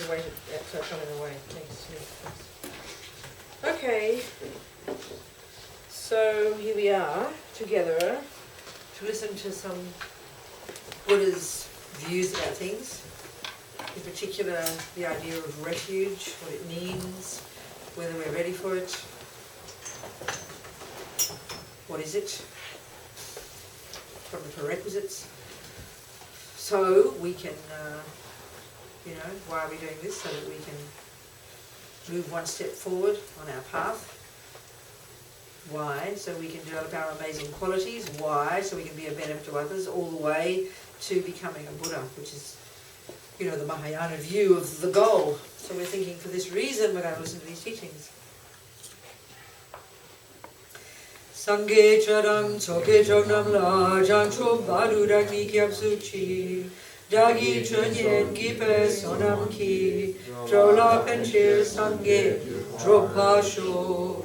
wanted to wait so it's not in the way. Thanks. Yeah, thanks. Okay. So here we are together to listen to some Buddha's views about things. In particular, the idea of refuge, what it means, whether we're ready for it, what is it, what are the prerequisites. So we can, why are we doing this? So that we can move one step forward on our path. Why? So we can develop our amazing qualities. Why? So we can be a benefit to others, all the way to becoming a Buddha, which is, the Mahayana view of the goal. So we're thinking for this reason we're going to listen to these teachings. Sangye charam tsoke chognam la jancho badu dagni kyab suchi dagi chunyen gipe sonam ki drola penchir sangye dropasho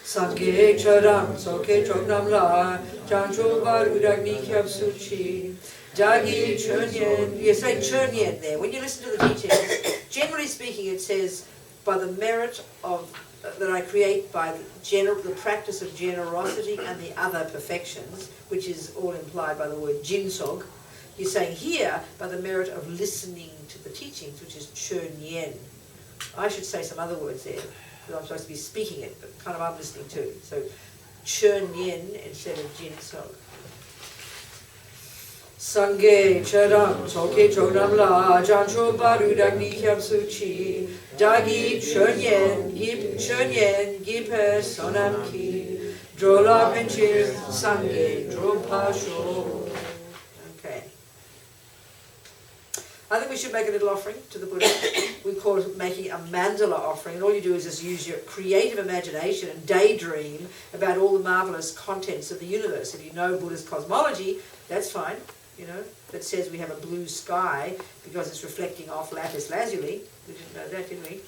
Sangye charam tsoke chognam la jancho badu dagni kyab suchi dagi chunyen. You say chunyen there. When you listen to the teachings, generally speaking it says by the merit of that I create by the practice of generosity and the other perfections, which is all implied by the word jinsog. He's saying here, by the merit of listening to the teachings, which is chön yen. I should say some other words there, because I'm supposed to be speaking it, but kind of I'm listening too. So chön yen instead of jinsog. Sangye charam tsoke chognam la jancho baru dagni kyab suchi dagi chönyen gipe sonam ki drola penchir sangye dropasho. Okay. I think we should make a little offering to the Buddha. We call it making a mandala offering, and all you do is just use your creative imagination and daydream about all the marvelous contents of the universe. If you know Buddhist cosmology, that's fine. That says we have a blue sky because it's reflecting off lapis lazuli. We didn't know that, did we?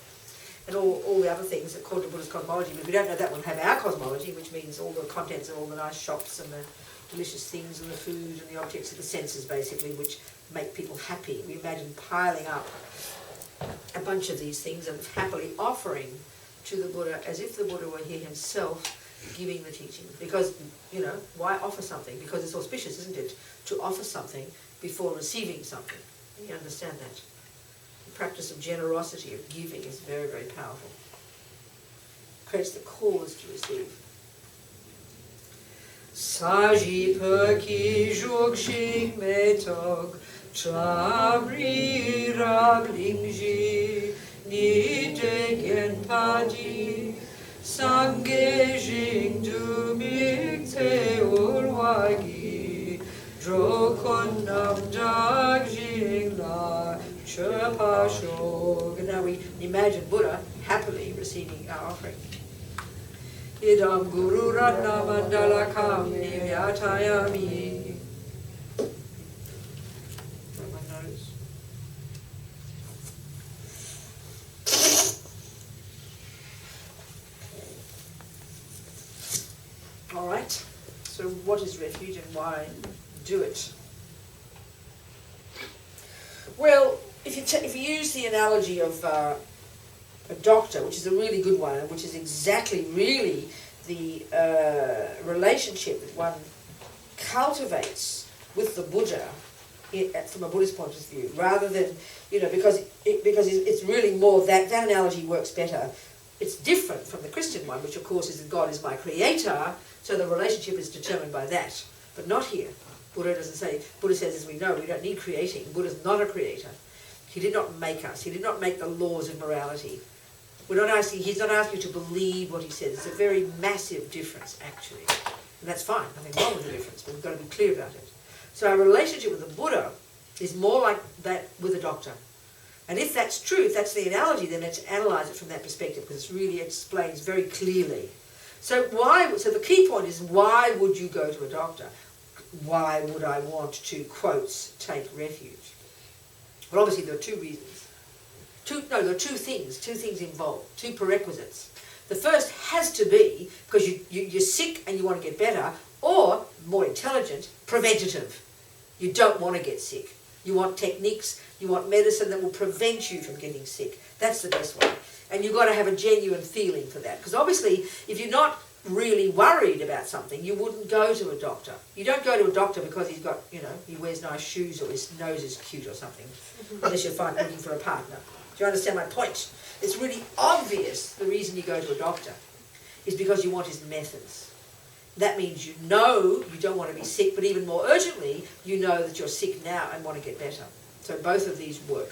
And all the other things that called to Buddhist cosmology. But we don't know that one have our cosmology, which means all the contents of all the nice shops and the delicious things and the food and the objects of the senses, basically, which make people happy. We imagine piling up a bunch of these things and happily offering to the Buddha as if the Buddha were here himself giving the teaching. Because, why offer something? Because it's auspicious, isn't it, to offer something before receiving something. You understand that? The practice of generosity, of giving, is very, very powerful. Creates the cause to receive. Saji perki jugshing metog chabri rablingji nidegen padi Sangye jing du mik te urwagi drokonnam dag jing la chapashog. And now we imagine Buddha happily receiving our offering. Idam guru ratna mandala kam nivyatayami. My nose. All right, so what is refuge and why do it? Well, if you use the analogy of a doctor, which is a really good one, and which is exactly really the relationship that one cultivates with the Buddha from a Buddhist point of view, rather than, because it's really more, that analogy works better. It's different from the Christian one, which of course is that God is my creator, so the relationship is determined by that. But not here. Buddha doesn't say, Buddha says, as we know, we don't need creating. Buddha's not a creator. He did not make us. He did not make the laws of morality. He's not asking you to believe what he says. It's a very massive difference, actually. And that's fine, nothing wrong with the difference, but we've got to be clear about it. So our relationship with the Buddha is more like that with a doctor. And if that's true, if that's the analogy, then let's analyse it from that perspective, because it really explains very clearly. So the key point is, why would you go to a doctor? Why would I want to, quotes, take refuge? Well, obviously there are two reasons. There are two things involved, two prerequisites. The first has to be because you're sick and you want to get better, or, more intelligent, preventative. You don't want to get sick. You want techniques, you want medicine that will prevent you from getting sick. That's the best one. And you've got to have a genuine feeling for that. Because obviously, if you're not really worried about something, you wouldn't go to a doctor. You don't go to a doctor because he's got, he wears nice shoes or his nose is cute or something, unless you're looking for a partner. Do you understand my point? It's really obvious the reason you go to a doctor is because you want his methods. That means you don't want to be sick, but even more urgently, you know that you're sick now and want to get better. So both of these work.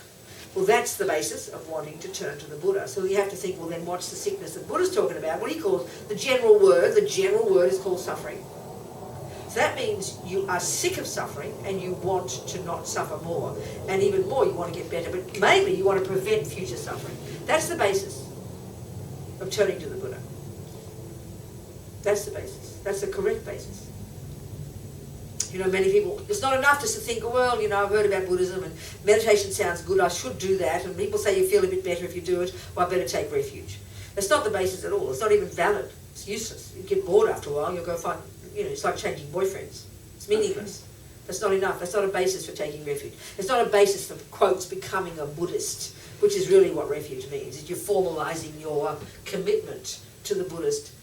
Well, that's the basis of wanting to turn to the Buddha. So you have to think, well, then what's the sickness that Buddha's talking about? What he calls the general word. The general word is called suffering. So that means you are sick of suffering and you want to not suffer more. And even more, you want to get better. But mainly, you want to prevent future suffering. That's the basis of turning to the Buddha. That's the basis. That's the correct basis. Many people, it's not enough just to think, well, I've heard about Buddhism and meditation sounds good, I should do that, and people say you feel a bit better if you do it, well, I better take refuge. That's not the basis at all. It's not even valid. It's useless. You get bored after a while, you'll go find, it's like changing boyfriends. It's meaningless. That's not enough. That's not a basis for taking refuge. It's not a basis for, quotes, becoming a Buddhist, which is really what refuge means. Is you're formalizing your commitment to the Buddhist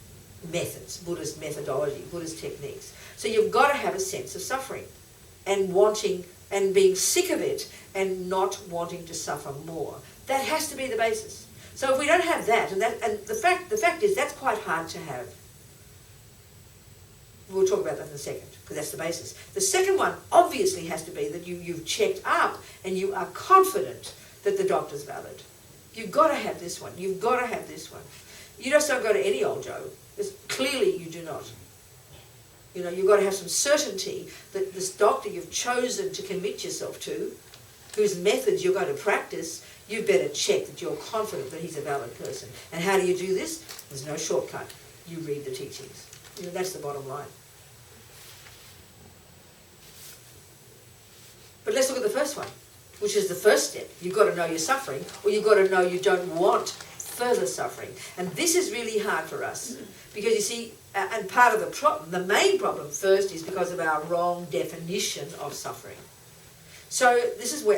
methods, Buddhist methodology, Buddhist techniques. So you've got to have a sense of suffering and wanting and being sick of it and not wanting to suffer more. That has to be the basis. So if we don't have that, and the fact is that's quite hard to have. We'll talk about that in a second, because that's the basis. The second one obviously has to be that you've checked up and you are confident that the doctor's valid. You've got to have this one. You've got to have this one. You just don't go to any old Joe. Clearly you do not. You've got to have some certainty that this doctor you've chosen to commit yourself to, whose methods you're going to practice, you better check that you're confident that he's a valid person. And how do you do this? There's no shortcut. You read the teachings. That's the bottom line. But let's look at the first one, which is the first step. You've got to know you're suffering, or you've got to know you don't want further suffering. And this is really hard for us, because you see, and part of the problem, the main problem first, is because of our wrong definition of suffering. So this is where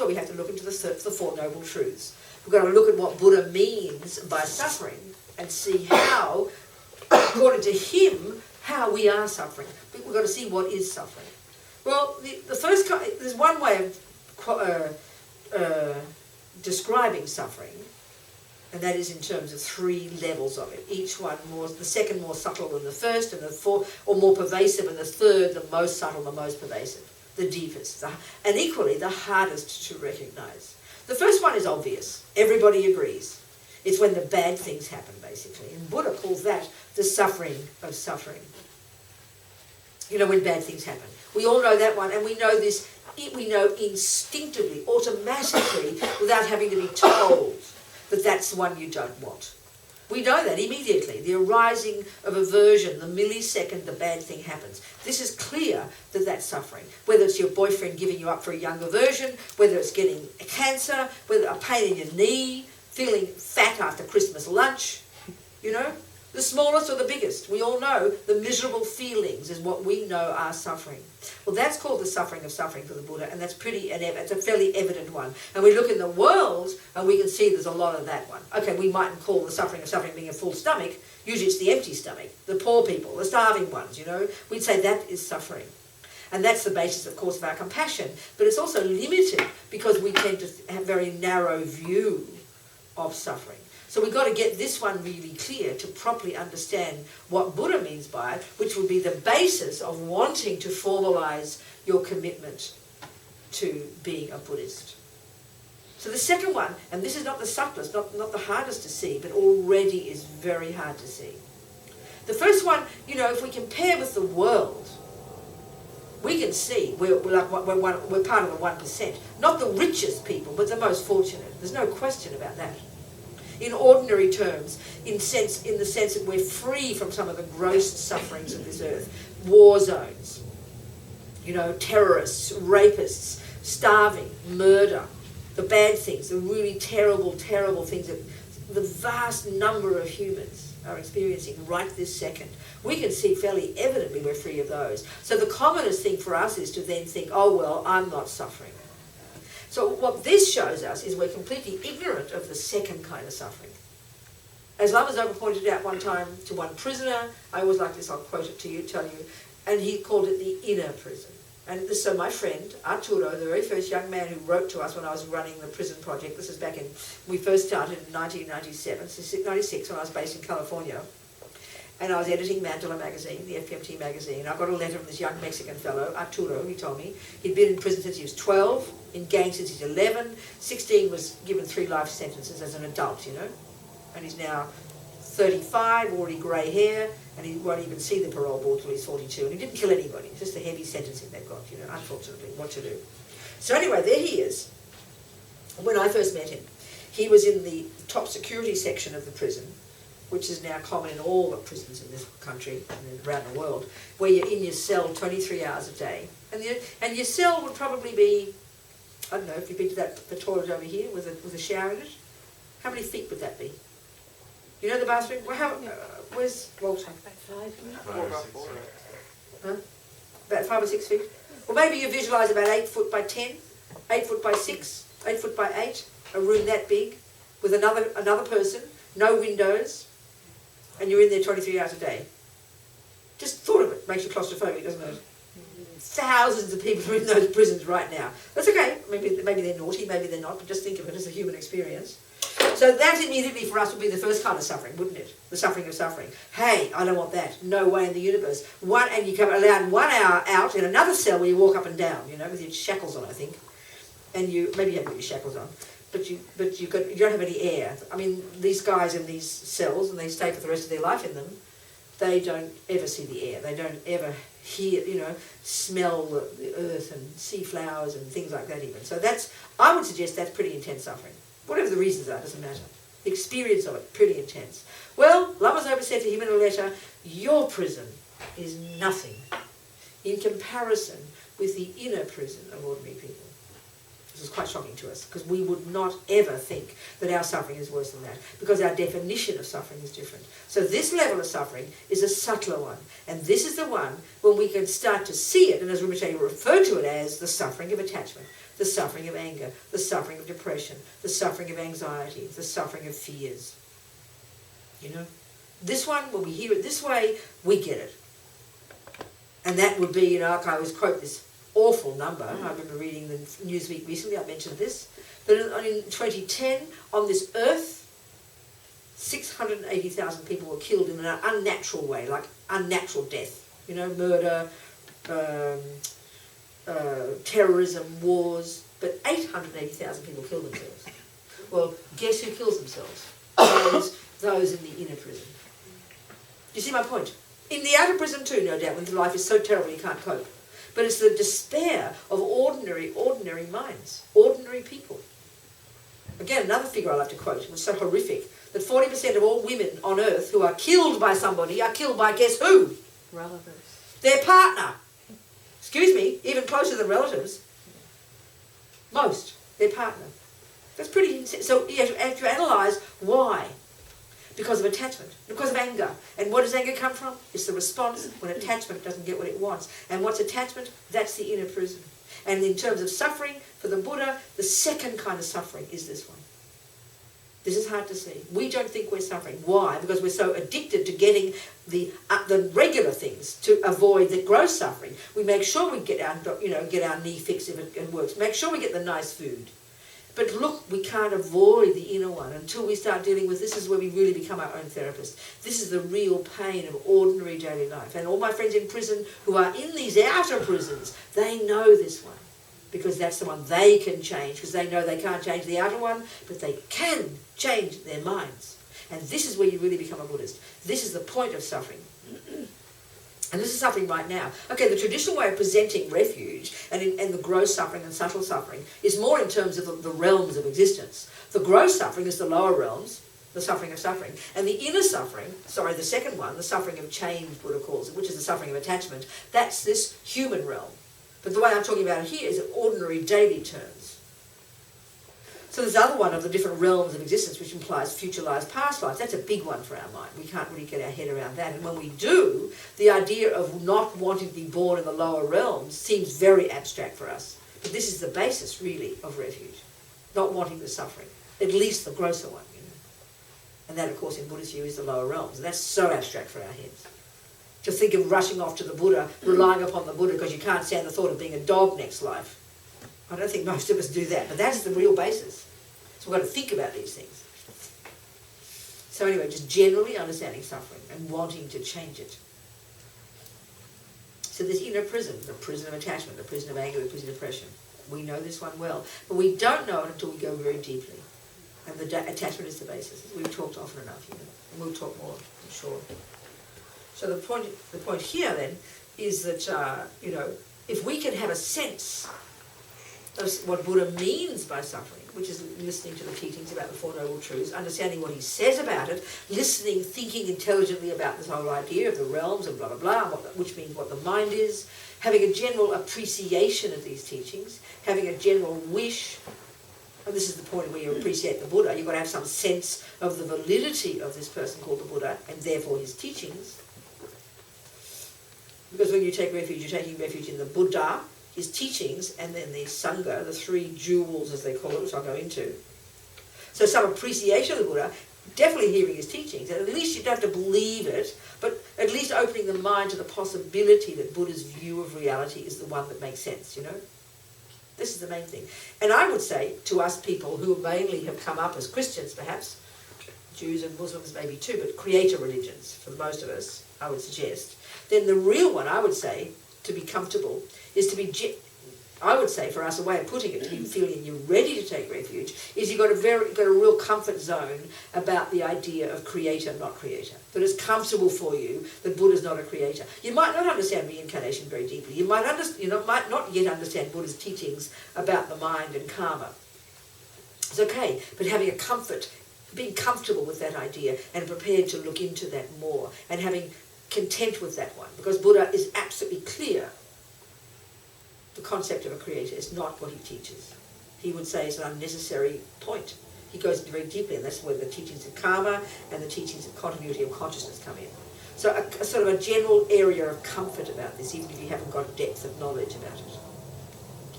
we have to look into the Four Noble Truths. We've got to look at what Buddha means by suffering and see how, according to him, how we are suffering. We've got to see what is suffering. Well, the first, there's one way of describing suffering, and that is in terms of 3 levels of it. Each one the second more subtle than the first, and the fourth, or more pervasive, and the third the most subtle, the most pervasive, the deepest, and equally the hardest to recognize. The first one is obvious. Everybody agrees. It's when the bad things happen, basically. And Buddha calls that the suffering of suffering. When bad things happen. We all know that one, and we know this, we know instinctively, automatically, without having to be told that that's the one you don't want. We know that immediately. The arising of aversion, the millisecond the bad thing happens. This is clear that that's suffering. Whether it's your boyfriend giving you up for a younger version, whether it's getting a cancer, whether a pain in your knee, feeling fat after Christmas lunch, the smallest or the biggest. We all know the miserable feelings is what we know are suffering. Well, that's called the suffering of suffering for the Buddha, and that's it's a fairly evident one. And we look in the world, and we can see there's a lot of that one. Okay, we mightn't call the suffering of suffering being a full stomach. Usually it's the empty stomach, the poor people, the starving ones, We'd say that is suffering. And that's the basis, of course, of our compassion. But it's also limited because we tend to have a very narrow view of suffering. So we've got to get this one really clear to properly understand what Buddha means by it, which would be the basis of wanting to formalize your commitment to being a Buddhist. So the second one, and this is not the subtlest, not the hardest to see, but already is very hard to see. The first one, if we compare with the world, we can see we're part of the 1%. Not the richest people, but the most fortunate. There's no question about that. In ordinary terms, in the sense that we're free from some of the gross sufferings of this earth. War zones, terrorists, rapists, starving, murder, the bad things, the really terrible, terrible things that the vast number of humans are experiencing right this second. We can see fairly evidently we're free of those. So the commonest thing for us is to then think, oh, well, I'm not suffering. So what this shows us is we're completely ignorant of the second kind of suffering. As Lama Zopa pointed out one time to one prisoner, I always like this, I'll quote it to you, tell you, and he called it the inner prison. And so my friend, Arturo, the very first young man who wrote to us when I was running the prison project, this is back in, we first started in 1997, so 96 when I was based in California. And I was editing Mandala magazine, the FPMT magazine. I got a letter from this young Mexican fellow, Arturo, he told me. He'd been in prison since he was 12, in gangs since he's 11, 16 was given 3 life sentences as an adult, you know. And he's now 35, already grey hair, and he won't even see the parole board till he's 42. And he didn't kill anybody, it's just the heavy sentencing they've got, you know, unfortunately, what to do. So anyway, there he is. When I first met him, he was in the top security section of the prison, which is now common in all the prisons in this country and around the world, where you're in your cell 23 hours a day. And your cell would probably be, I don't know, if you've been to the toilet over here with a shower in it, how many feet would that be? You know the bathroom? Well, where's Walter? About 4. Huh? About 5 or 6 feet? Well, maybe you visualise about 8 foot by 10, 8 foot by 6, 8 foot by 8, a room that big, with another person, no windows, and you're in there 23 hours a day. Just thought of it makes you claustrophobic, doesn't it? Thousands of people are in those prisons right now. That's okay. Maybe they're naughty, maybe they're not, but just think of it as a human experience. So that immediately for us would be the first kind of suffering, wouldn't it? The suffering of suffering. Hey, I don't want that. No way in the universe. And you come allowed 1 hour out in another cell where you walk up and down, you know, with your shackles on, I think. And maybe you haven't got your shackles on. But you don't have any air. I mean, these guys in these cells, and they stay for the rest of their life in them, they don't ever see the air. They don't ever hear, you know, smell the earth and see flowers and things like that even. So I would suggest that's pretty intense suffering. Whatever the reasons are, doesn't matter. The experience of it, pretty intense. Well, Lama Zopa said to him in a letter, your prison is nothing in comparison with the inner prison of ordinary people. This was quite shocking to us, because we would not ever think that our suffering is worse than that, because our definition of suffering is different. So this level of suffering is a subtler one, and this is the one when we can start to see it, and as Rinpoche referred to it as the suffering of attachment, the suffering of anger, the suffering of depression, the suffering of anxiety, the suffering of fears. You know? This one, when we hear it this way, we get it. And that would be, you know, like I always quote this awful number. I remember reading the Newsweek recently, I mentioned this, that in 2010, on this earth, 680,000 people were killed in an unnatural way, like unnatural death. You know, murder, terrorism, wars, but 880,000 people killed themselves. Well, guess who kills themselves? Those in the inner prison. Do you see my point? In the outer prison too, no doubt, when life is so terrible you can't cope. But it's the despair of ordinary minds, ordinary people. Again, another figure I like to quote, it was so horrific, that 40% of all women on earth who are killed by somebody are killed by guess who? Relatives. Their partner. Excuse me, even closer than relatives. Most, their partner. That's pretty insane. So you have to analyse why. Because of attachment, because of anger. And where does anger come from? It's the response when attachment doesn't get what it wants. And what's attachment? That's the inner prison. And in terms of suffering, for the Buddha, the second kind of suffering is this one. This is hard to see. We don't think we're suffering. Why? Because we're so addicted to getting the regular things to avoid the gross suffering. We make sure we get our knee fixed if it works. Make sure we get the nice food. But look, we can't avoid the inner one until we start dealing with this is where we really become our own therapist. This is the real pain of ordinary daily life. And all my friends in prison who are in these outer prisons, they know this one. Because that's the one they can change. Because they know they can't change the outer one, but they can change their minds. And this is where you really become a Buddhist. This is the point of suffering. And this is suffering right now. Okay, the traditional way of presenting refuge and the gross suffering and subtle suffering is more in terms of the realms of existence. The gross suffering is the lower realms, the suffering of suffering. And the inner suffering, the second one, the suffering of change, Buddha calls it, which is the suffering of attachment, that's this human realm. But the way I'm talking about it here is in ordinary daily terms. So there's the other one of the different realms of existence, which implies future lives, past lives. That's a big one for our mind. We can't really get our head around that. And when we do, the idea of not wanting to be born in the lower realms seems very abstract for us. But this is the basis, really, of refuge. Not wanting the suffering. At least the grosser one, you know. And that, of course, in Buddhist view is the lower realms. And that's so abstract for our heads. To think of rushing off to the Buddha, relying upon the Buddha because you can't stand the thought of being a dog next life. I don't think most of us do that, but that's the real basis. So we've got to think about these things. So anyway, just generally understanding suffering and wanting to change it. So this inner prison, the prison of attachment, the prison of anger, the prison of depression, we know this one well, but we don't know it until we go very deeply. And the attachment is the basis. We've talked often enough, you know, and we'll talk more, I'm sure. So the point here then is that, you know, if we can have a sense of what Buddha means by suffering, which is listening to the teachings about the Four Noble Truths, understanding what he says about it, listening, thinking intelligently about this whole idea of the realms and blah, blah, blah, which means what the mind is, having a general appreciation of these teachings, having a general wish, and this is the point where you appreciate the Buddha, you've got to have some sense of the validity of this person called the Buddha, and therefore his teachings. Because when you take refuge, you're taking refuge in the Buddha, his teachings, and then the Sangha, the three jewels as they call it, which I'll go into. So some appreciation of the Buddha, definitely hearing his teachings, and at least you don't have to believe it, but at least opening the mind to the possibility that Buddha's view of reality is the one that makes sense, you know? This is the main thing. And I would say to us people who mainly have come up as Christians perhaps, Jews and Muslims maybe too, but creator religions for most of us, I would suggest, then the real one, I would say, to be comfortable, is to be, I would say for us, a way of putting it, to be feeling you're ready to take refuge, is you've got a real comfort zone about the idea of creator, not creator. That it's comfortable for you that Buddha's not a creator. You might not understand reincarnation very deeply. You might not yet understand Buddha's teachings about the mind and karma. It's okay, but having a comfort, being comfortable with that idea and prepared to look into that more and having content with that one, because Buddha is absolutely clear. The concept of a creator is not what he teaches. He would say it's an unnecessary point. He goes very deeply, and that's where the teachings of karma and the teachings of continuity of consciousness come in. So a sort of a general area of comfort about this, even if you haven't got depth of knowledge about it.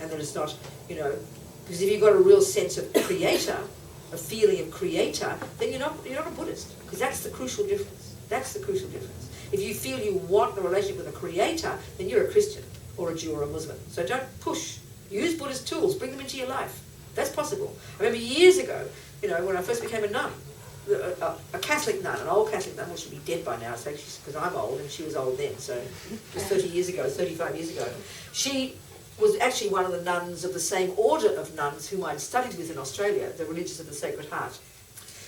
And that it's not, you know, because if you've got a real sense of creator, a feeling of creator, then you're not a Buddhist, because that's the crucial difference. That's the crucial difference. If you feel you want a relationship with a creator, then you're a Christian or a Jew or a Muslim. So don't push. Use Buddhist tools. Bring them into your life. That's possible. I remember years ago, you know, when I first became a nun, a Catholic nun, an old Catholic nun, well, she'd be dead by now, because I'm old and she was old then, so it was 30 years ago, 35 years ago. She was actually one of the nuns of the same order of nuns whom I'd studied with in Australia, the Religious of the Sacred Heart.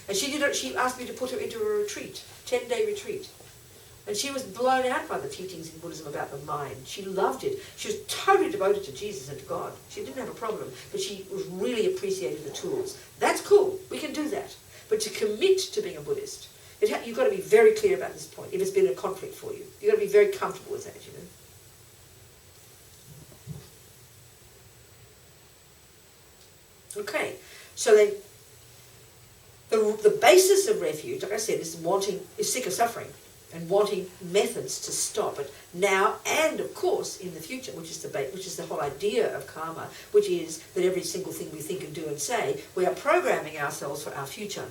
And she asked me to put her into a retreat, 10-day retreat. And she was blown out by the teachings in Buddhism about the mind. She loved it. She was totally devoted to Jesus and to God. She didn't have a problem, but she was really appreciating the tools. That's cool. We can do that. But to commit to being a Buddhist, you've got to be very clear about this point, if it's been a conflict for you. You've got to be very comfortable with that, you know. Okay, so then the basis of refuge, like I said, is sick of suffering and wanting methods to stop it now and, of course, in the future, which is the whole idea of karma, which is that every single thing we think and do and say, we are programming ourselves for our future.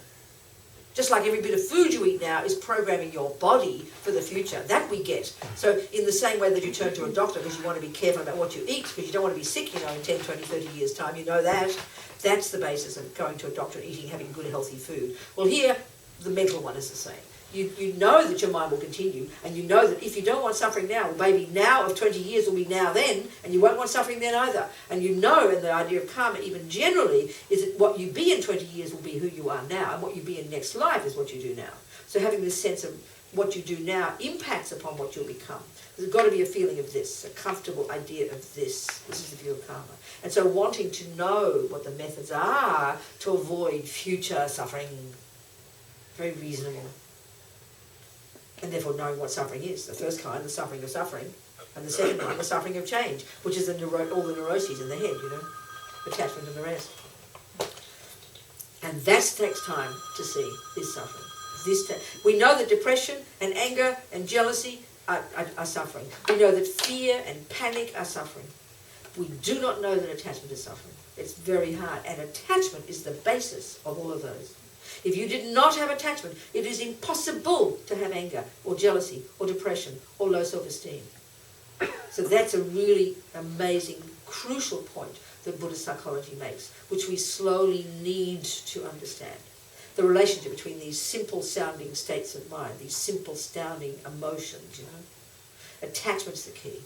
Just like every bit of food you eat now is programming your body for the future. That we get. So in the same way that you turn to a doctor because you want to be careful about what you eat, because you don't want to be sick, you know, in 10, 20, 30 years' time, you know that. That's the basis of going to a doctor and eating, having good, healthy food. Well, here, the mental one is the same. You know that your mind will continue, and you know that if you don't want suffering now, well, maybe now of 20 years will be now then, and you won't want suffering then either. And you know, and the idea of karma even generally, is that what you be in 20 years will be who you are now, and what you be in next life is what you do now. So having this sense of what you do now impacts upon what you'll become. There's got to be a feeling of this, a comfortable idea of this. This is the view of karma. And so wanting to know what the methods are to avoid future suffering, very reasonable. And therefore knowing what suffering is. The first kind, the suffering of suffering, and the second kind, the suffering of change, which is all the neuroses in the head, you know, attachment and the rest. And that takes time to see, this suffering. We know that depression and anger and jealousy are suffering. We know that fear and panic are suffering. We do not know that attachment is suffering. It's very hard, and attachment is the basis of all of those. If you did not have attachment, it is impossible to have anger or jealousy or depression or low self-esteem. So that's a really amazing, crucial point that Buddhist psychology makes, which we slowly need to understand. The relationship between these simple sounding states of mind, these simple sounding emotions, you know. Attachment's the key.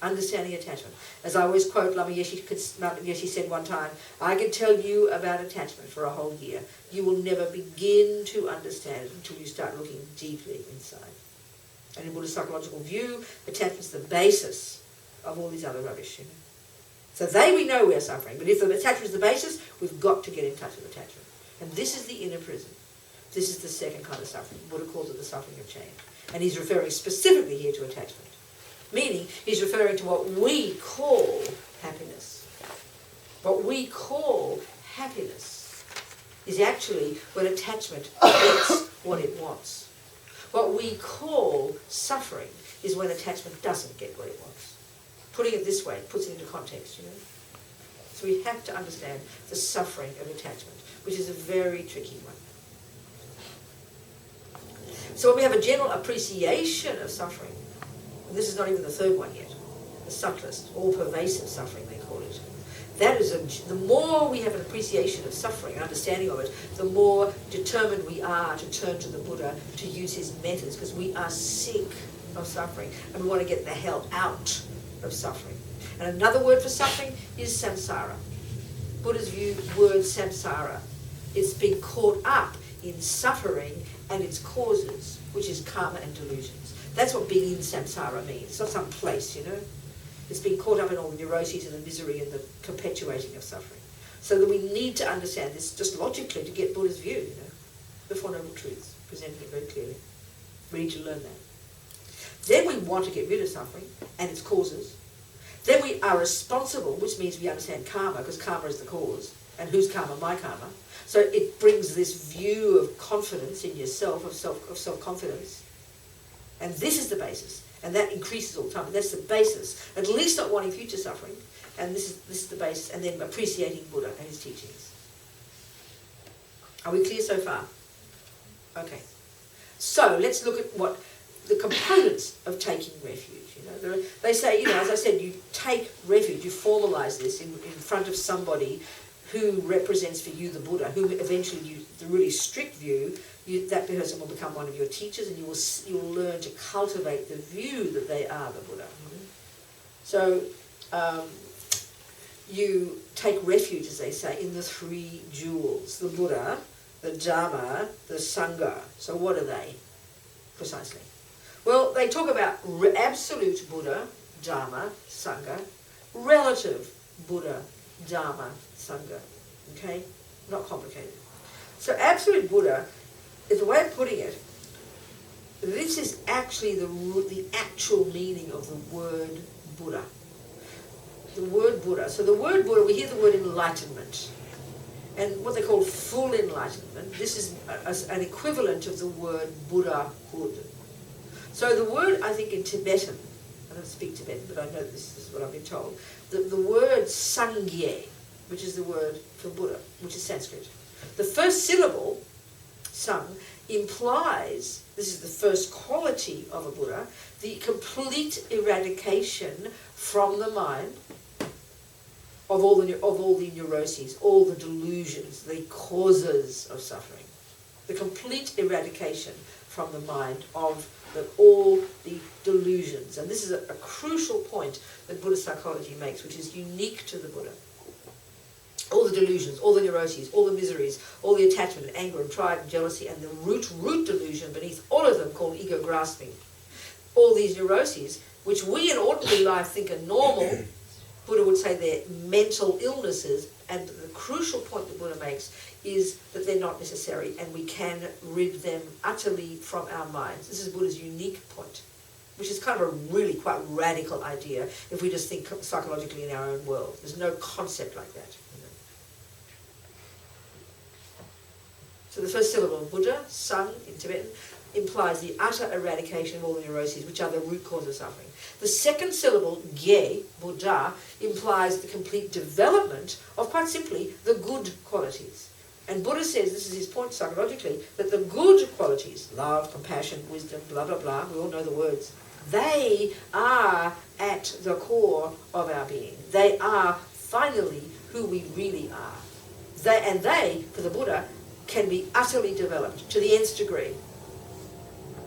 Understanding attachment. As I always quote, Lama Yeshe said one time, I can tell you about attachment for a whole year. You will never begin to understand it until you start looking deeply inside. And in Buddhist psychological view, attachment's the basis of all these other rubbish, you know. So we know we're suffering, but if the attachment's the basis, we've got to get in touch with attachment. And this is the inner prison. This is the second kind of suffering. Buddha calls it the suffering of change. And he's referring specifically here to attachment. Meaning, he's referring to what we call happiness. What we call happiness is actually when attachment gets what it wants. What we call suffering is when attachment doesn't get what it wants. Putting it this way puts it into context, you know. So we have to understand the suffering of attachment, which is a very tricky one. So when we have a general appreciation of suffering, and this is not even the third one yet, the subtlest, all-pervasive suffering they call it. That is the more we have an appreciation of suffering, an understanding of it, the more determined we are to turn to the Buddha to use his methods, because we are sick of suffering and we want to get the hell out of suffering. And another word for suffering is samsara. Buddha's view, word samsara. It's being caught up in suffering and its causes, which is karma and delusions. That's what being in samsara means. It's not some place, you know. It's being caught up in all the neuroses and the misery and the perpetuating of suffering. So that we need to understand this just logically to get Buddha's view, you know. The Four Noble Truths, presenting it very clearly. We need to learn that. Then we want to get rid of suffering and its causes. Then we are responsible, which means we understand karma, because karma is the cause. And whose karma? My karma. So it brings this view of confidence in yourself, of self-confidence. And this is the basis. And that increases all the time. And that's the basis. At least not wanting future suffering. And this is the basis. And then appreciating Buddha and his teachings. Are we clear so far? Okay. So let's look at what the components of taking refuge. You know, they say, you know, as I said, you take refuge, you formalize this in front of somebody who represents for you the Buddha, who eventually, you, the really strict view, that person will become one of your teachers, and you will learn to cultivate the view that they are the Buddha. So you take refuge, as they say, in the three jewels: the Buddha, the Dhamma, the Sangha. So what are they precisely? Well, they talk about absolute Buddha, Dhamma, Sangha, relative Buddha, Dhamma, Sangha. Okay? Not complicated. So absolute Buddha is a way of putting it. This is actually the actual meaning of the word Buddha. The word Buddha. So the word Buddha, we hear the word enlightenment. And what they call full enlightenment, this is an equivalent of the word Buddhahood. So the word, I think in Tibetan, I don't speak Tibetan, but I know this is what I've been told, the word Sangye, which is the word for Buddha, which is Sanskrit. The first syllable, Sang, implies, this is the first quality of a Buddha, the complete eradication from the mind of all the neuroses, all the delusions, the causes of suffering. The complete eradication from the mind of all the delusions. And this is a crucial point that Buddhist psychology makes, which is unique to the Buddha. All the delusions, all the neuroses, all the miseries, all the attachment and anger and pride and jealousy, and the root delusion beneath all of them called ego grasping. All these neuroses, which we in ordinary life think are normal, Buddha would say they're mental illnesses, and the crucial point that Buddha makes is that they're not necessary, and we can rid them utterly from our minds. This is Buddha's unique point, which is kind of a really quite radical idea if we just think psychologically in our own world. There's no concept like that. So the first syllable, Buddha, Sang in Tibetan, implies the utter eradication of all the neuroses, which are the root cause of suffering. The second syllable, ge, Buddha, implies the complete development of, quite simply, the good qualities. And Buddha says, this is his point psychologically, that the good qualities, love, compassion, wisdom, blah, blah, blah, we all know the words, they are at the core of our being. They are finally who we really are. They, for the Buddha, can be utterly developed to the nth degree.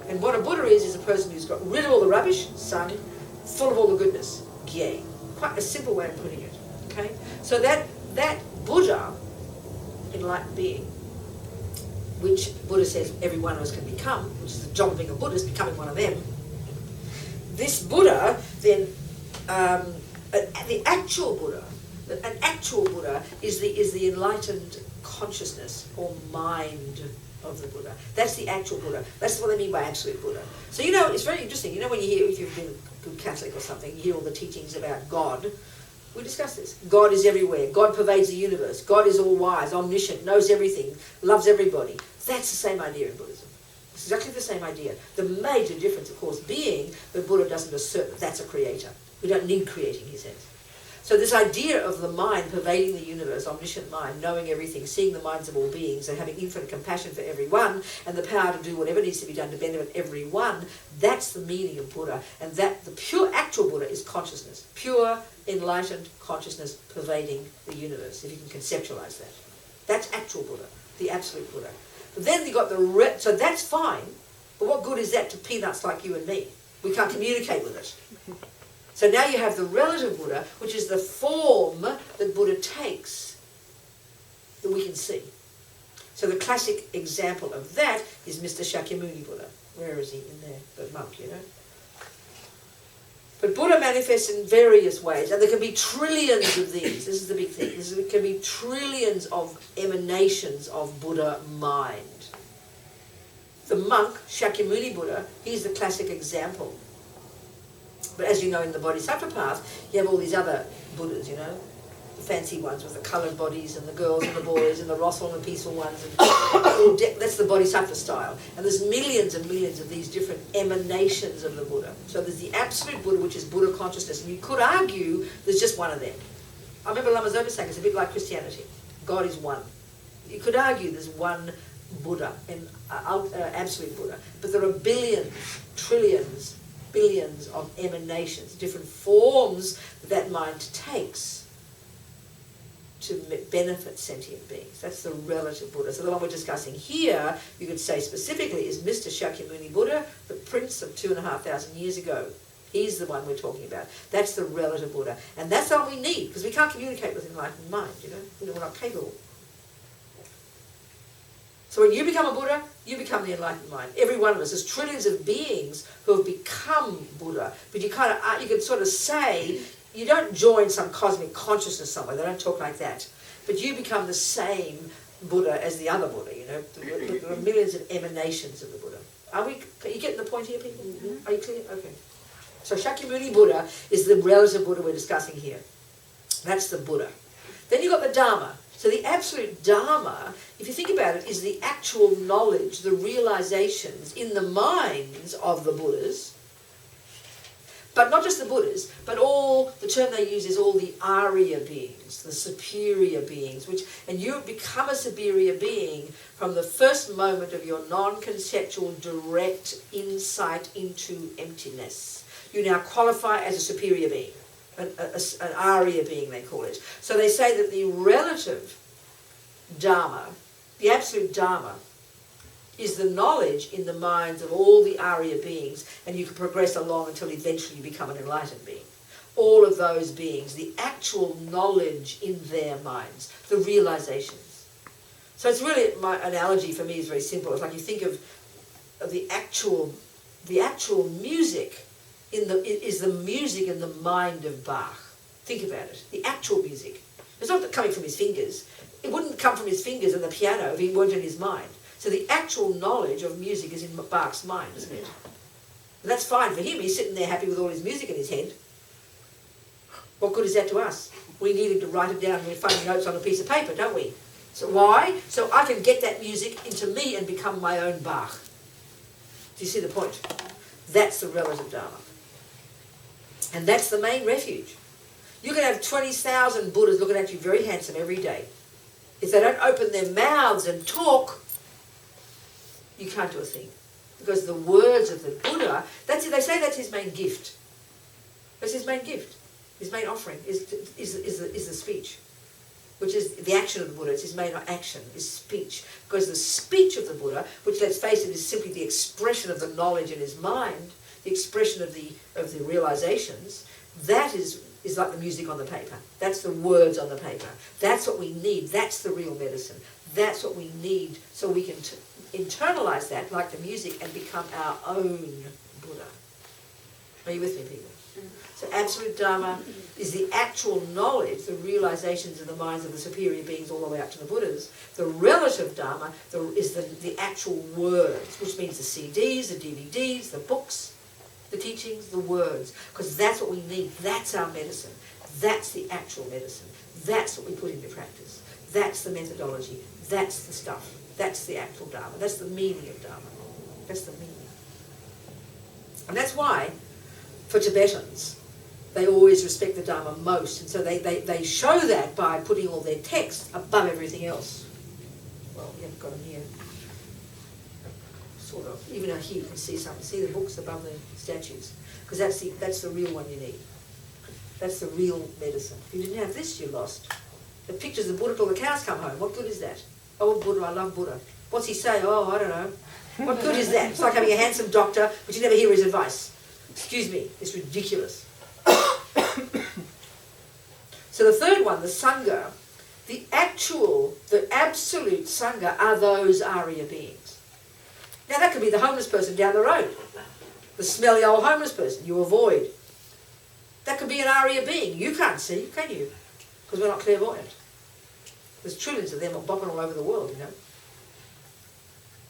And what a Buddha is a person who's got rid of all the rubbish, sung, full of all the goodness, gye. Quite a simple way of putting it. Okay? So that Buddha, enlightened being, which Buddha says every one of us can become, which is the job of being a Buddhist, becoming one of them. This Buddha, then, the actual Buddha, an actual Buddha is the enlightened consciousness or mind of the Buddha. That's the actual Buddha. That's what they mean by absolute Buddha. So it's very interesting. When you hear, if you've been a good Catholic or something, you hear all the teachings about God. We discussed this. God is everywhere. God pervades the universe. God is all wise, omniscient, knows everything, loves everybody. That's the same idea in Buddhism. It's exactly the same idea. The major difference, of course, being that Buddha doesn't assert that that's a creator. We don't need creating, he says. So this idea of the mind pervading the universe, omniscient mind, knowing everything, seeing the minds of all beings, and having infinite compassion for everyone, and the power to do whatever needs to be done to benefit everyone, that's the meaning of Buddha. And that the pure actual Buddha is consciousness. Pure, enlightened consciousness pervading the universe, if you can conceptualize that. That's actual Buddha, the absolute Buddha. But then you got so that's fine, but what good is that to peanuts like you and me? We can't communicate with it. So now you have the relative Buddha, which is the form that Buddha takes that we can see. So the classic example of that is Mr. Shakyamuni Buddha. Where is he? In there, the monk, But Buddha manifests in various ways, and there can be trillions of these. This is the big thing. There can be trillions of emanations of Buddha mind. The monk, Shakyamuni Buddha, he's the classic example. But as you know, in the Bodhisattva path, you have all these other Buddhas, the fancy ones with the coloured bodies and the girls and the boys and the wrathful and the peaceful ones. And that's the Bodhisattva style. And there's millions and millions of these different emanations of the Buddha. So there's the absolute Buddha, which is Buddha consciousness. And you could argue there's just one of them. I remember Lama Yeshe saying it's a bit like Christianity. God is one. You could argue there's one Buddha, an absolute Buddha. But there are billions, trillions, billions of emanations, different forms that mind takes to benefit sentient beings. That's the relative Buddha. So the one we're discussing here, you could say specifically, is Mr. Shakyamuni Buddha, the prince of 2,500 years ago. He's the one we're talking about. That's the relative Buddha. And that's all we need, because we can't communicate with enlightened mind, We're not capable. So when you become a Buddha, you become the enlightened mind. Every one of us. There's trillions of beings who have become Buddha. But you could sort of say, you don't join some cosmic consciousness somewhere. They don't talk like that. But you become the same Buddha as the other Buddha, There are millions of emanations of the Buddha. Are you getting the point here, people? Mm-hmm. Are you clear? Okay. So Shakyamuni Buddha is the relative Buddha we're discussing here. That's the Buddha. Then you've got the Dharma. So the absolute Dharma, if you think about it, is the actual knowledge, the realizations in the minds of the Buddhas, but not just the Buddhas, but the term they use is all the Arya beings, the superior beings, and you become a superior being from the first moment of your non-conceptual direct insight into emptiness. You now qualify as a superior being. An Arya being, they call it. So they say that the relative Dharma, the absolute Dharma, is the knowledge in the minds of all the Arya beings, and you can progress along until eventually you become an enlightened being. All of those beings, the actual knowledge in their minds, the realizations. So it's really, my analogy for me is very simple. It's like you think of the actual music is the music in the mind of Bach. Think about it. The actual music. It's not coming from his fingers. It wouldn't come from his fingers and the piano if he weren't in his mind. So the actual knowledge of music is in Bach's mind, isn't it? And that's fine for him. He's sitting there happy with all his music in his head. What good is that to us? We need him to write it down in funny notes on a piece of paper, don't we? So why? So I can get that music into me and become my own Bach. Do you see the point? That's the relative Dharma. And that's the main refuge. You can have 20,000 Buddhas looking at you very handsome every day. If they don't open their mouths and talk, you can't do a thing. Because the words of the Buddha, they say that's his main gift. That's his main gift. His main offering is the speech, which is the action of the Buddha. It's his main action, is speech. Because the speech of the Buddha, which let's face it is simply the expression of the knowledge in his mind, the expression of the realizations, that is like the music on the paper. That's the words on the paper. That's what we need. That's the real medicine. That's what we need so we can internalize that like the music and become our own Buddha. Are you with me, people? So absolute Dharma is the actual knowledge, the realizations in the minds of the superior beings all the way up to the Buddhas. The relative Dharma is the actual words, which means the CDs, the DVDs, the books, the teachings, the words. Because that's what we need. That's our medicine. That's the actual medicine. That's what we put into practice. That's the methodology. That's the stuff. That's the actual Dharma. That's the meaning of Dharma. That's the meaning. And that's why, for Tibetans, they always respect the Dharma most, and so they show that by putting all their texts above everything else. Well, we haven't got them here. Sort of. Even out here you can see some. See the books above the statues? Because that's the real one you need. That's the real medicine. If you didn't have this, you're lost. The pictures of Buddha till the cows come home. What good is that? Oh, Buddha, I love Buddha. What's he say? Oh, I don't know. What good is that? It's like having a handsome doctor, but you never hear his advice. Excuse me, it's ridiculous. So the third one, the Sangha, the absolute Sangha are those Arya beings. Now that could be the homeless person down the road, the smelly old homeless person you avoid. That could be an Arya being. You can't see, can you? Because we're not clairvoyant. There's trillions of them bopping all over the world, you know.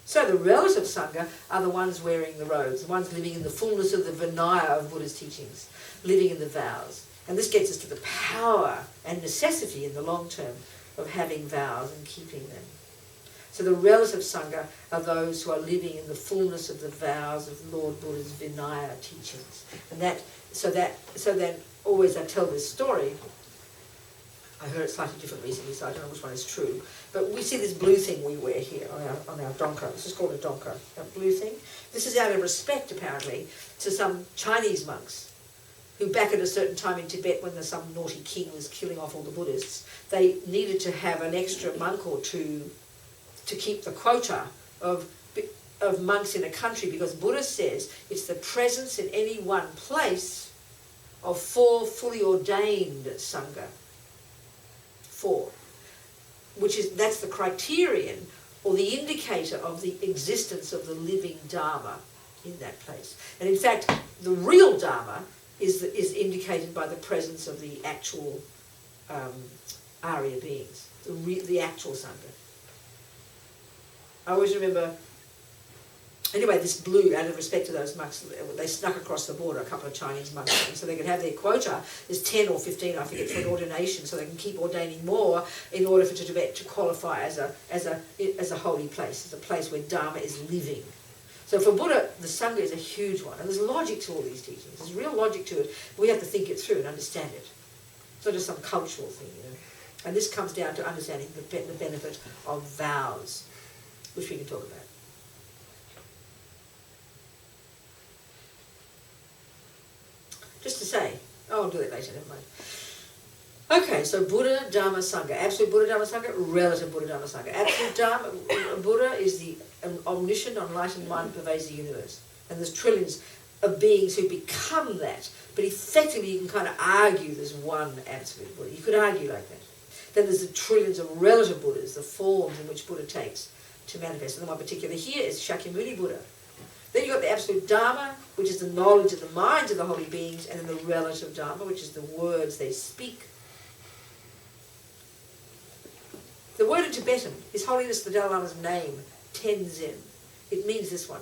So the relative Sangha are the ones wearing the robes, the ones living in the fullness of the Vinaya of Buddha's teachings, living in the vows. And this gets us to the power and necessity in the long term of having vows and keeping them. So the relative Sangha are those who are living in the fullness of the vows of Lord Buddha's Vinaya teachings. And so then always I tell this story. I heard it slightly different recently, so I don't know which one is true. But we see this blue thing we wear here on our donka. This is called a donka, a blue thing. This is out of respect, apparently, to some Chinese monks who back at a certain time in Tibet when some naughty king was killing off all the Buddhists, they needed to have an extra monk or two to keep the quota of monks in a country, because Buddha says it's the presence in any one place of 4 fully ordained Sangha. 4. That's the criterion or the indicator of the existence of the living Dharma in that place. And in fact, the real Dharma is indicated by the presence of the actual Arya beings, the actual Sangha. I always remember, anyway, this blue, out of respect to those monks, they snuck across the border, a couple of Chinese monks, and so they could have their quota. There's 10 or 15, I forget, for an ordination, so they can keep ordaining more in order for Tibet to qualify as a holy place, as a place where Dharma is living. So for Buddha, the Sangha is a huge one, and there's logic to all these teachings. There's real logic to it. We have to think it through and understand it. It's not just some cultural thing, you know. And this comes down to understanding the benefit of vows, which we can talk about. Just to say, I'll do that later, never mind. Okay, so Buddha, Dharma, Sangha. Absolute Buddha, Dharma, Sangha, relative Buddha, Dharma, Sangha. Absolute Dharma, Buddha is the omniscient, enlightened mind that pervades the universe. And there's trillions of beings who become that. But effectively you can kind of argue there's one absolute Buddha. You could argue like that. Then there's the trillions of relative Buddhas, the forms in which Buddha takes to manifest. And the one particular here is Shakyamuni Buddha. Then you've got the absolute Dharma, which is the knowledge of the minds of the holy beings, and then the relative Dharma, which is the words they speak. The word in Tibetan, His Holiness the Dalai Lama's name, Tenzin. It means this one,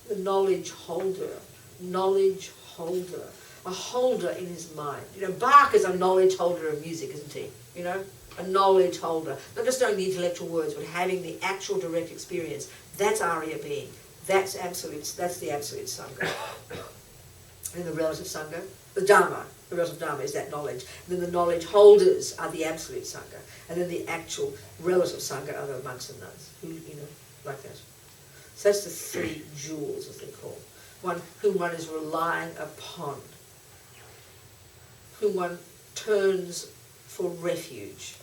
the knowledge holder. Knowledge holder. A holder in his mind. You know, Bach is a knowledge holder of music, isn't he? You know, a knowledge holder. Not just knowing the intellectual words, but having the actual direct experience. That's Arya being. That's absolute. That's the absolute Sangha. And the relative Sangha, the Dharma, the relative Dharma is that knowledge. And then the knowledge holders are the absolute Sangha. And then the actual relative Sangha are the monks and nuns, who, like that. So that's the three jewels, as they call. One whom one is relying upon, whom one turns for refuge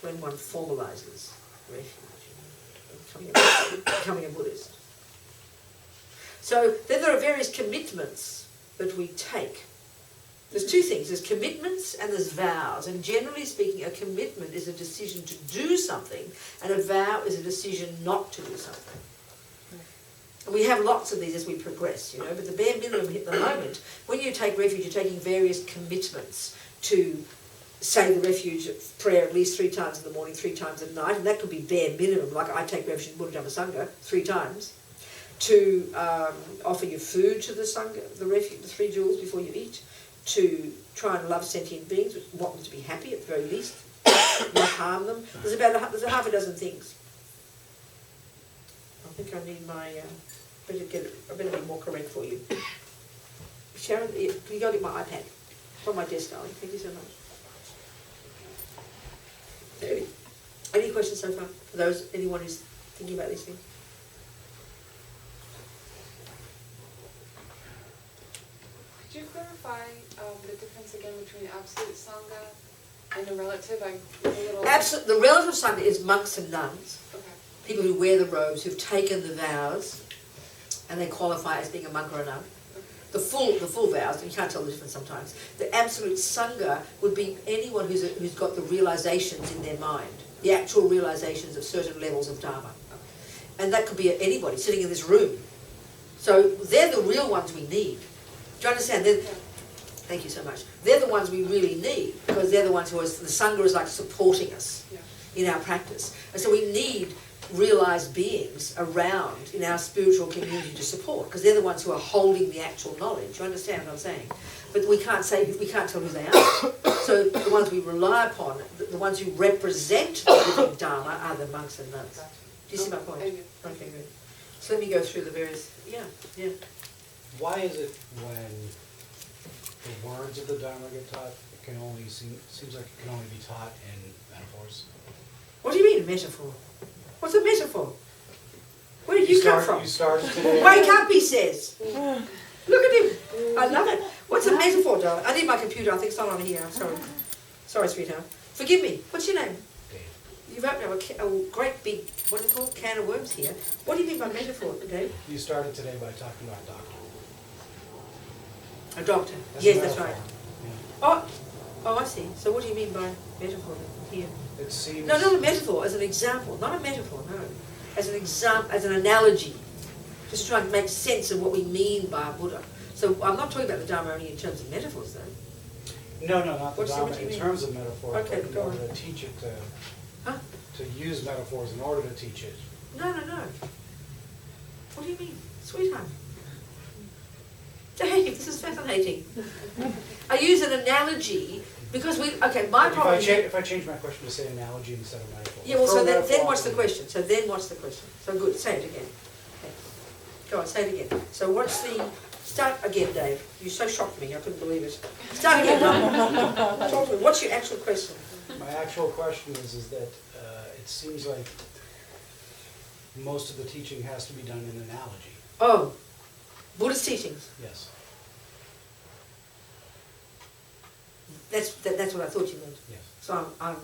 when one formalizes refuge, becoming a Buddhist. So then there are various commitments that we take. There's two things, there's commitments and there's vows. And generally speaking, a commitment is a decision to do something, and a vow is a decision not to do something. And we have lots of these as we progress, but the bare minimum at the moment, when you take refuge, you're taking various commitments to say the refuge prayer at least 3 times in the morning, 3 times at night, and that could be bare minimum, like I take refuge in Buddha Dhamma Sangha 3 times, to offer your food to the Sangha, the refuge, the 3 jewels before you eat, to try and love sentient beings, want them to be happy at the very least, not harm them. There's a half a dozen things. I think I need my, I better be more correct for you. Sharon, can you go get my iPad? It's on my desk, darling. Thank you so much. Any questions so far? For anyone who's thinking about these things? Could you clarify the difference again between absolute Sangha and the relative? The relative Sangha is monks and nuns. Okay. People who wear the robes, who've taken the vows, and they qualify as being a monk or a nun. The full vows, and you can't tell the difference sometimes. The absolute Sangha would be anyone who's got the realizations in their mind, the actual realizations of certain levels of Dharma. And that could be anybody sitting in this room. So they're the real ones we need. Do you understand? Thank you so much. They're the ones we really need, because they're the ones the Sangha is like supporting us in our practice. And so we need realized beings around in our spiritual community to support, because they're the ones who are holding the actual knowledge. You understand what I'm saying? But we can't tell who they are. So the ones we rely upon, the ones who represent the living Dharma, are the monks and nuns. Do you see my point? Okay, good. So let me go through the various. Yeah. Why is it when the words of the Dharma get taught, it can only seems like it can only be taught in metaphors? What do you mean metaphor? What's a metaphor? Where did you come from? You started today. Wake up, he says. Look at him. I love it. What's a metaphor, darling? I need my computer. I think it's not on here. I'm sorry. Sorry, sweetheart. Forgive me. What's your name? Dave. You've opened up a great big, what do you call it, can of worms here. What do you mean by metaphor, Dave? You started today by talking about doctor. A doctor. That's right. Yeah. Oh, I see. So what do you mean by metaphor here? It seems... No, not a metaphor, as an example. Not a metaphor, no. As an example, as an analogy. Just trying to make sense of what we mean by Buddha. So I'm not talking about the Dharma only in terms of metaphors, though. No, not the Dharma. What In terms of metaphors, okay, but in order to teach it, to use metaphors in order to teach it. No. What do you mean? Sweetheart. Dave, this is fascinating. I use an analogy because my problem If I change my question to say analogy instead of metaphor. Yeah, well, so then what's the question? So good, say it again. Okay. Go on, say it again. So start again, Dave. You so shocked me, I couldn't believe it. Start again, Ron. Talk to me. What's your actual question? My actual question is that it seems like most of the teaching has to be done in analogy. Oh, Buddhist teachings. Yes. That's what I thought you meant. Yes. So I'm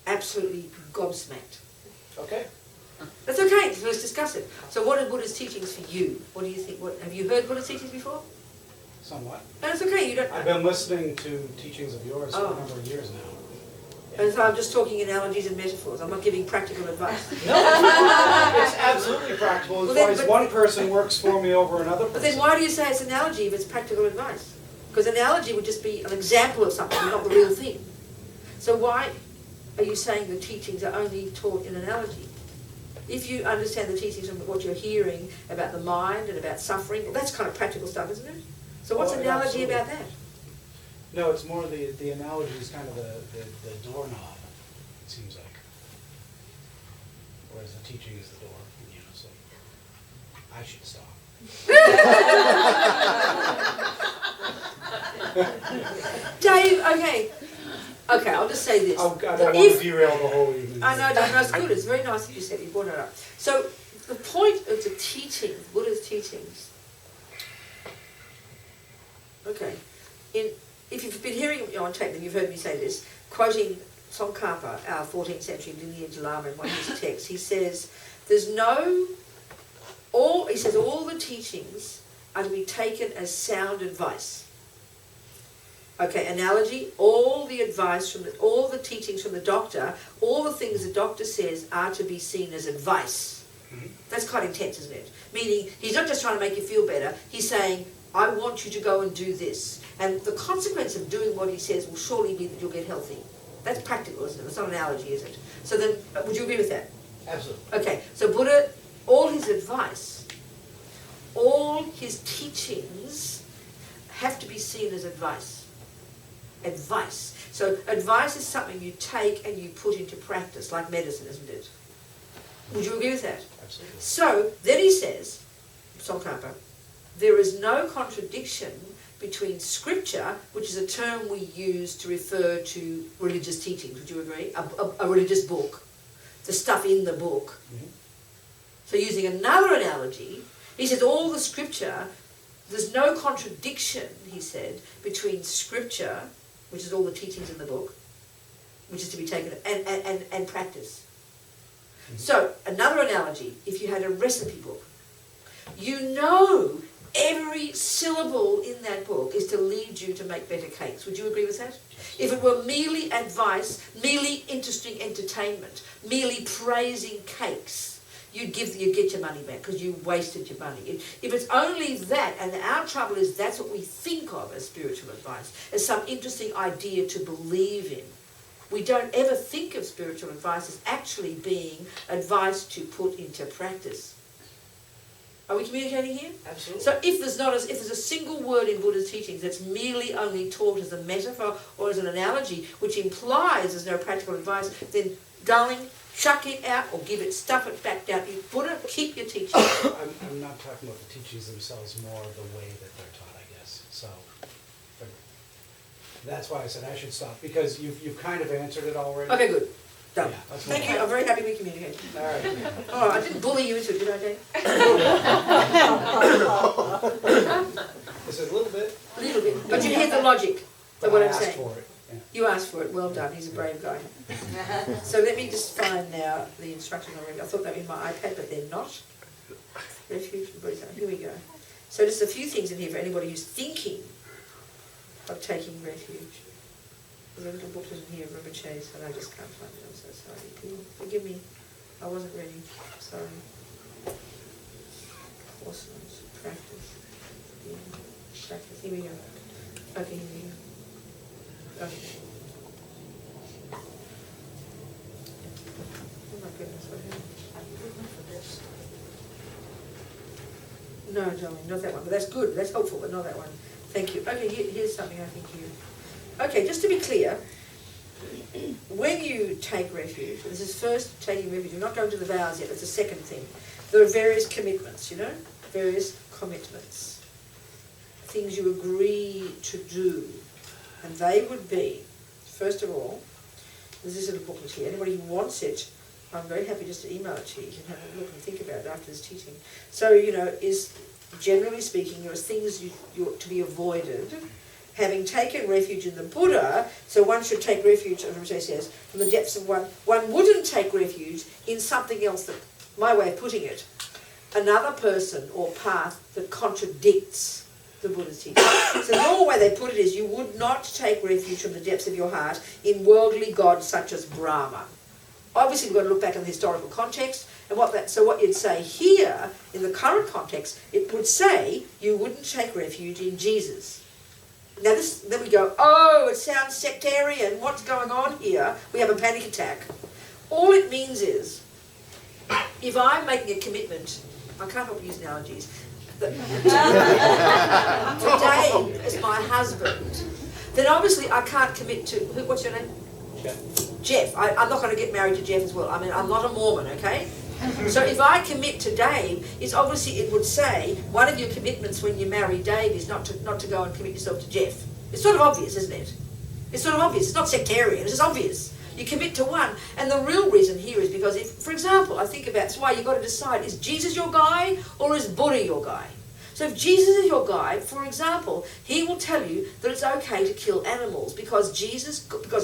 absolutely gobsmacked. Okay. That's okay, let's discuss it. So what are Buddha's teachings for you? What do you think? Have you heard Buddha's teachings before? Somewhat. No, it's okay, you don't... I've been listening to teachings of yours for a number of years now. And so I'm just talking analogies and metaphors. I'm not giving practical advice. No, it's absolutely practical as far as one person works for me over another person. But then why do you say it's analogy if it's practical advice? Because analogy would just be an example of something, not the real thing. So why are you saying the teachings are only taught in analogy? If you understand the teachings from what you're hearing about the mind and about suffering, well, that's kind of practical stuff, isn't it? So what's analogy about that? No, it's more the analogy is kind of the doorknob, it seems like. Whereas the teaching is the door, so. I should stop. Dave, okay. Okay, I'll just say this. I don't want to derail the whole evening. I know, no, it's good. It's very nice that you said you brought it up. So the point of the teaching, Buddha's teachings, okay, if you've been hearing on tape, then you've heard me say this, quoting Tsongkhapa, our 14th century lineage Lama in one of his texts, he says, all the teachings are to be taken as sound advice. Okay, analogy, all the advice all the teachings from the doctor, all the things the doctor says are to be seen as advice. Mm-hmm. That's quite intense, isn't it? Meaning, he's not just trying to make you feel better, he's saying, I want you to go and do this. And the consequence of doing what he says will surely be that you'll get healthy. That's practical, isn't it? It's not an analogy, is it? So then, would you agree with that? Absolutely. Okay, so Buddha, all his advice, all his teachings have to be seen as advice. Advice. So advice is something you take and you put into practice, like medicine, isn't it? Would you agree with that? Absolutely. So then he says, Tsongkhapa, there is no contradiction between scripture, which is a term we use to refer to religious teachings, would you agree? A religious book, the stuff in the book. Mm-hmm. So using another analogy, he says all the scripture, there's no contradiction, he said, between scripture, which is all the teachings in the book, which is to be taken, and practice. Mm-hmm. So, another analogy, if you had a recipe book, you know every syllable in that book is to lead you to make better cakes. Would you agree with that? If it were merely advice, merely interesting entertainment, merely praising cakes, you'd get your money back because you wasted your money. If it's only that, and our trouble is that's what we think of as spiritual advice, as some interesting idea to believe in. We don't ever think of spiritual advice as actually being advice to put into practice. Are we communicating here? Absolutely. So if there's a single word in Buddha's teachings that's merely only taught as a metaphor or as an analogy, which implies there's no practical advice, then darling, chuck it out or stuff it back down. Buddha, keep your teachings. I'm not talking about the teachings themselves, more the way that they're taught, I guess. So but that's why I said I should stop, because you've kind of answered it already. Okay, good. Done. Yeah, that's Thank fine. you. I'm very happy we communicated. All right. Oh, I didn't bully you into it, did I, Dave? Is it a little bit? A little bit. But you hear the logic of what I I'm asked saying. for it. Yeah. You asked for it. Well done. He's a brave guy. So let me just find now the instructions already. I thought they were in my iPad, but they're not. Refuge and Buddhism. Here we go. So just a few things in here for anybody who's thinking of taking refuge. There's a little booklet in here, River Chase, and I just can't find it. I'm so sorry. People, forgive me. I wasn't ready. Sorry. Courses, practice. Yeah. Practice. Here we go. Okay, here we go. Okay. Oh my goodness, what happened? No, darling, not that one. But that's good. That's helpful, but not that one. Thank you. Okay, here's something I think you... Okay, just to be clear, when you take refuge, this is first taking refuge, you're not going to the vows yet, that's the second thing. There are various commitments, various commitments. Things you agree to do. And they would be, first of all, there's this little booklet here. Anybody who wants it, I'm very happy just to email it to you. You can have a look and think about it after this teaching. So, is, generally speaking, there are things you're to be avoided. Having taken refuge in the Buddha, so one should take refuge, as Rinpoche says, from the depths of one wouldn't take refuge in something else that, my way of putting it, another person or path that contradicts the Buddha's teaching. So the normal way they put it is you would not take refuge from the depths of your heart in worldly gods such as Brahma. Obviously we've got to look back in the historical context, and so what you'd say here, in the current context, it would say you wouldn't take refuge in Jesus. Now then we go, oh, it sounds sectarian, what's going on here? We have a panic attack. All it means is, if I'm making a commitment, I can't help use analogies, today as my husband, then obviously I can't commit to, what's your name? Jeff. Jeff. I'm not going to get married to Jeff as well. I mean, I'm not a Mormon, okay? So if I commit to Dave, it's obviously, it would say, one of your commitments when you marry Dave is not to go and commit yourself to Jeff. It's sort of obvious, isn't it? It's sort of obvious. It's not sectarian, it's just obvious. You commit to one. And the real reason here is because, if, for example, I think about, that's why you've got to decide, is Jesus your guy or is Buddha your guy? So if Jesus is your guide, for example, he will tell you that it's okay to kill animals because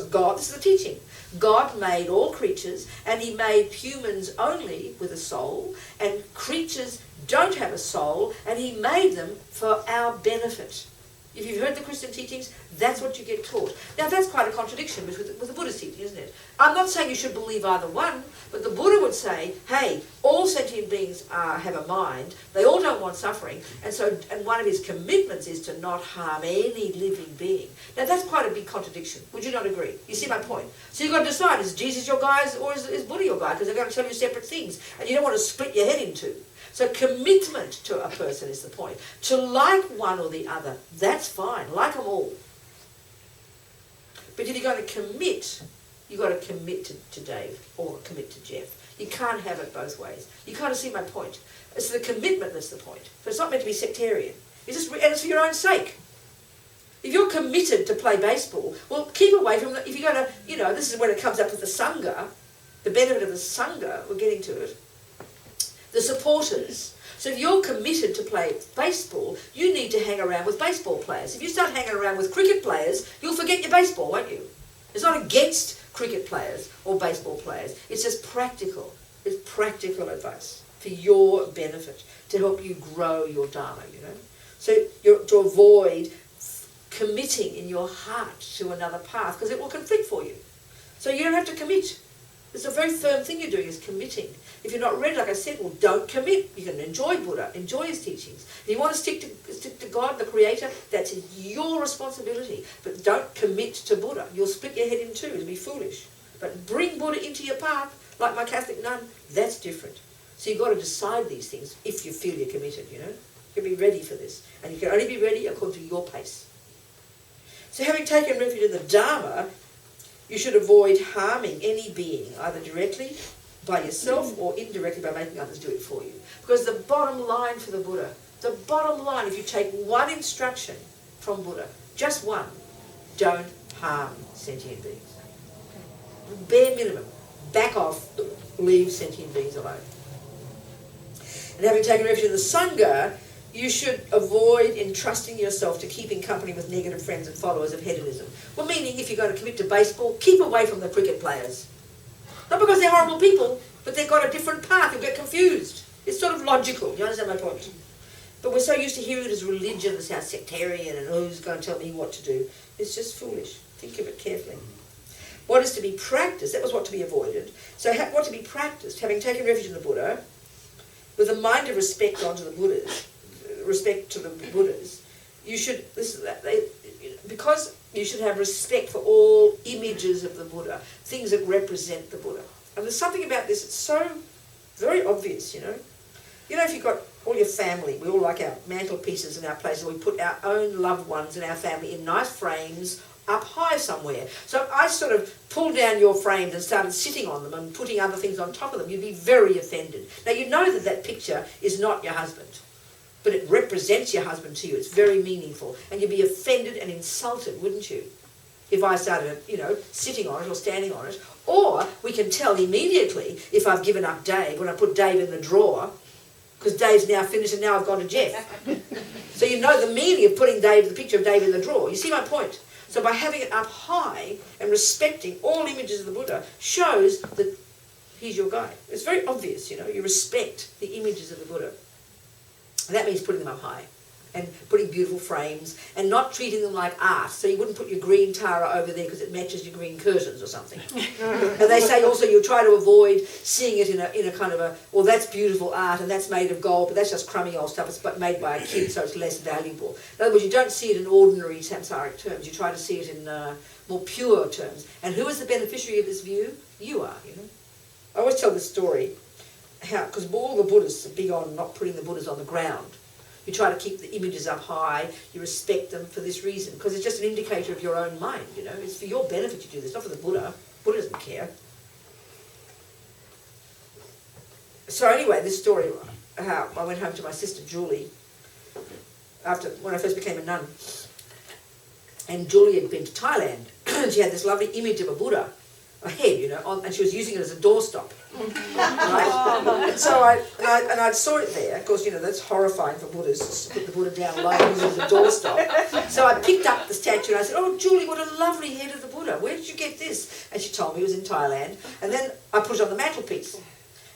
God, this is the teaching, God made all creatures and he made humans only with a soul, and creatures don't have a soul, and he made them for our benefit. If you've heard the Christian teachings, that's what you get taught. Now that's quite a contradiction with the Buddhist teaching, isn't it? I'm not saying you should believe either one, but the Buddha would say, hey, all sentient beings have a mind, they all don't want suffering, and one of his commitments is to not harm any living being. Now that's quite a big contradiction. Would you not agree? You see my point? So you've got to decide, is Jesus your guy or is Buddha your guy? Because they're going to tell you separate things, and you don't want to split your head in two. So commitment to a person is the point. To like one or the other, that's fine. Like them all. But if you're going to commit, you've got to commit to Dave or commit to Jeff. You can't have it both ways. You kind of see my point. It's the commitment that's the point. So it's not meant to be sectarian. And it's for your own sake. If you're committed to play baseball, well, keep away from if you're going to, this is when it comes up with the Sangha, the benefit of the Sangha, we're getting to it. The supporters. So if you're committed to play baseball, you need to hang around with baseball players. If you start hanging around with cricket players, you'll forget your baseball, won't you? It's not against cricket players or baseball players. It's just practical. It's practical advice for your benefit, to help you grow your Dharma, So to avoid committing in your heart to another path, because it will conflict for you. So you don't have to commit. It's a very firm thing you're doing, is committing. If you're not ready, like I said, well, don't commit. You can enjoy Buddha, enjoy his teachings. If you want to stick to God, the Creator, that's your responsibility. But don't commit to Buddha. You'll split your head in two. It'll be foolish. But bring Buddha into your path, like my Catholic nun, that's different. So you've got to decide these things if you feel you're committed, You can be ready for this. And you can only be ready according to your pace. So having taken refuge in the Dharma, you should avoid harming any being, either directly by yourself or indirectly by making others do it for you. Because the bottom line for the Buddha, the bottom line, if you take one instruction from Buddha, just one, don't harm sentient beings. Bare minimum. Back off, leave sentient beings alone. And having taken refuge in the Sangha, you should avoid entrusting yourself to keeping company with negative friends and followers of hedonism. Well, meaning if you're going to commit to baseball, keep away from the cricket players. Not because they're horrible people, but they've got a different path. You'll get confused. It's sort of logical. You understand my point? But we're so used to hearing it as religion, it sounds sectarian, and who's going to tell me what to do. It's just foolish. Think of it carefully. What is to be practiced, that was what to be avoided. So what to be practiced, having taken refuge in the Buddha, with a mind of respect to the Buddhas, you should, because you should have respect for all images of the Buddha, things that represent the Buddha. And there's something about this, it's so very obvious, if you've got all your family, we all like our mantelpieces in our places, we put our own loved ones in our family in nice frames up high somewhere. So if I sort of pulled down your frames and started sitting on them and putting other things on top of them, you'd be very offended. Now you know that picture is not your husband, but it represents your husband to you. It's very meaningful. And you'd be offended and insulted, wouldn't you? If I started, sitting on it or standing on it. Or we can tell immediately if I've given up Dave, when I put Dave in the drawer, because Dave's now finished and now I've gone to Jeff. So you know the meaning of putting the picture of Dave in the drawer. You see my point? So by having it up high and respecting all images of the Buddha shows that he's your guide. It's very obvious, you respect the images of the Buddha. And that means putting them up high and putting beautiful frames and not treating them like art. So you wouldn't put your green Tara over there because it matches your green curtains or something. And they say also you try to avoid seeing it in a kind of a, well, that's beautiful art and that's made of gold, but that's just crummy old stuff. It's made by a kid, so it's less valuable. In other words, you don't see it in ordinary samsaric terms. You try to see it in more pure terms. And who is the beneficiary of this view? You are, I always tell this story, because all the Buddhists are big on not putting the Buddhas on the ground. You try to keep the images up high, you respect them for this reason, because it's just an indicator of your own mind, It's for your benefit you do this, not for the Buddha. Buddha doesn't care. So anyway, this story, how I went home to my sister Julie, when I first became a nun, and Julie had been to Thailand, and she had this lovely image of a Buddha, a head, and she was using it as a doorstop. Right? And so I saw it there. Of course, that's horrifying for Buddhists to put the Buddha down low and use it as a doorstop. So I picked up the statue and I said, "Oh, Julie, what a lovely head of the Buddha. Where did you get this?" And she told me it was in Thailand. And then I put it on the mantelpiece.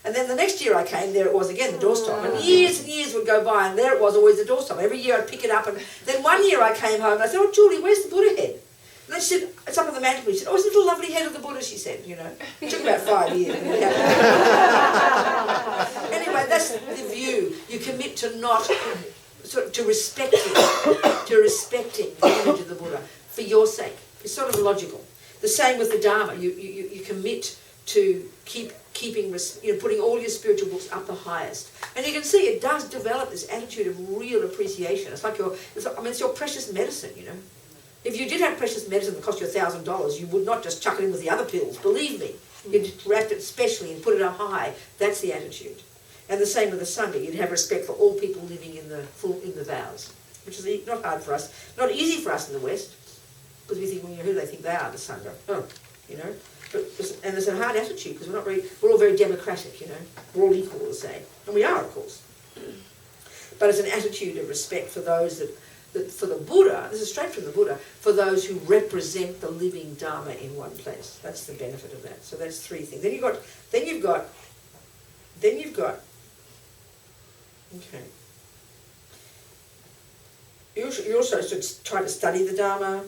And then the next year I came, there it was again, the doorstop. And years would go by, and there it was, always the doorstop. Every year I'd pick it up, and then one year I came home and I said, "Oh, Julie, where's the Buddha head?" And then she said, "It's up on the mantelpiece." She said, "Oh, it's a little lovely head of the Buddha," she said, It took about 5 years. Anyway, that's the view. You commit to to respecting the image of the Buddha for your sake. It's sort of logical. The same with the Dharma. You commit to putting all your spiritual books up the highest. And you can see it does develop this attitude of real appreciation. It's like it's your precious medicine, If you did have precious medicine that cost you $1,000, you would not just chuck it in with the other pills, believe me. You'd wrap it specially and put it up high. That's the attitude. And the same with the Sangha. You'd have respect for all people living in the vows, which is not hard for us, not easy for us in the West, because we think, who do they think they are, the Sangha? And there's a hard attitude because we're all very democratic, We're all equal, we'll say. And we are, of course. But it's an attitude of respect for those that for the Buddha, this is straight from the Buddha, for those who represent the living Dharma in one place. That's the benefit of that. So that's 3 things. Then you've got, okay. You also should try to study the Dharma,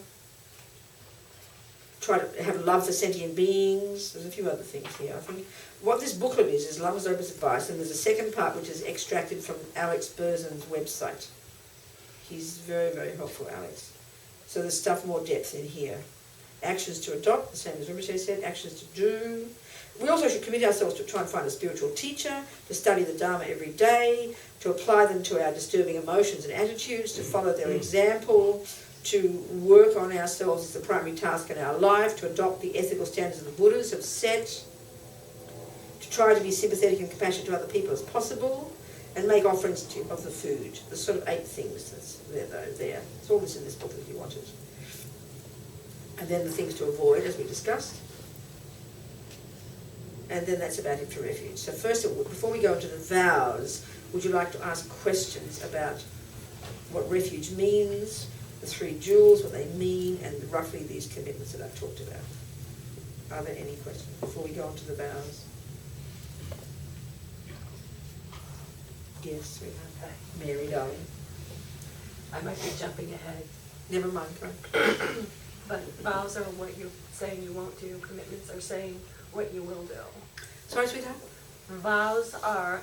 try to have love for sentient beings. There's a few other things here. I think what this booklet is Lama Zopa's advice, and there's a second part which is extracted from Alex Berzin's website. He's very, very helpful, Alex. So there's stuff more depth in here. Actions to adopt, the same as Rinpoche said, actions to do. We also should commit ourselves to try and find a spiritual teacher, to study the Dharma every day, to apply them to our disturbing emotions and attitudes, to follow their example, to work on ourselves as the primary task in our life, to adopt the ethical standards of the Buddhas have set, to try to be sympathetic and compassionate to other people as possible, and make offerings of the food. There's sort of 8 things that's there. It's all this in this book if you want it. And then the things to avoid, as we discussed. And then that's about it for Refuge. So first, before we go into the vows, would you like to ask questions about what Refuge means, the 3 jewels, what they mean, and roughly these commitments that I've talked about? Are there any questions before we go on to the vows? Yes, sweetheart. Mary, darling. I might be jumping ahead. Never mind. But vows are what you're saying you won't do. Commitments are saying what you will do. Sorry, sweetheart? Vows are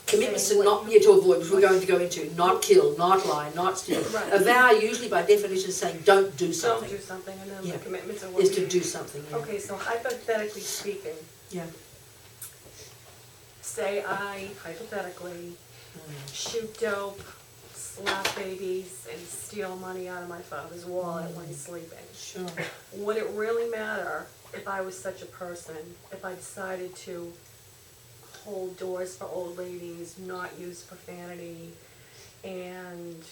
commitments to not to avoid, which we're going to go into. Not kill, not lie, not steal. Right. A vow usually by definition is saying don't do something. Don't do something, and then Yeah. the commitments are what Is you to do something. Yeah. Okay, so hypothetically speaking, Yeah. say I, hypothetically, shoot dope, slap babies, and steal money out of my father's wallet when he's sleeping. Sure. Would it really matter if I was such a person, if I decided to hold doors for old ladies, not use profanity, and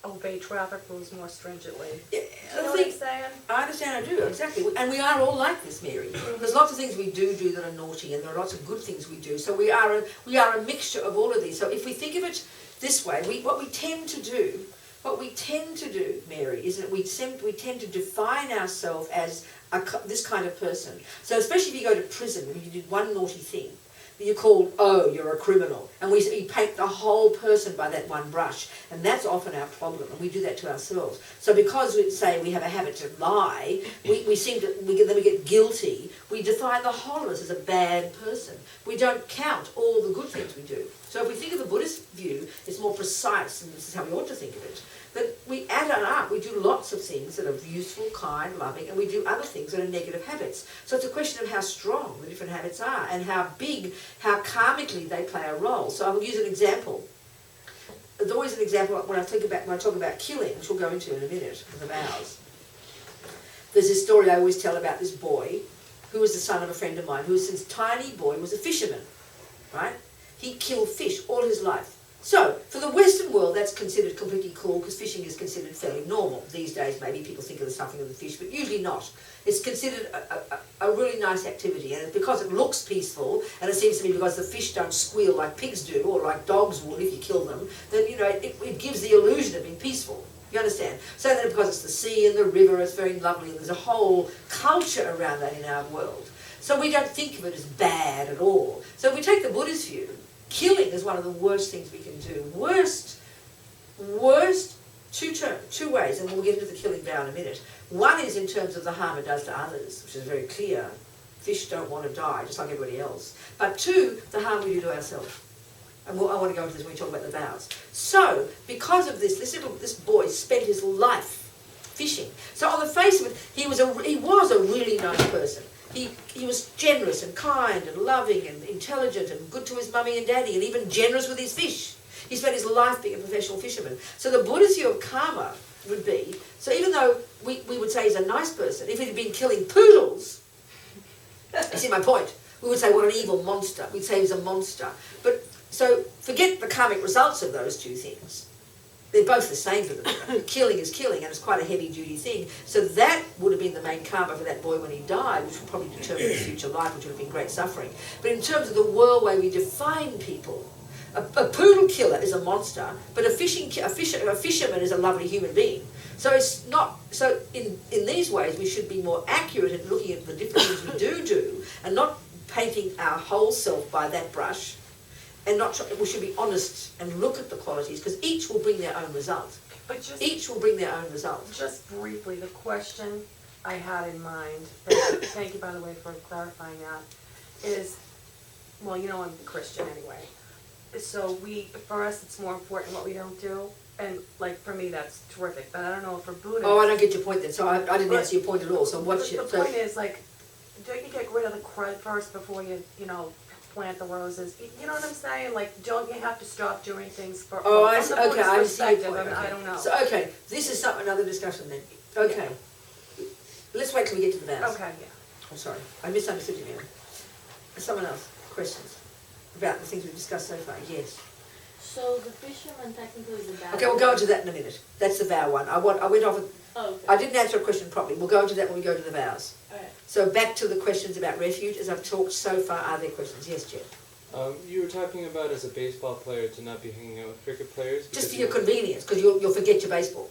obey traffic rules more stringently? Yeah, Do you know what I'm saying? I understand, I do, exactly. And we are all like this, Mary. There's lots of things we do that are naughty, and there are lots of good things we do. So we are a mixture of all of these. So if we think of it this way, what we tend to do, Mary, is that we tend to define ourselves as this kind of person. So especially if you go to prison, when you did one naughty thing, you're called, oh, you're a criminal. And we paint the whole person by that one brush. And that's often our problem, and we do that to ourselves. So because we say we have a habit to lie, then we get guilty. We define the whole of us as a bad person. We don't count all the good things we do. So if we think of the Buddhist view, it's more precise, and this is how we ought to think of it. That we add it up. We do lots of things that are useful, kind, loving, and we do other things that are negative habits. So it's a question of how strong the different habits are and how big, how karmically they play a role. So I will use an example. There's always an example when I talk about killing, which we'll go into in a minute, in the vows. There's this story I always tell about this boy who was the son of a friend of mine who since tiny boy was a fisherman. right? He killed fish all his life. So, for the Western world, that's considered completely cool because fishing is considered fairly normal. These days, maybe people think of the suffering of the fish, but usually not. It's considered a really nice activity, and because it looks peaceful, and it seems to be because the fish don't squeal like pigs do, or like dogs would if you kill them, then, you know, it gives the illusion of being peaceful. You understand? So then because it's the sea and the river, it's very lovely, and there's a whole culture around that in our world. So we don't think of it as bad at all. So if we take the Buddhist view, killing is one of the worst things we can do. Worst, two ways, and we'll get into the killing vow in a minute. One is in terms of the harm it does to others, which is very clear. Fish don't want to die, just like everybody else. But two, the harm we do to ourselves. And I want to go into this when we talk about the vows. So, because of this boy spent his life fishing. So on the face of it, he was a really nice person. He was generous and kind and loving and intelligent and good to his mummy and daddy and even generous with his fish. He spent his life being a professional fisherman. So the Buddhist view of karma would be, so even though we would say he's a nice person, if he'd been killing poodles, you see my point, we would say what an evil monster. We'd say he's a monster. But so forget the karmic results of those two things. They're both the same for them. Killing is killing, and it's quite a heavy-duty thing. So that would have been the main karma for that boy when he died, which would probably determine his future life, which would have been great suffering. But in terms of the world way we define people, a poodle killer is a monster, but a fisherman is a lovely human being. So it's not. So in these ways, we should be more accurate in looking at the different things we do, and not painting our whole self by that brush. And we should be honest and look at the qualities, because each will bring their own result. But just, each will bring their own result. Just briefly, the question I had in mind, thank you by the way for clarifying that, is, well, you know I'm a Christian anyway. So for us it's more important what we don't do. And like for me that's terrific, but I don't know for Buddhists. Oh, I don't get your point then. So I didn't answer your point at all. So what's your... The point is, like, don't you get rid of the crud first before you plant the roses? You know what I'm saying? Like, don't you have to stop doing things for... Oh, I see your point. Okay. I don't know. So, okay, this is another discussion then. Okay. Yeah. Let's wait till we get to the vows. Okay, yeah. I'm sorry. I misunderstood you now. Someone else? Questions? About the things we've discussed so far? Yes. So the fisherman technically is a vow. Okay, we'll go into that in a minute. That's the vow one. I went off with... Oh, okay. I didn't answer a question properly. We'll go into that when we go to the vows. Alright. So back to the questions about refuge. As I've talked so far, are there questions? Yes, Jeff? You were talking about as a baseball player to not be hanging out with cricket players. Just for your convenience, because you'll forget your baseball.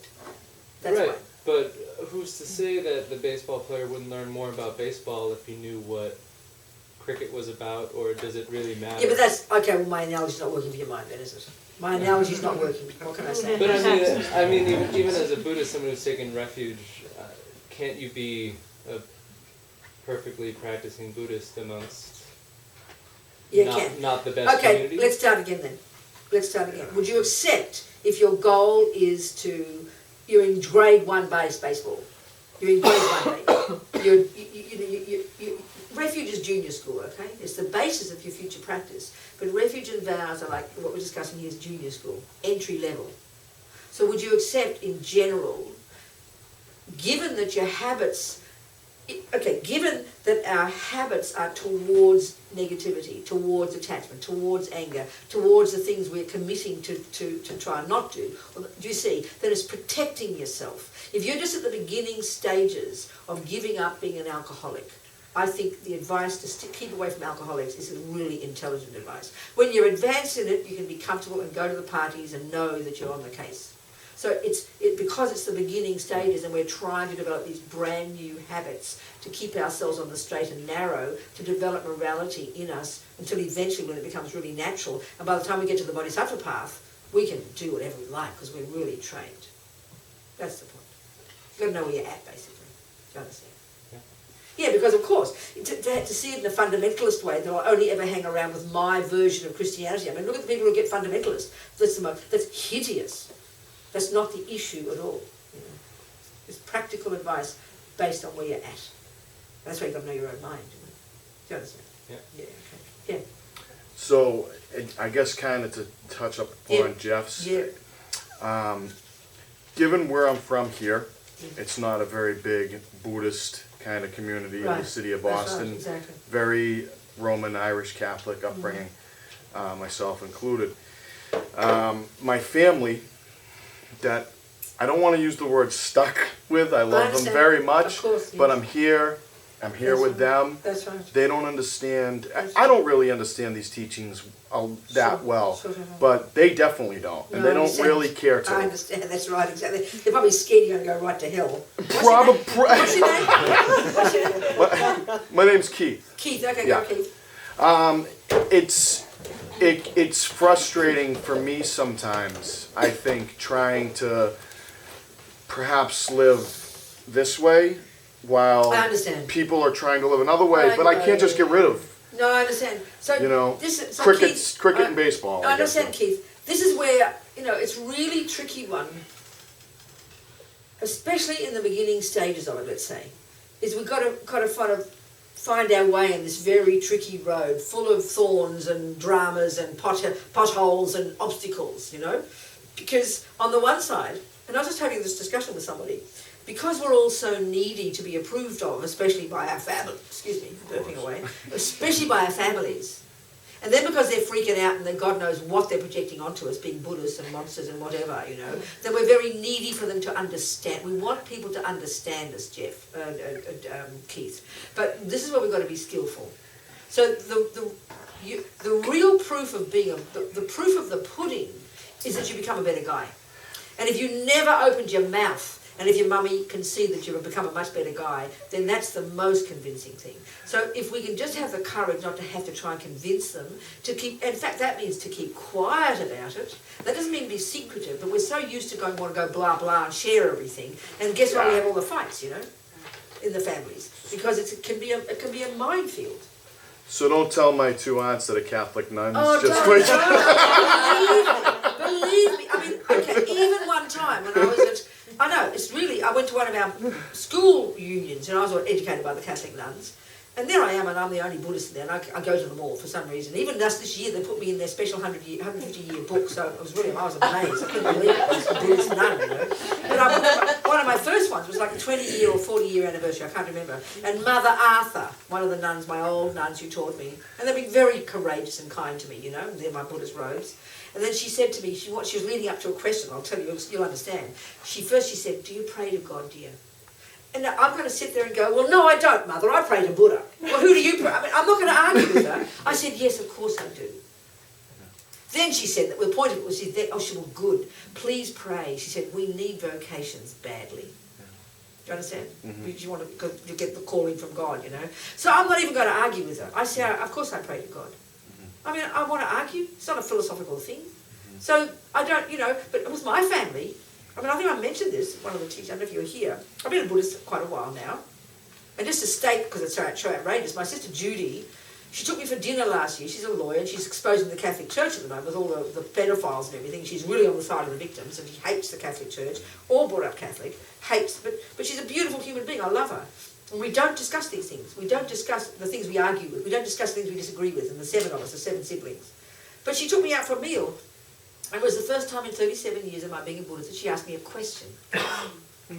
That's right, why. but who's to say that the baseball player wouldn't learn more about baseball if he knew what cricket was about, or does it really matter? Yeah, but that's... Okay, well, my analogy's not working for your mind then, is it? My analogy's not working. What can I say? But I mean, even as a Buddhist, someone who's taken refuge, can't you be a perfectly practicing Buddhist amongst not the best Okay, community? let's start again then. Let's start again. Would you accept if your goal is you're in grade 1 baseball? You're in grade 1 base. Refuge is junior school, okay? It's the basis of your future practice. But refuge and vows are like what we're discussing here is junior school, entry level. So would you accept in general, given that your habits, given that our habits are towards negativity, towards attachment, towards anger, towards the things we're committing to try and not do, do you see, that it's protecting yourself. If you're just at the beginning stages of giving up being an alcoholic, I think the advice to keep away from alcoholics is really intelligent advice. When you're advanced in it, you can be comfortable and go to the parties and know that you're on the case. So because it's the beginning stages and we're trying to develop these brand new habits to keep ourselves on the straight and narrow, to develop morality in us until eventually when it becomes really natural, and by the time we get to the bodhisattva path, we can do whatever we like because we're really trained. That's the point. You've got to know where you're at, basically. Do you understand? Yeah, because of course, to see it in a fundamentalist way, they'll only ever hang around with my version of Christianity. I mean, look at the people who get fundamentalist. That's hideous. That's not the issue at all. You know? It's practical advice based on where you're at. That's why you've got to know your own mind. Do you understand? Yeah. Yeah, okay. Yeah. So, I guess kind of to touch up on Jeff's, given where I'm from here, it's not a very big Buddhist kind of community in the city of Boston. Right, exactly. Very Roman Irish Catholic upbringing. myself included. My family, that I don't want to use the word stuck with. I love them understand. very much, Of course, but yes. I'm here That's with right. them. That's right. They don't understand. That's I don't really understand these teachings that Sure, well, sure. but they definitely don't, and No, they I don't understand. really care I to. understand, that's right, exactly. They're probably scared you're going to go right to hell. Probably. What's your name? What's your name? My name's Keith. Keith, okay, Yeah. go Keith. It's frustrating for me sometimes, I think, trying to perhaps live this way while I understand. people are trying to live another way, I but I know. can't just get rid of, No, I understand. So, you know, so cricket Keith, and baseball. I guess. understand, Keith. This is where, it's really tricky one, especially in the beginning stages of it, let's say, is we've got to kind of find our way in this very tricky road, full of thorns and dramas and potholes and obstacles, Because on the one side, and I was just having this discussion with somebody, because we're all so needy to be approved of, especially by our family, excuse me for burping away, especially by our families, and then because they're freaking out and then God knows what they're projecting onto us, being Buddhists and monsters and whatever, then we're very needy for them to understand. We want people to understand us, Keith. But this is where we've got to be skillful. So the real proof of being, the proof of the pudding is that you become a better guy. And if you never opened your mouth, and if your mummy can see that you've become a much better guy, then that's the most convincing thing. So if we can just have the courage not to have to try and convince them to keep, in fact that means to keep quiet about it. That doesn't mean be secretive, but we're so used to want to go blah blah and share everything. And guess what, we have all the fights, in the families. Because it can be a minefield. So don't tell my two aunts that are Catholic nuns. Oh, just don't, wait. believe me. I mean, okay, even one time when I was I went to one of our school unions, and I was educated by the Catholic nuns, and there I am, and I'm the only Buddhist there, and I go to them all for some reason. Even just this year, they put me in their special 150-year book, so I was amazed. I couldn't believe it. I was a Buddhist nun, But one of my first ones was like a 20-year or 40-year anniversary, I can't remember. And Mother Arthur, one of the nuns, my old nuns who taught me, and they've been very courageous and kind to me, and they're my Buddhist robes. And then she said to me, she was leading up to a question, I'll tell you, you'll understand. She said, do you pray to God, dear? And I'm going to sit there and go, well, no, I don't, Mother. I pray to Buddha. Well, who do you pray? I mean, I'm not going to argue with her. I said, yes, of course I do. Then she said, the point of it was, she said, well, good. Please pray. She said, we need vocations badly. Do you understand? Mm-hmm. You want to, because you get the calling from God, So I'm not even going to argue with her. I say, of course I pray to God. I mean, I want to argue. It's not a philosophical thing. So I don't, but it was my family. I mean, I think I mentioned this, one of the teachers, I don't know if you were here. I've been a Buddhist quite a while now. And just to state, because it's so outrageous, my sister Judy, she took me for dinner last year. She's a lawyer, and she's exposing the Catholic Church at the moment with all the pedophiles and everything. She's really on the side of the victims, and she hates the Catholic Church, all brought up Catholic, hates, but she's a beautiful human being. I love her. And we don't discuss these things. We don't discuss the things we argue with. We don't discuss things we disagree with, and the 7 of us, the 7 siblings. But she took me out for a meal. And it was the first time in 37 years of my being a Buddhist that she asked me a question.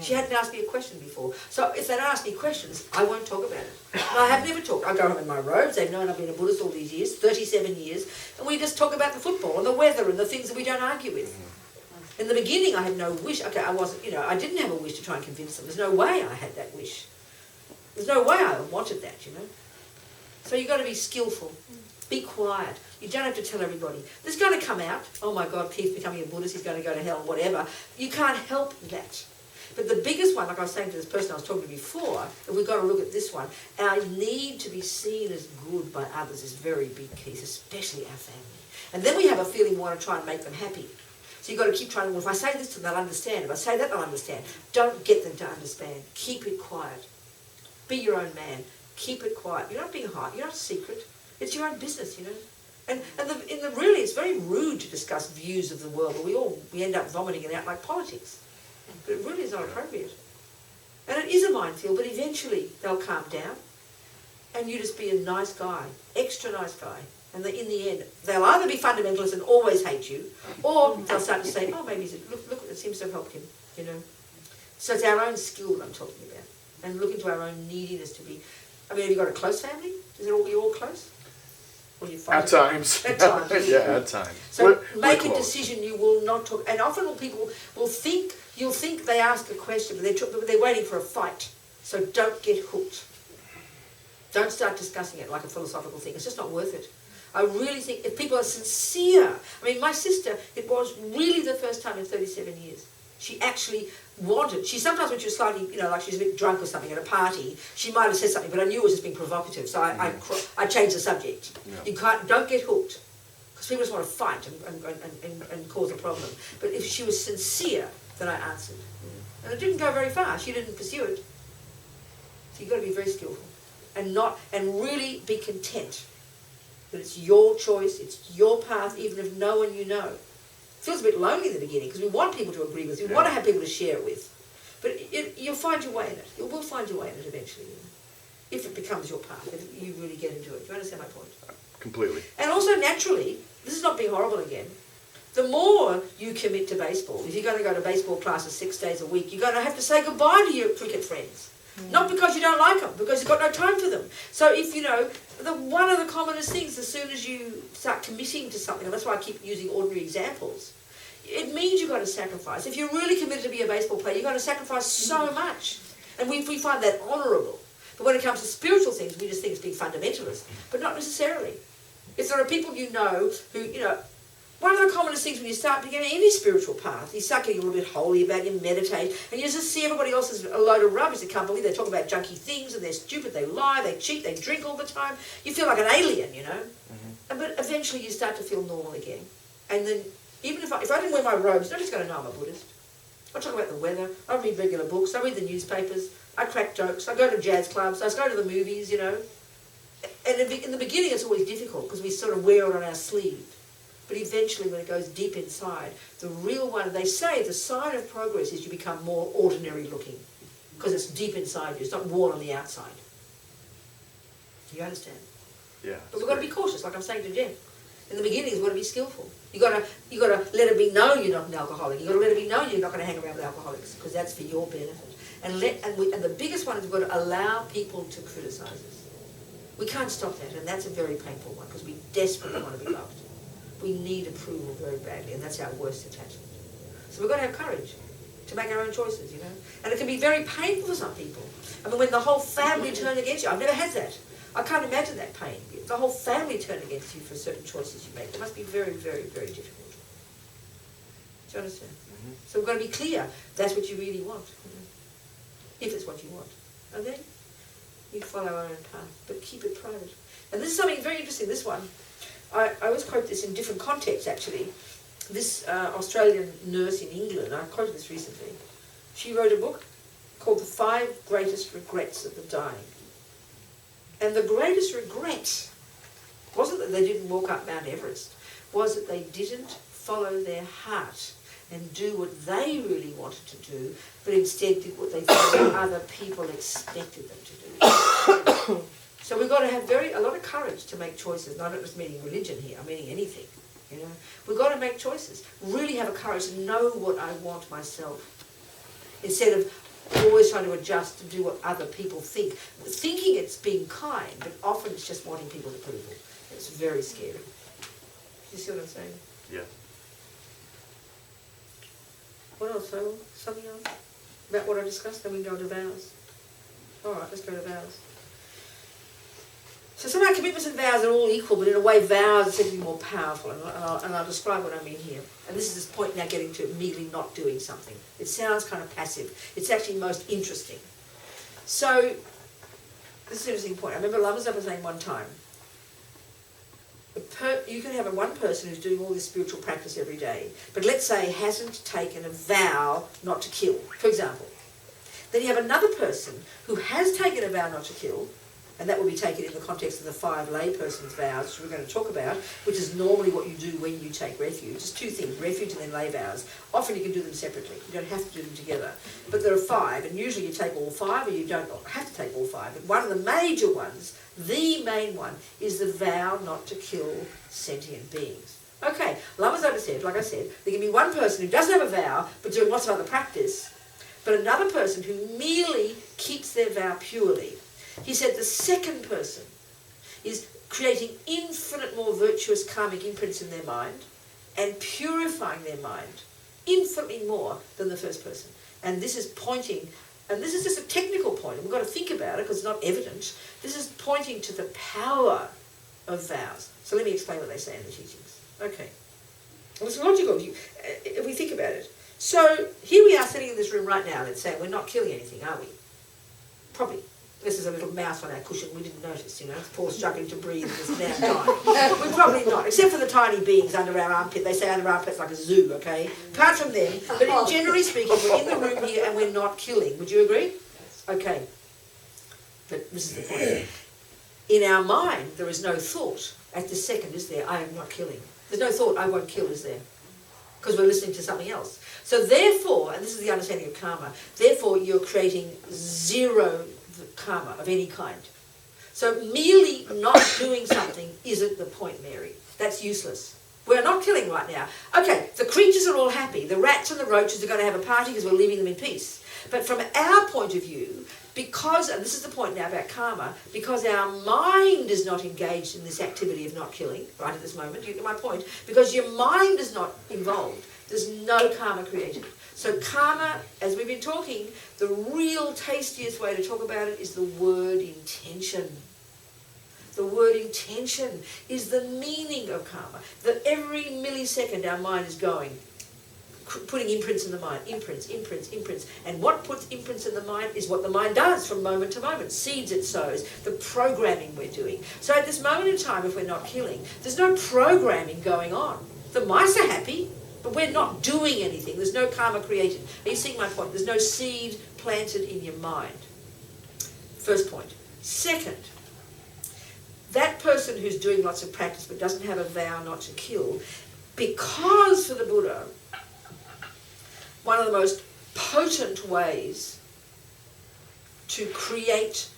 She hadn't asked me a question before. So if they don't ask me questions, I won't talk about it. And I have never talked. I go home in my robes. They've known I've been a Buddhist all these years, 37 years. And we just talk about the football and the weather and the things that we don't argue with. In the beginning, I had no wish. Okay, I wasn't, I didn't have a wish to try and convince them. There's no way I had that wish. There's no way I wanted that, So you've got to be skillful. Be quiet. You don't have to tell everybody. There's going to come out, oh my God, Keith's becoming a Buddhist, he's going to go to hell, whatever. You can't help that. But the biggest one, like I was saying to this person I was talking to before, that we've got to look at this one, our need to be seen as good by others is very big, Keith, especially our family. And then we have a feeling we want to try and make them happy. So you've got to keep trying, well, if I say this to them, they'll understand. If I say that, they'll understand. Don't get them to understand. Keep it quiet. Be your own man. Keep it quiet. You're not being hard. You're not secret. It's your own business, And really, it's very rude to discuss views of the world, but we end up vomiting it out like politics. But it really is not appropriate. And it is a minefield, but eventually they'll calm down, and you just be a nice guy, extra nice guy. And in the end, they'll either be fundamentalists and always hate you, or they'll start to say, oh, maybe look, it seems to have helped him, So it's our own skill that I'm talking about, and look into our own neediness to be. I mean, have you got a close family? You're all close? Well, you fight At times. At times. Yeah, at times. So We're make a close. decision you will not talk. And often people will think, you'll think they ask a question, but they're waiting for a fight. So don't get hooked. Don't start discussing it like a philosophical thing. It's just not worth it. I really think if people are sincere, I mean, my sister, it was really the first time in 37 years. She actually wanted, sometimes when she was slightly, like she was a bit drunk or something at a party, she might have said something, but I knew it was just being provocative, so I changed the subject. Yeah. You don't get hooked, because people just want to fight and cause a problem. But if she was sincere, then I answered. And it didn't go very far, she didn't pursue it. So you've got to be very skillful, and really be content that it's your choice, it's your path, even if no one you know. It feels a bit lonely in the beginning because we want people to agree with you. We want to have people to share it with. But you'll find your way in it. You will find your way in it eventually. If it becomes your path, if you really get into it. Do you understand my point? Completely. And also naturally, this is not being horrible again, the more you commit to baseball, if you're going to go to baseball classes 6 days a week, you're going to have to say goodbye to your cricket friends. Not because you don't like them, because you've got no time for them. So if, one of the commonest things, as soon as you start committing to something, and that's why I keep using ordinary examples, it means you've got to sacrifice. If you're really committed to be a baseball player, you've got to sacrifice so much. And we find that honourable. But when it comes to spiritual things, we just think it's being fundamentalist. But not necessarily. If there are people you know who, one of the commonest things when you start beginning any spiritual path, you start getting a little bit holy about it, you meditate, and you just see everybody else as a load of rubbish. They can't believe they talk about junky things, and they're stupid, they lie, they cheat, they drink all the time. You feel like an alien, But eventually you start to feel normal again. And then, even if I didn't wear my robes, nobody's going to know I'm a Buddhist. I talk about the weather, I read regular books, I read the newspapers, I crack jokes, I go to jazz clubs, I go to the movies, And in the beginning it's always difficult because we sort of wear it on our sleeve. But eventually when it goes deep inside, the real one, they say the sign of progress is you become more ordinary looking. Because it's deep inside you, it's not worn on the outside. Do you understand? Yeah. But we've got to be cautious, like I'm saying to Jen. In the beginning, you've got to be skillful. You got to let it be known you're not an alcoholic. You got to let it be known you're not going to hang around with alcoholics because that's for your benefit. And the biggest one is we've got to allow people to criticise us. We can't stop that, and that's a very painful one because we desperately want to be loved. We need approval very badly, and that's our worst attachment. So we've got to have courage to make our own choices, And it can be very painful for some people. I mean, when the whole family turn against you, I've never had that. I can't imagine that pain. The whole family turn against you for certain choices you make. It must be very, very, very difficult. Do you understand? Mm-hmm. So we've got to be clear. That's what you really want. If it's what you want. And then you follow our own path. But keep it private. And this is something very interesting, this one. I always quote this in different contexts, actually. This Australian nurse in England, I quoted this recently. She wrote a book called The 5 Greatest Regrets of the Dying. And the greatest regret wasn't that they didn't walk up Mount Everest, was that they didn't follow their heart and do what they really wanted to do, but instead did what they thought other people expected them to do. So we've got to have a lot of courage to make choices. And I'm not just meaning religion here, I'm meaning anything. We've got to make choices. Really have a courage to know what I want myself. Instead of always trying to adjust to do what other people think. Thinking it's being kind, but often it's just wanting people's approval. It's very scary. You see what I'm saying? Yeah. What else? Something else? About what I discussed? Then we can go to vows. Alright, let's go to vows. So some of our commitments and vows are all equal, but in a way vows are said to be more powerful, and I'll describe what I mean here. And this is this point now getting to immediately not doing something. It sounds kind of passive. It's actually most interesting. So, this is an interesting point. I remember Lama Yeshe was saying one time, you can have one person who's doing all this spiritual practice every day, but let's say hasn't taken a vow not to kill, for example. Then you have another person who has taken a vow not to kill, and that will be taken in the context of the 5 layperson's vows, which we're going to talk about, which is normally what you do when you take refuge. It's 2 things, refuge and then lay vows. Often you can do them separately. You don't have to do them together. But there are 5, and usually you take all 5, or you don't have to take all 5. But one of the major ones, the main one, is the vow not to kill sentient beings. Okay, Lama Yeshe said, like I said, there can be one person who doesn't have a vow, but doing lots of other practice, but another person who merely keeps their vow purely. He said the second person is creating infinite more virtuous karmic imprints in their mind and purifying their mind infinitely more than the first person. And this is pointing, and this is just a technical point, and we've got to think about it because it's not evident. This is pointing to the power of vows. So let me explain what they say in the teachings. Okay. Well, it's logical if we think about it. So here we are sitting in this room right now, let's say, we're not killing anything, are we? Probably. This is a little mouse on our cushion, we didn't notice, Paul's struggling to breathe and is now dying. We're probably not, except for the tiny beings under our armpit. They say under our armpit's like a zoo, okay? Apart from them, but generally speaking, we're in the room here and we're not killing. Would you agree? Okay. But this is the point. In our mind, there is no thought at this second, is there? I am not killing. There's no thought, I won't kill, is there? Because we're listening to something else. So therefore, and this is the understanding of karma, therefore you're creating zero karma of any kind. So merely not doing something isn't the point, Mary. That's useless. We're not killing right now. Okay, the creatures are all happy. The rats and the roaches are going to have a party because we're leaving them in peace. But from our point of view, because, and this is the point now about karma, because our mind is not engaged in this activity of not killing, right at this moment, you get my point? Because your mind is not involved, there's no karma created. So karma, as we've been talking, the real tastiest way to talk about it is the word intention. The word intention is the meaning of karma. That every millisecond our mind is going, putting imprints in the mind, imprints. And what puts imprints in the mind is what the mind does from moment to moment, seeds it sows, the programming we're doing. So at this moment in time, if we're not killing, there's no programming going on. The mice are happy, but we're not doing anything. There's no karma created. Are you seeing my point? There's no seed planted in your mind. First point. Second, that person who's doing lots of practice but doesn't have a vow not to kill, because for the Buddha, one of the most potent ways to create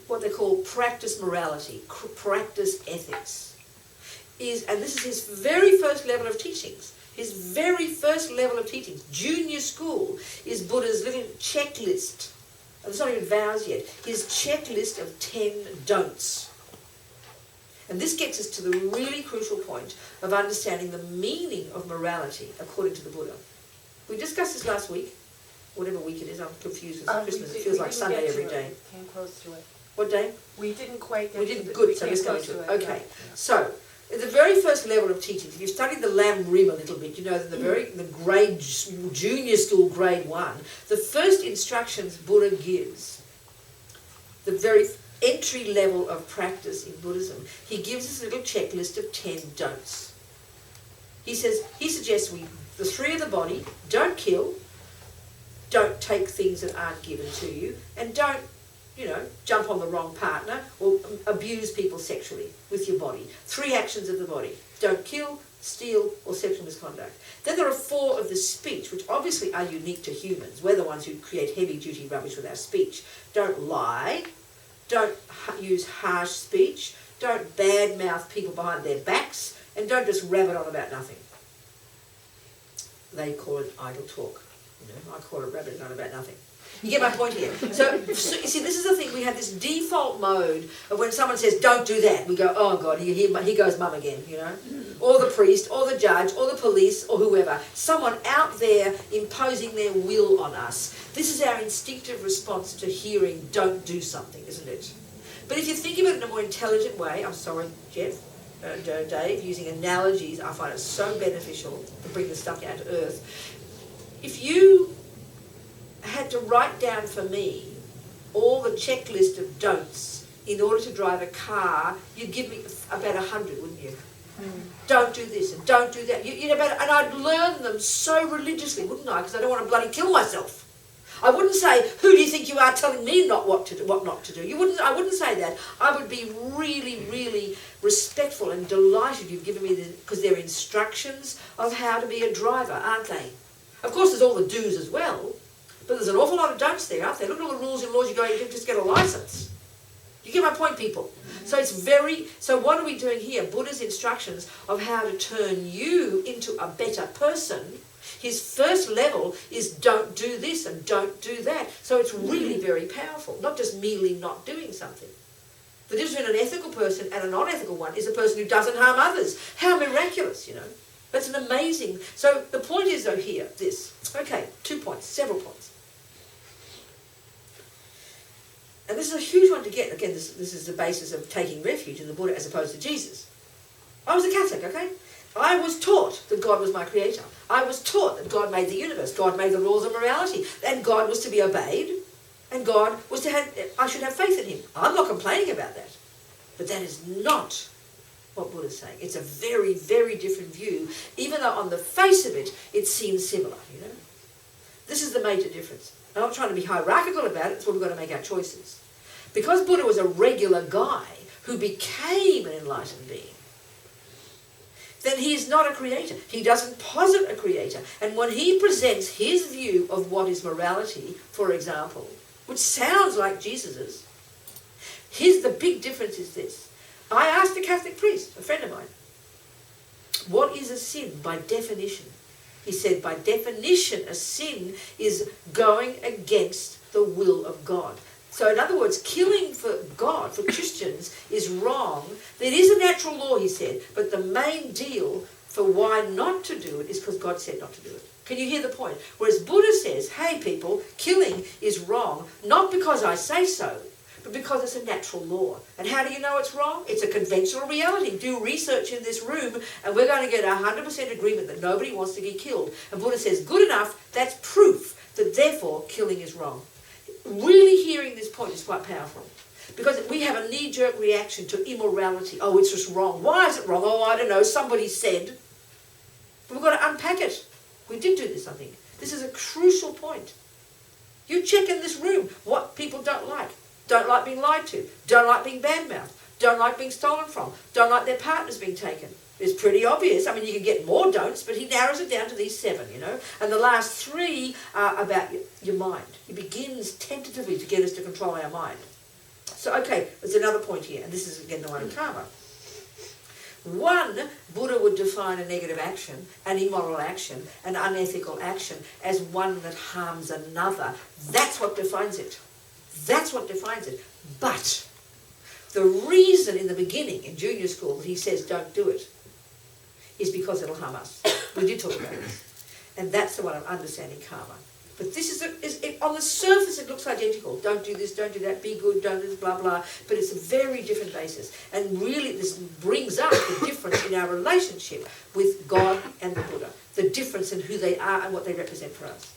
what they call practice morality, practice ethics, is, and this is his very first level of teachings, his very first level of teachings, junior school, is Buddha's little checklist. It's not even vows yet. His checklist of 10 don'ts. And this gets us to the really crucial point of understanding the meaning of morality according to the Buddha. We discussed this last week, whatever week it is. I'm confused with Christmas. It feels like Sunday every day. Came close to it. What day? We didn't quite get we to didn't. it. Good, so let's go into it. Okay. Yeah. So, at the very first level of teaching, if you've studied the Lam Rim a little bit, you know that the grade, junior school grade 1, the first instructions Buddha gives, the very entry level of practice in Buddhism, he gives us a little checklist of 10 don'ts. He suggests the 3 of the body, don't kill, don't take things that aren't given to you, and don't, jump on the wrong partner or abuse people sexually with your body. 3 actions of the body. Don't kill, steal, or sexual misconduct. Then there are 4 of the speech, which obviously are unique to humans. We're the ones who create heavy-duty rubbish with our speech. Don't lie, don't use harsh speech, don't badmouth people behind their backs, and don't just rabbit on about nothing. They call it idle talk. I call it rabbiting on about nothing. You get my point here. So you see, this is the thing. We have this default mode of when someone says, don't do that, we go, oh God, here goes mum again, Or the priest, or the judge, or the police, or whoever. Someone out there imposing their will on us. This is our instinctive response to hearing, don't do something, isn't it? But if you think of it in a more intelligent way, I'm sorry, Jeff, Dave, using analogies, I find it so beneficial to bring the stuff down to earth. If you had to write down for me all the checklist of don'ts in order to drive a car, you'd give me about 100, wouldn't you? Don't do this and don't do that. And I'd learn them so religiously, wouldn't I? Because I don't want to bloody kill myself. I wouldn't say, who do you think you are telling me what not to do? I wouldn't say that. I would be really, really respectful and delighted you've given me because they're instructions of how to be a driver, aren't they? Of course, there's all the do's as well, but there's an awful lot of don'ts there, aren't there? Look at all the rules and laws you go, you can just get a license. You get my point, people? So so what are we doing here? Buddha's instructions of how to turn you into a better person. His first level is don't do this and don't do that. So it's really very powerful, not just merely not doing something. The difference between an ethical person and a non-ethical one is a person who doesn't harm others. How miraculous, you know. That's an amazing... So the point is, though, here, this. Okay, 2 points, several points. And this is a huge one to get. Again, this is the basis of taking refuge in the Buddha as opposed to Jesus. I was a Catholic, okay? I was taught that God was my creator. I was taught that God made the universe. God made the rules of morality. And God was to be obeyed. And God was to have... I should have faith in him. I'm not complaining about that. But that is not what Buddha's saying. It's a very, very different view, even though on the face of it, it seems similar, you know. This is the major difference. I'm not trying to be hierarchical about it, it's where we've got to make our choices. Because Buddha was a regular guy who became an enlightened being, then he is not a creator. He doesn't posit a creator. And when he presents his view of what is morality, for example, which sounds like Jesus's, the big difference is this. I asked a Catholic priest, a friend of mine, what is a sin by definition? He said, by definition, a sin is going against the will of God. So in other words, killing for God, for Christians, is wrong. It is a natural law, he said, but the main deal for why not to do it is because God said not to do it. Can you hear the point? Whereas Buddha says, hey people, killing is wrong, not because I say so, but because it's a natural law. And how do you know it's wrong? It's a conventional reality. Do research in this room and we're going to get 100% agreement that nobody wants to get killed. And Buddha says, good enough, that's proof that therefore killing is wrong. Really hearing this point is quite powerful. Because we have a knee-jerk reaction to immorality. Oh, it's just wrong. Why is it wrong? Oh, I don't know, somebody said. But we've got to unpack it. We did do this, I think. This is a crucial point. You check in this room what people don't like. Don't like being lied to, don't like being badmouthed, don't like being stolen from, don't like their partners being taken. It's pretty obvious. I mean, you can get more don'ts, but he narrows it down to these 7, you know. And the last 3 are about your mind. He begins tentatively to get us to control our mind. So, okay, there's another point here, and this is again the one of karma. 1, Buddha would define a negative action, an immoral action, an unethical action as one that harms another. That's what defines it. That's what defines it. But the reason in the beginning, in junior school, that he says don't do it is because it'll harm us. We did talk about this. And that's the one of understanding karma. But this on the surface it looks identical. Don't do this, don't do that, be good, don't do this, blah, blah. But it's a very different basis. And really this brings up the difference in our relationship with God and the Buddha. The difference in who they are and what they represent for us.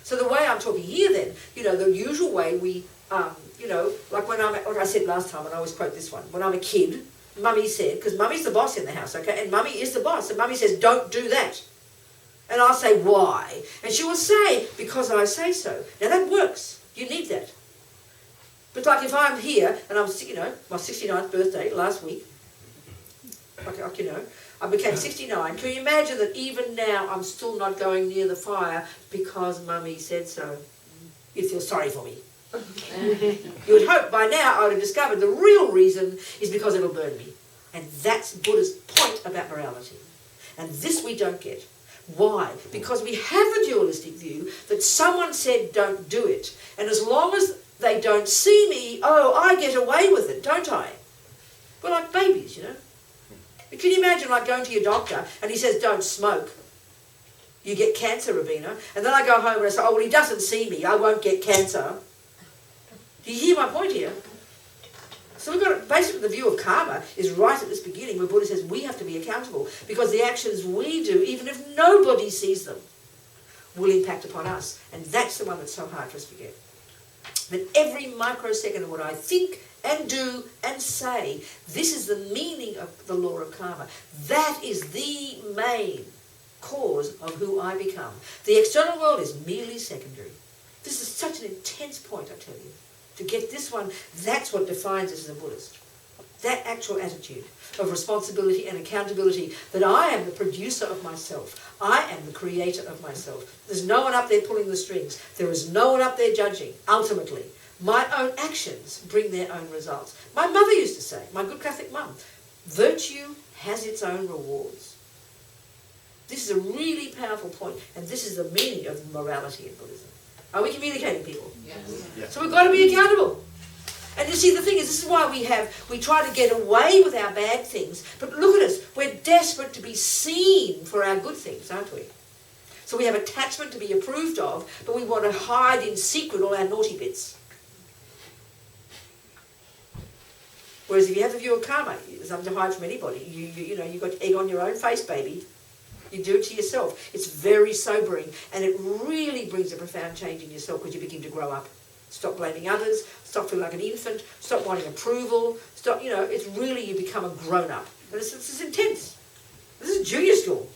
So the way I'm talking here then, you know, the usual way we, you know, like when like I said last time, and I always quote this one, when I'm a kid, Mummy said, because Mummy's the boss in the house, okay, and Mummy is the boss, and Mummy says, don't do that. And I'll say, why? And she will say, because I say so. Now that works. You need that. But like if I'm here, and I'm, you know, my 69th birthday last week, like you know, I became 69. Can you imagine that even now I'm still not going near the fire because Mummy said so? You'd feel sorry for me. You would hope by now I would have discovered the real reason is because it'll burn me. And that's Buddha's point about morality. And this we don't get. Why? Because we have a dualistic view that someone said don't do it. And as long as they don't see me, oh, I get away with it, don't I? We're like babies, you know. Can you imagine like going to your doctor and he says don't smoke? You get cancer, Robina. And then I go home and I say, oh, well, he doesn't see me, I won't get cancer. Do you hear my point here? So we've got, basically the view of karma is right at this beginning where Buddha says we have to be accountable because the actions we do, even if nobody sees them, will impact upon us. And that's the one that's so hard for us to get. That every microsecond of what I think and do and say, this is the meaning of the law of karma. That is the main cause of who I become. The external world is merely secondary. This is such an intense point, I tell you. To get this one, that's what defines us as a Buddhist. That actual attitude of responsibility and accountability, that I am the producer of myself. I am the creator of myself. There's no one up there pulling the strings. There is no one up there judging. Ultimately, my own actions bring their own results. My mother used to say, my good Catholic mum, virtue has its own rewards. This is a really powerful point, and this is the meaning of morality in Buddhism. Are we communicating, people? Yes. Yeah. So we've got to be accountable. And you see, the thing is, this is why we try to get away with our bad things. But look at us, we're desperate to be seen for our good things, aren't we? So we have attachment to be approved of, but we want to hide in secret all our naughty bits. Whereas if you have the view of karma, there's nothing to hide from anybody. You know, you've got egg on your own face, baby. You do it to yourself. It's very sobering, and it really brings a profound change in yourself because you begin to grow up. Stop blaming others, stop feeling like an infant, stop wanting approval, stop, you know, it's really, you become a grown-up. And this is intense. This is junior school.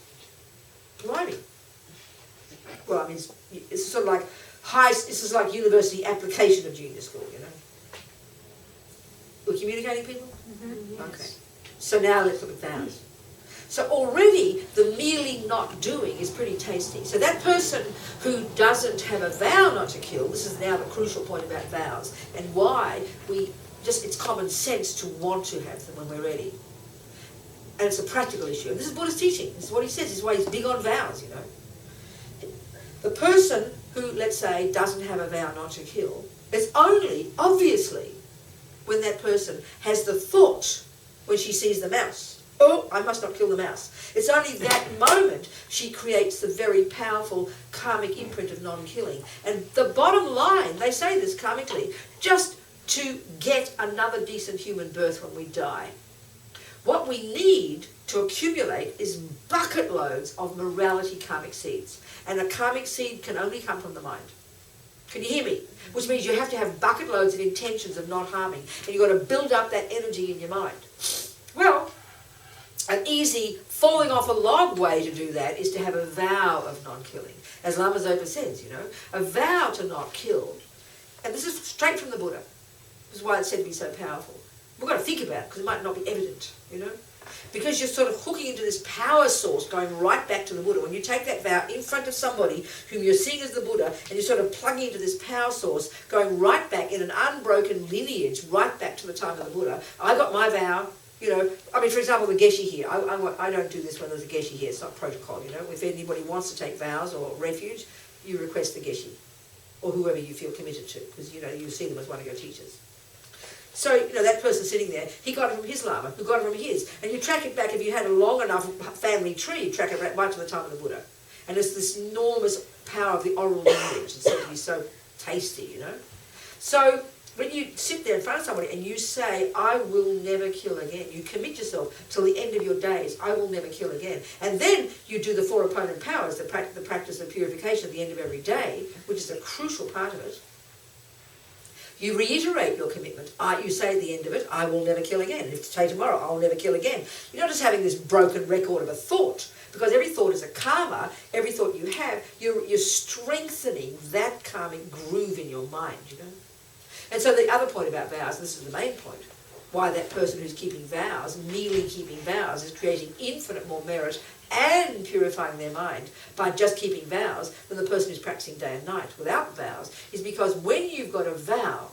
Blimey. Well, I mean, it's sort of like this is like university application of junior school, you know. We're communicating, people? Mm-hmm. Okay. So now let's look at vows. So already the merely not doing is pretty tasty. So that person who doesn't have a vow not to kill, this is now the crucial point about vows and why it's common sense to want to have them when we're ready. And it's a practical issue. And this is Buddhist teaching. This is what he says. This is why he's big on vows, you know. The person who, let's say, doesn't have a vow not to kill, it's only, obviously, when that person has the thought when she sees the mouse. Oh, I must not kill the mouse. It's only that moment she creates the very powerful karmic imprint of non-killing. And the bottom line, they say this karmically, just to get another decent human birth when we die. What we need to accumulate is bucket loads of morality karmic seeds. And a karmic seed can only come from the mind. Can you hear me? Which means you have to have bucket loads of intentions of not harming. And you've got to build up that energy in your mind. Well, an easy falling off a log way to do that is to have a vow of non-killing. As Lama Yeshe says, you know, a vow to not kill. And this is straight from the Buddha. This is why it's said to be so powerful. We've got to think about it because it might not be evident, you know. Because you're sort of hooking into this power source going right back to the Buddha. When you take that vow in front of somebody whom you're seeing as the Buddha and you're sort of plugging into this power source, going right back in an unbroken lineage, right back to the time of the Buddha. I got my vow. You know, I mean, for example, the Geshe here. I don't do this when there's a Geshe here. It's not protocol, you know. If anybody wants to take vows or refuge, you request the Geshe or whoever you feel committed to because, you know, you see them as one of your teachers. So, you know, that person sitting there, he got it from his Lama, who got it from his. And you track it back, if you had a long enough family tree, you track it right to the time of the Buddha. And it's this enormous power of the oral lineage. It's said to be so tasty, you know. So when you sit there in front of somebody and you say, I will never kill again, you commit yourself till the end of your days, I will never kill again. And then you do the four opponent powers, the practice of purification at the end of every day, which is a crucial part of it. You reiterate your commitment. You say at the end of it, I will never kill again. If you say tomorrow, I will never kill again. You're not just having this broken record of a thought, because every thought is a karma, every thought you have, you're strengthening that karmic groove in your mind, you know. And so the other point about vows, and this is the main point, why that person who's keeping vows, merely keeping vows, is creating infinite more merit and purifying their mind by just keeping vows than the person who's practicing day and night without vows, is because when you've got a vow,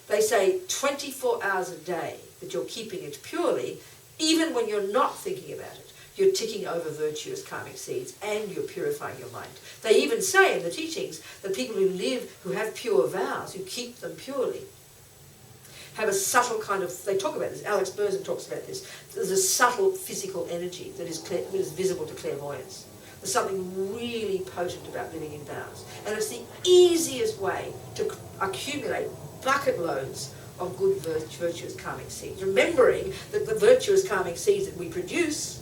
they say 24 hours a day that you're keeping it purely, even when you're not thinking about it. You're ticking over virtuous karmic seeds and you're purifying your mind. They even say in the teachings that people who have pure vows, who keep them purely, have a subtle kind of, they talk about this, Alex Berzin talks about this, there's a subtle physical energy that is visible to clairvoyance. There's something really potent about living in vows. And it's the easiest way to accumulate bucket loads of good virtuous karmic seeds. Remembering that the virtuous karmic seeds that we produce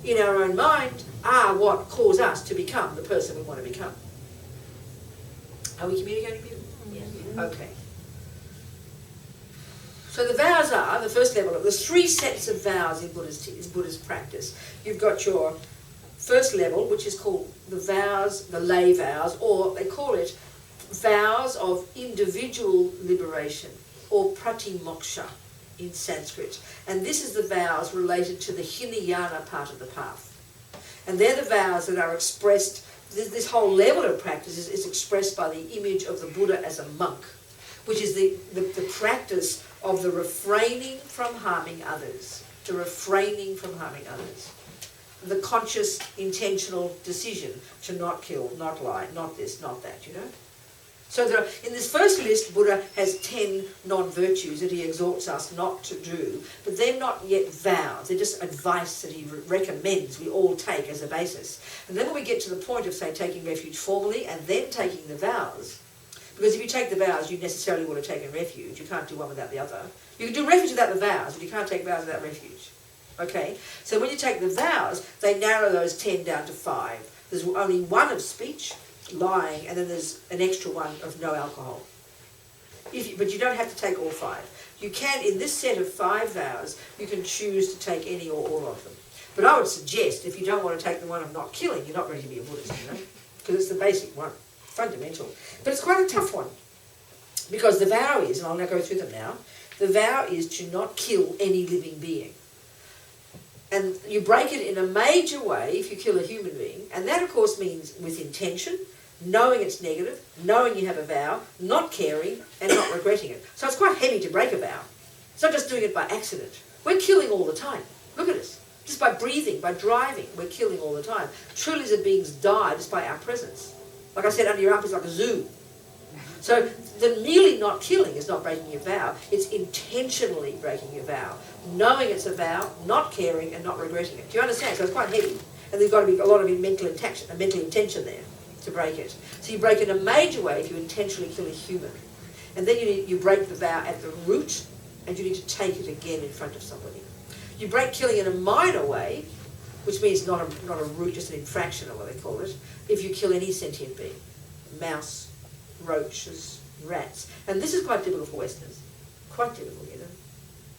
in our own mind are what cause us to become the person we want to become. Are we communicating, people? Yeah. Okay. So the vows are, the first level, there's 3 sets of vows in Buddhist practice. You've got your first level, which is called the vows, the lay vows, or they call it vows of individual liberation, or pratimoksha in Sanskrit. And this is the vows related to the Hinayana part of the path. And they're the vows that are expressed, this whole level of practice is expressed by the image of the Buddha as a monk, which is the practice of the refraining from harming others, to refraining from harming others. The conscious, intentional decision to not kill, not lie, not this, not that, you know. So there are, in this first list, Buddha has 10 non-virtues that he exhorts us not to do, but they're not yet vows. They're just advice that he recommends we all take as a basis. And then when we get to the point of, say, taking refuge formally and then taking the vows, because if you take the vows, you necessarily want to take a refuge. You can't do one without the other. You can do refuge without the vows, but you can't take vows without refuge. Okay? So when you take the vows, they narrow those 10 down to 5. There's only one of speech, lying, and then there's an extra one of no alcohol. But you don't have to take all 5. You can, in this set of 5 vows, you can choose to take any or all of them. But I would suggest, if you don't want to take the one of not killing, you're not ready to be a Buddhist, you know? Because it's the basic one, fundamental. But it's quite a tough one. Because the vow is, and I'll now go through them now, the vow is to not kill any living being. And you break it in a major way if you kill a human being. And that, of course, means with intention, knowing it's negative, knowing you have a vow, not caring, and not regretting it. So it's quite heavy to break a vow. It's not just doing it by accident. We're killing all the time. Look at us. Just by breathing, by driving, we're killing all the time. Trillions of beings die just by our presence. Like I said, under your armpit is like a zoo. So the merely not killing is not breaking your vow. It's intentionally breaking your vow. Knowing it's a vow, not caring, and not regretting it. Do you understand? So it's quite heavy. And there's got to be a lot of mental intention there to break it. So you break it in a major way if you intentionally kill a human. And then you break the vow at the root, and you need to take it again in front of somebody. You break killing in a minor way, which means not a root, just an infraction or what they call it, if you kill any sentient being. Mouse, roaches, rats. And this is quite typical for Westerners. Quite typical, you know.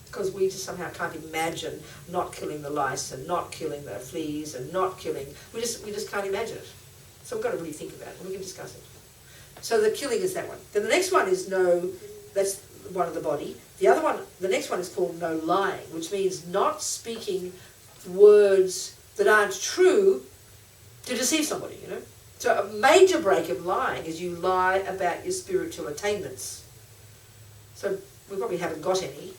Because we just somehow can't imagine not killing the lice and not killing the fleas and not killing... We just can't imagine it. So we've got to really think about it. We can discuss it. So the killing is that one. Then the next one is no... That's one of the body. The other one, the next one is called no lying, which means not speaking words that aren't true to deceive somebody, you know. So a major break of lying is you lie about your spiritual attainments. So we probably haven't got any.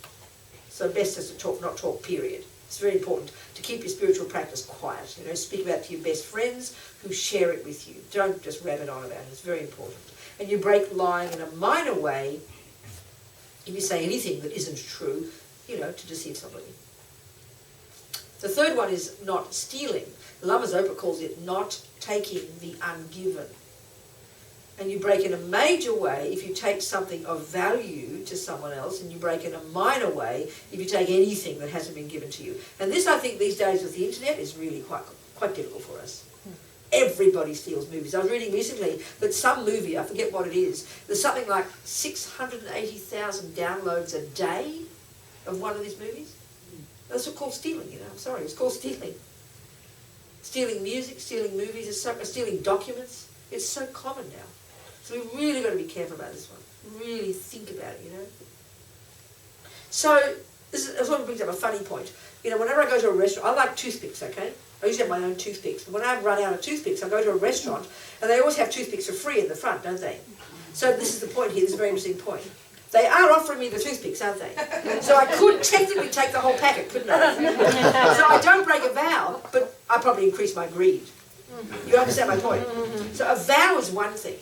So best is to talk, not talk, period. It's very important to keep your spiritual practice quiet. You know, speak about it to your best friends who share it with you. Don't just rabbit on about it. It's very important. And you break lying in a minor way if you say anything that isn't true, you know, to deceive somebody. The third one is not stealing. Lama Zopa calls it not taking the ungiven. And you break in a major way if you take something of value to someone else, and you break in a minor way if you take anything that hasn't been given to you. And this, I think, these days with the internet is really quite difficult for us. Everybody steals movies. I was reading recently that some movie, I forget what it is, there's something like 680,000 downloads a day of one of these movies. That's what's called stealing, you know. I'm sorry, it's called stealing. Stealing music, stealing movies, stealing documents. It's so common now. So we've really got to be careful about this one. Really think about it, you know. So this one brings up a funny point. You know, whenever I go to a restaurant, I like toothpicks, okay? I usually have my own toothpicks. But when I run out of toothpicks, I go to a restaurant, and they always have toothpicks for free in the front, don't they? So this is the point here. This is a very interesting point. They are offering me the toothpicks, aren't they? So I could technically take the whole packet, couldn't I? So I don't break a vow, but I probably increase my greed. You understand my point? So a vow is one thing.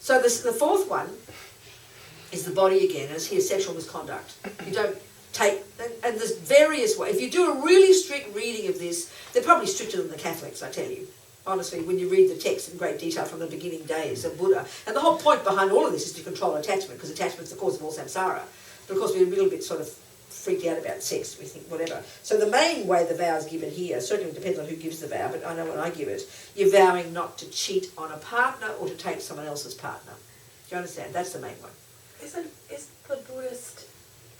So the fourth one is the body again, and it's here sexual misconduct. You don't take, and there's various ways. If you do a really strict reading of this, they're probably stricter than the Catholics, I tell you. Honestly, when you read the text in great detail from the beginning days of Buddha. And the whole point behind all of this is to control attachment, because attachment's the cause of all samsara. But of course we're a little bit sort of freaked out about sex, we think, whatever. So the main way the vow is given here, certainly it depends on who gives the vow, but I know when I give it, you're vowing not to cheat on a partner or to take someone else's partner. Do you understand? That's the main one. Is the Buddhist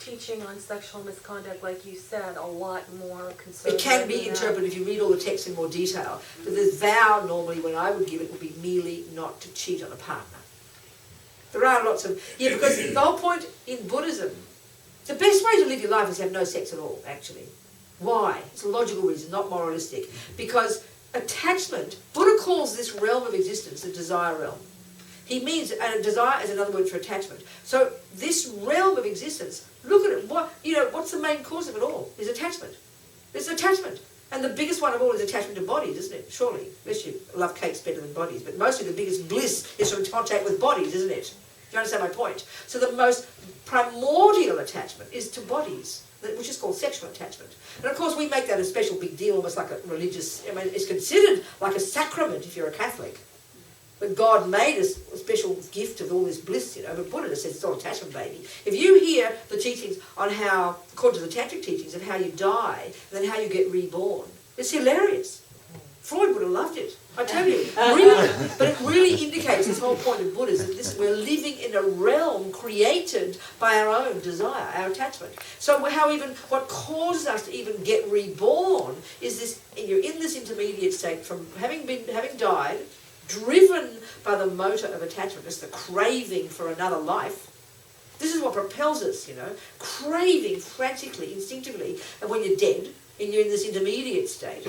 teaching on sexual misconduct, like you said, a lot more conservative? It can be interpreted if you read all the text in more detail. But this vow, normally, when I would give it, would be merely not to cheat on a partner. There are lots of... Yeah, because the whole point in Buddhism, the best way to live your life is to have no sex at all, actually. Why? It's a logical reason, not moralistic. Because attachment, Buddha calls this realm of existence the desire realm. He means, and desire is another word for attachment. So this realm of existence, look at it. What's the main cause of it all? Is attachment. It's attachment. And the biggest one of all is attachment to bodies, isn't it? Surely. Unless you love cakes better than bodies. But mostly the biggest bliss is from contact with bodies, isn't it? Do you understand my point? So the most primordial attachment is to bodies, which is called sexual attachment. And of course we make that a special big deal, almost like a religious, I mean, it's considered like a sacrament if you're a Catholic. But God made us a special gift of all this bliss, But Buddha says it's all attachment, baby. If you hear the teachings on how, according to the tantric teachings, of how you die and then how you get reborn, it's hilarious. Freud would have loved it. I tell you, really. But it really indicates this whole point of Buddhism, that we're living in a realm created by our own desire, our attachment. So what causes us to even get reborn is this: you're in this intermediate state from having died, driven by the motor of attachment, it's the craving for another life. This is what propels us, craving frantically, instinctively, and when you're dead, and you're in this intermediate state,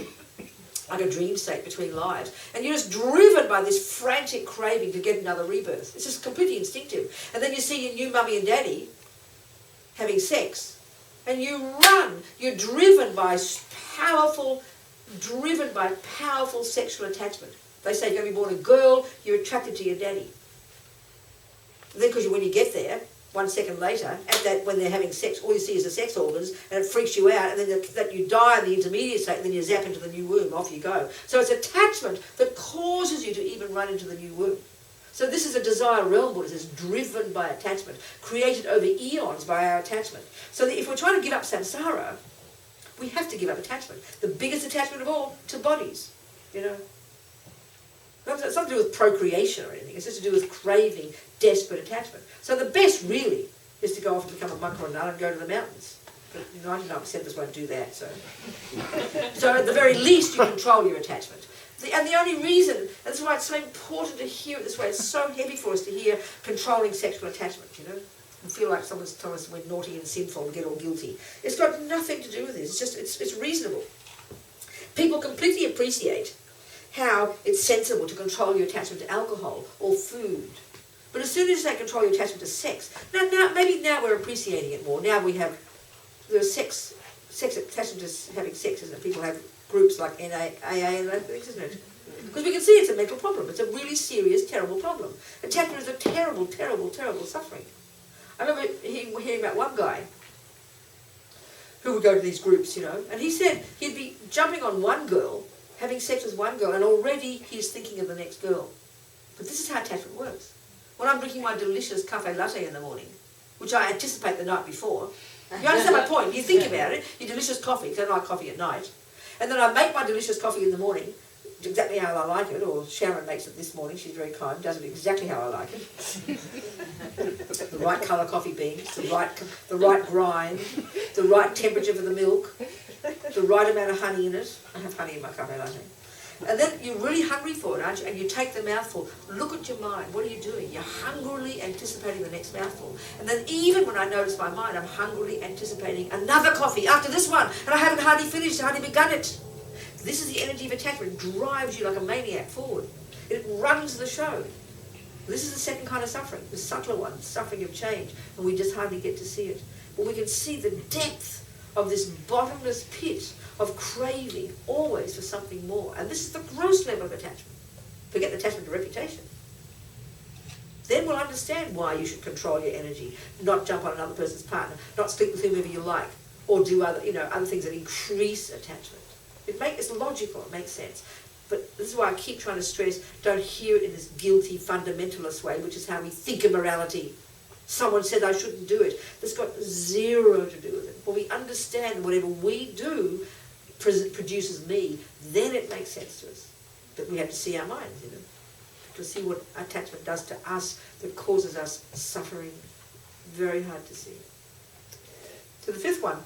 like a dream state between lives, and you're just driven by this frantic craving to get another rebirth. It's just completely instinctive. And then you see your new mummy and daddy having sex, and you run. You're driven by powerful sexual attachment. They say you're going to be born a girl, you're attracted to your daddy. And then because when you get there, 1 second later, when they're having sex, all you see is the sex organs, and it freaks you out, and then that you die in the intermediate state, and then you zap into the new womb, off you go. So it's attachment that causes you to even run into the new womb. So this is a desire realm, Buddhism is driven by attachment, created over eons by our attachment. So that if we're trying to give up samsara, we have to give up attachment. The biggest attachment of all, to bodies, It's not to do with procreation or anything, it's just to do with craving, desperate attachment. So the best really is to go off and become a monk or a nun and go to the mountains. But 99% of us won't do that, so. So at the very least you control your attachment. And the only reason, and that's why it's so important to hear it this way, it's so heavy for us to hear controlling sexual attachment, and feel like someone's telling us we're naughty and sinful and get all guilty. It's got nothing to do with this, it's reasonable. People completely appreciate how it's sensible to control your attachment to alcohol or food. But as soon as you say control your attachment to sex, maybe now we're appreciating it more. Now there's sex attachment to having sex, isn't it? People have groups like AA and things, isn't it? Because we can see it's a mental problem. It's a really serious, terrible problem. Attachment is a terrible, terrible, terrible suffering. I remember hearing about one guy who would go to these groups, and he said he'd be jumping on one girl, having sex with one girl, and already he's thinking of the next girl. But this is how attachment works. When I'm drinking my delicious cafe latte in the morning, which I anticipate the night before, you understand my point? You think about it, your delicious coffee, because I don't like coffee at night, and then I make my delicious coffee in the morning, exactly how I like it, or Sharon makes it this morning, she's very kind, does it exactly how I like it. The right colour coffee beans, the right grind, the right temperature for the milk, the right amount of honey in it. I have honey in my cafe latte. And then you're really hungry for it, aren't you? And you take the mouthful. Look at your mind. What are you doing? You're hungrily anticipating the next mouthful. And then even when I notice my mind, I'm hungrily anticipating another coffee after this one. And I haven't hardly finished, hardly begun it. This is the energy of attachment. It drives you like a maniac forward. It runs the show. This is the second kind of suffering, the subtler one, suffering of change. And we just hardly get to see it. But we can see the depth of this bottomless pit of craving always for something more. And this is the gross level of attachment. Forget the attachment to reputation. Then we'll understand why you should control your energy, not jump on another person's partner, not sleep with whomever you like, or do other things that increase attachment. It's logical, it makes sense. But this is why I keep trying to stress, don't hear it in this guilty, fundamentalist way, which is how we think of morality. Someone said I shouldn't do it. That's got zero to do with it. When we understand whatever we do produces me, then it makes sense to us. But we have to see our minds, to see what attachment does to us that causes us suffering. Very hard to see. So the fifth one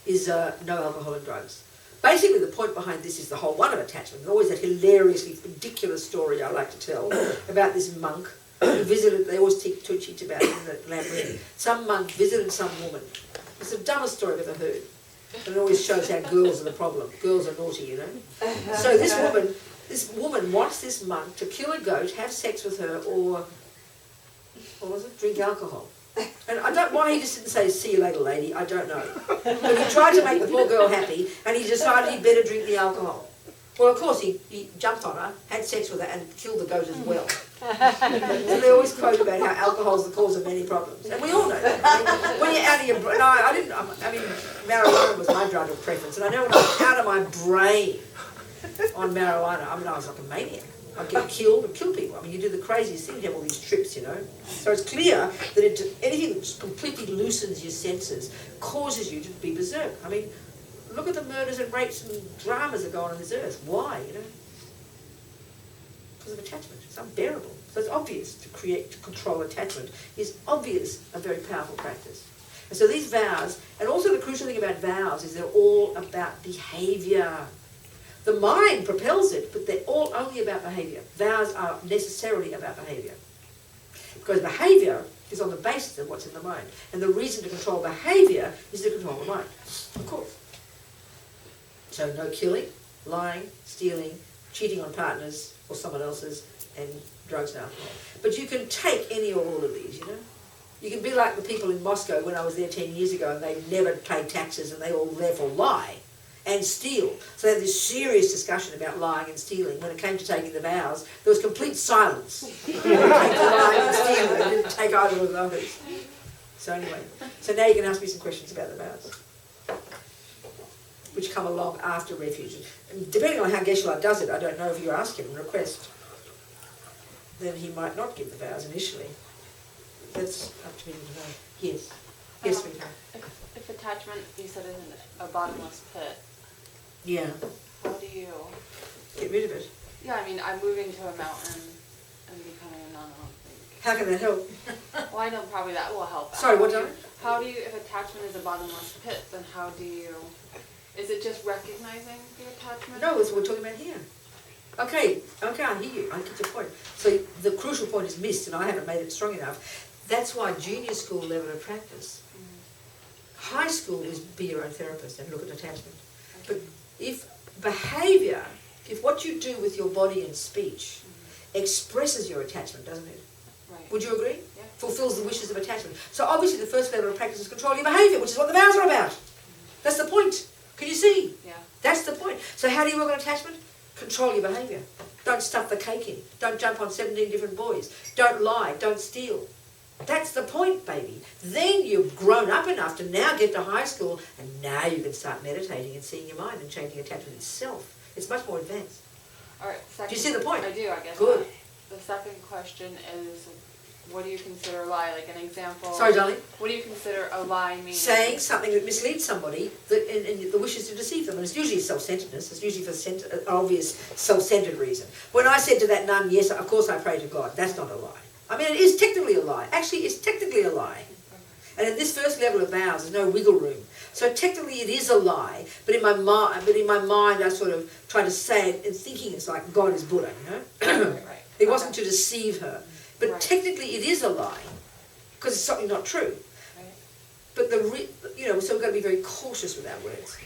is no alcohol and drugs. Basically, the point behind this is the whole one of attachment. There's always that hilariously ridiculous story I like to tell about this monk who visited, they always teach about it in the labyrinth. Some monk visited some woman. It's the dumbest story I've ever heard. And it always shows how girls are the problem. Girls are naughty, So this woman wants this monk to kill a goat, have sex with her, or what was it? Drink alcohol. And I don't, why he just didn't say, see you later, lady, I don't know. But he tried to make the poor girl happy, and he decided he'd better drink the alcohol. Well, of course, he jumped on her, had sex with her, and killed the goat as well. So they always quote about how alcohol's the cause of many problems. And we all know that. I mean, when you're out of your... No, I mean, marijuana was my drug of preference. And I know when I was out of my brain on marijuana, I mean, I was like a maniac. I'd get killed and kill people. I mean, you do the craziest thing, you have all these trips, you know. So it's clear that anything that just completely loosens your senses causes you to be berserk. I mean, look at the murders and rapes and dramas that go on this earth. Why, you know? Because of attachment. It's unbearable. So it's obvious to control attachment is obvious a very powerful practice. And so these vows, and also the crucial thing about vows is they're all about behaviour. The mind propels it, but they're all only about behaviour. Vows are necessarily about behaviour. Because behaviour is on the basis of what's in the mind. And the reason to control behaviour is to control the mind. Of course. So no killing, lying, stealing, cheating on partners or someone else's, and drugs and alcohol. But you can take any or all of these, you know. You can be like the people in Moscow when I was there 10 years ago, and they never paid taxes and they all therefore lie and steal. So they had this serious discussion about lying and stealing. When it came to taking the vows, there was complete silence. When it came to lying and stealing, they didn't take either of those. So anyway, so now you can ask me some questions about the vows, which come along after refuge. And depending on how Geshe-la does it, I don't know if you ask him and request, then he might not give the vows initially. That's up to him to know. Yes. Yes, we can. If attachment, you said, is a bottomless pit, Yeah. how do you... Get rid of it. Yeah, I mean, I'm moving to a mountain and becoming a nun, I don't think. How can that help? Well, I know probably that will help. Sorry, what, darling? How do you, if attachment is a bottomless pit, then how do you... Is it just recognizing the attachment? No, that's what we're talking about here. Okay, I hear you. I get your point. So the crucial point is missed, and I haven't made it strong enough. That's why junior school level of practice. High school is be your own therapist and look at attachment. But if behaviour, if what you do with your body and speech expresses your attachment, doesn't it? Right. Would you agree? Yeah. Fulfills the wishes of attachment. So obviously the first level of practice is control your behaviour, which is what the vows are about. That's the point. Can you see? Yeah. That's the point. So how do you work on attachment? Control your behaviour. Don't stuff the cake in. Don't jump on 17 different boys. Don't lie. Don't steal. That's the point, baby. Then you've grown up enough to now get to high school, and now you can start meditating and seeing your mind and changing attachment itself. It's much more advanced. All right, second, Do you see the point? I do, I guess. Good. The second question is, what do you consider a lie? Like an example. Sorry, darling. What do you consider a lie meaning? Saying something that misleads somebody and the wish is to deceive them. And it's usually self-centeredness. It's usually for an obvious self-centered reason. When I said to that nun, yes, of course I pray to God, that's not a lie. I mean, it is technically a lie. Actually, it's technically a lie. And at this first level of vows, there's no wiggle room. So technically it is a lie, but in my mind I sort of try to say it and thinking it's like God is Buddha, you know? Right. It wasn't to deceive her. But Right. technically it is a lie, because it's something not true. Right. But so we've got to be very cautious with our words.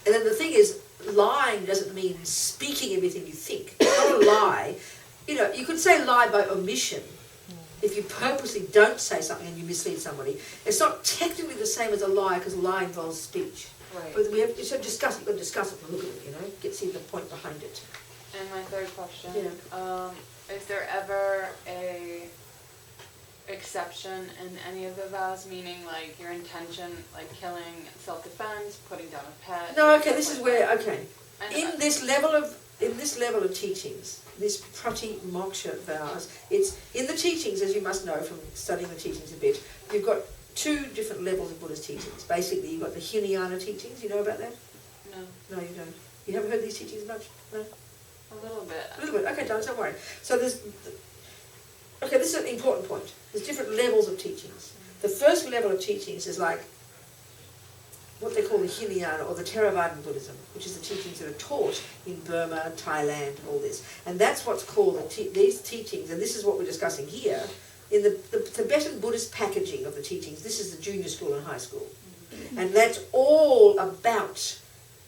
And then the thing is, lying doesn't mean speaking everything you think. It's not a lie. You know, you could say lie by omission. If you purposely don't say something and you mislead somebody, it's not technically the same as a lie, because a lie involves speech. Right. But you should discuss it. You've got to discuss it and look at it, you know, see the point behind it. And my third question, Yeah. Is there ever a exception in any of the vows, meaning like your intention, like killing, self-defense, putting down a pet? No, okay, this is where, okay. I know In that. this level of teachings, this prati moksha vows, it's in the teachings, as you must know from studying the teachings a bit, you've got two different levels of Buddhist teachings. Basically, you've got the Hinayana teachings. You know about that? No, No, you don't. You haven't heard these teachings much? No? a little bit. A little bit. Okay, don't worry. So this is an important point. There's different levels of teachings. The first level of teachings is like what they call the Hinayana or the Theravadan Buddhism, which is the teachings that are taught in Burma, Thailand, all this. And that's what's called these teachings, and this is what we're discussing here, in the Tibetan Buddhist packaging of the teachings. This is the junior school and high school. And that's all about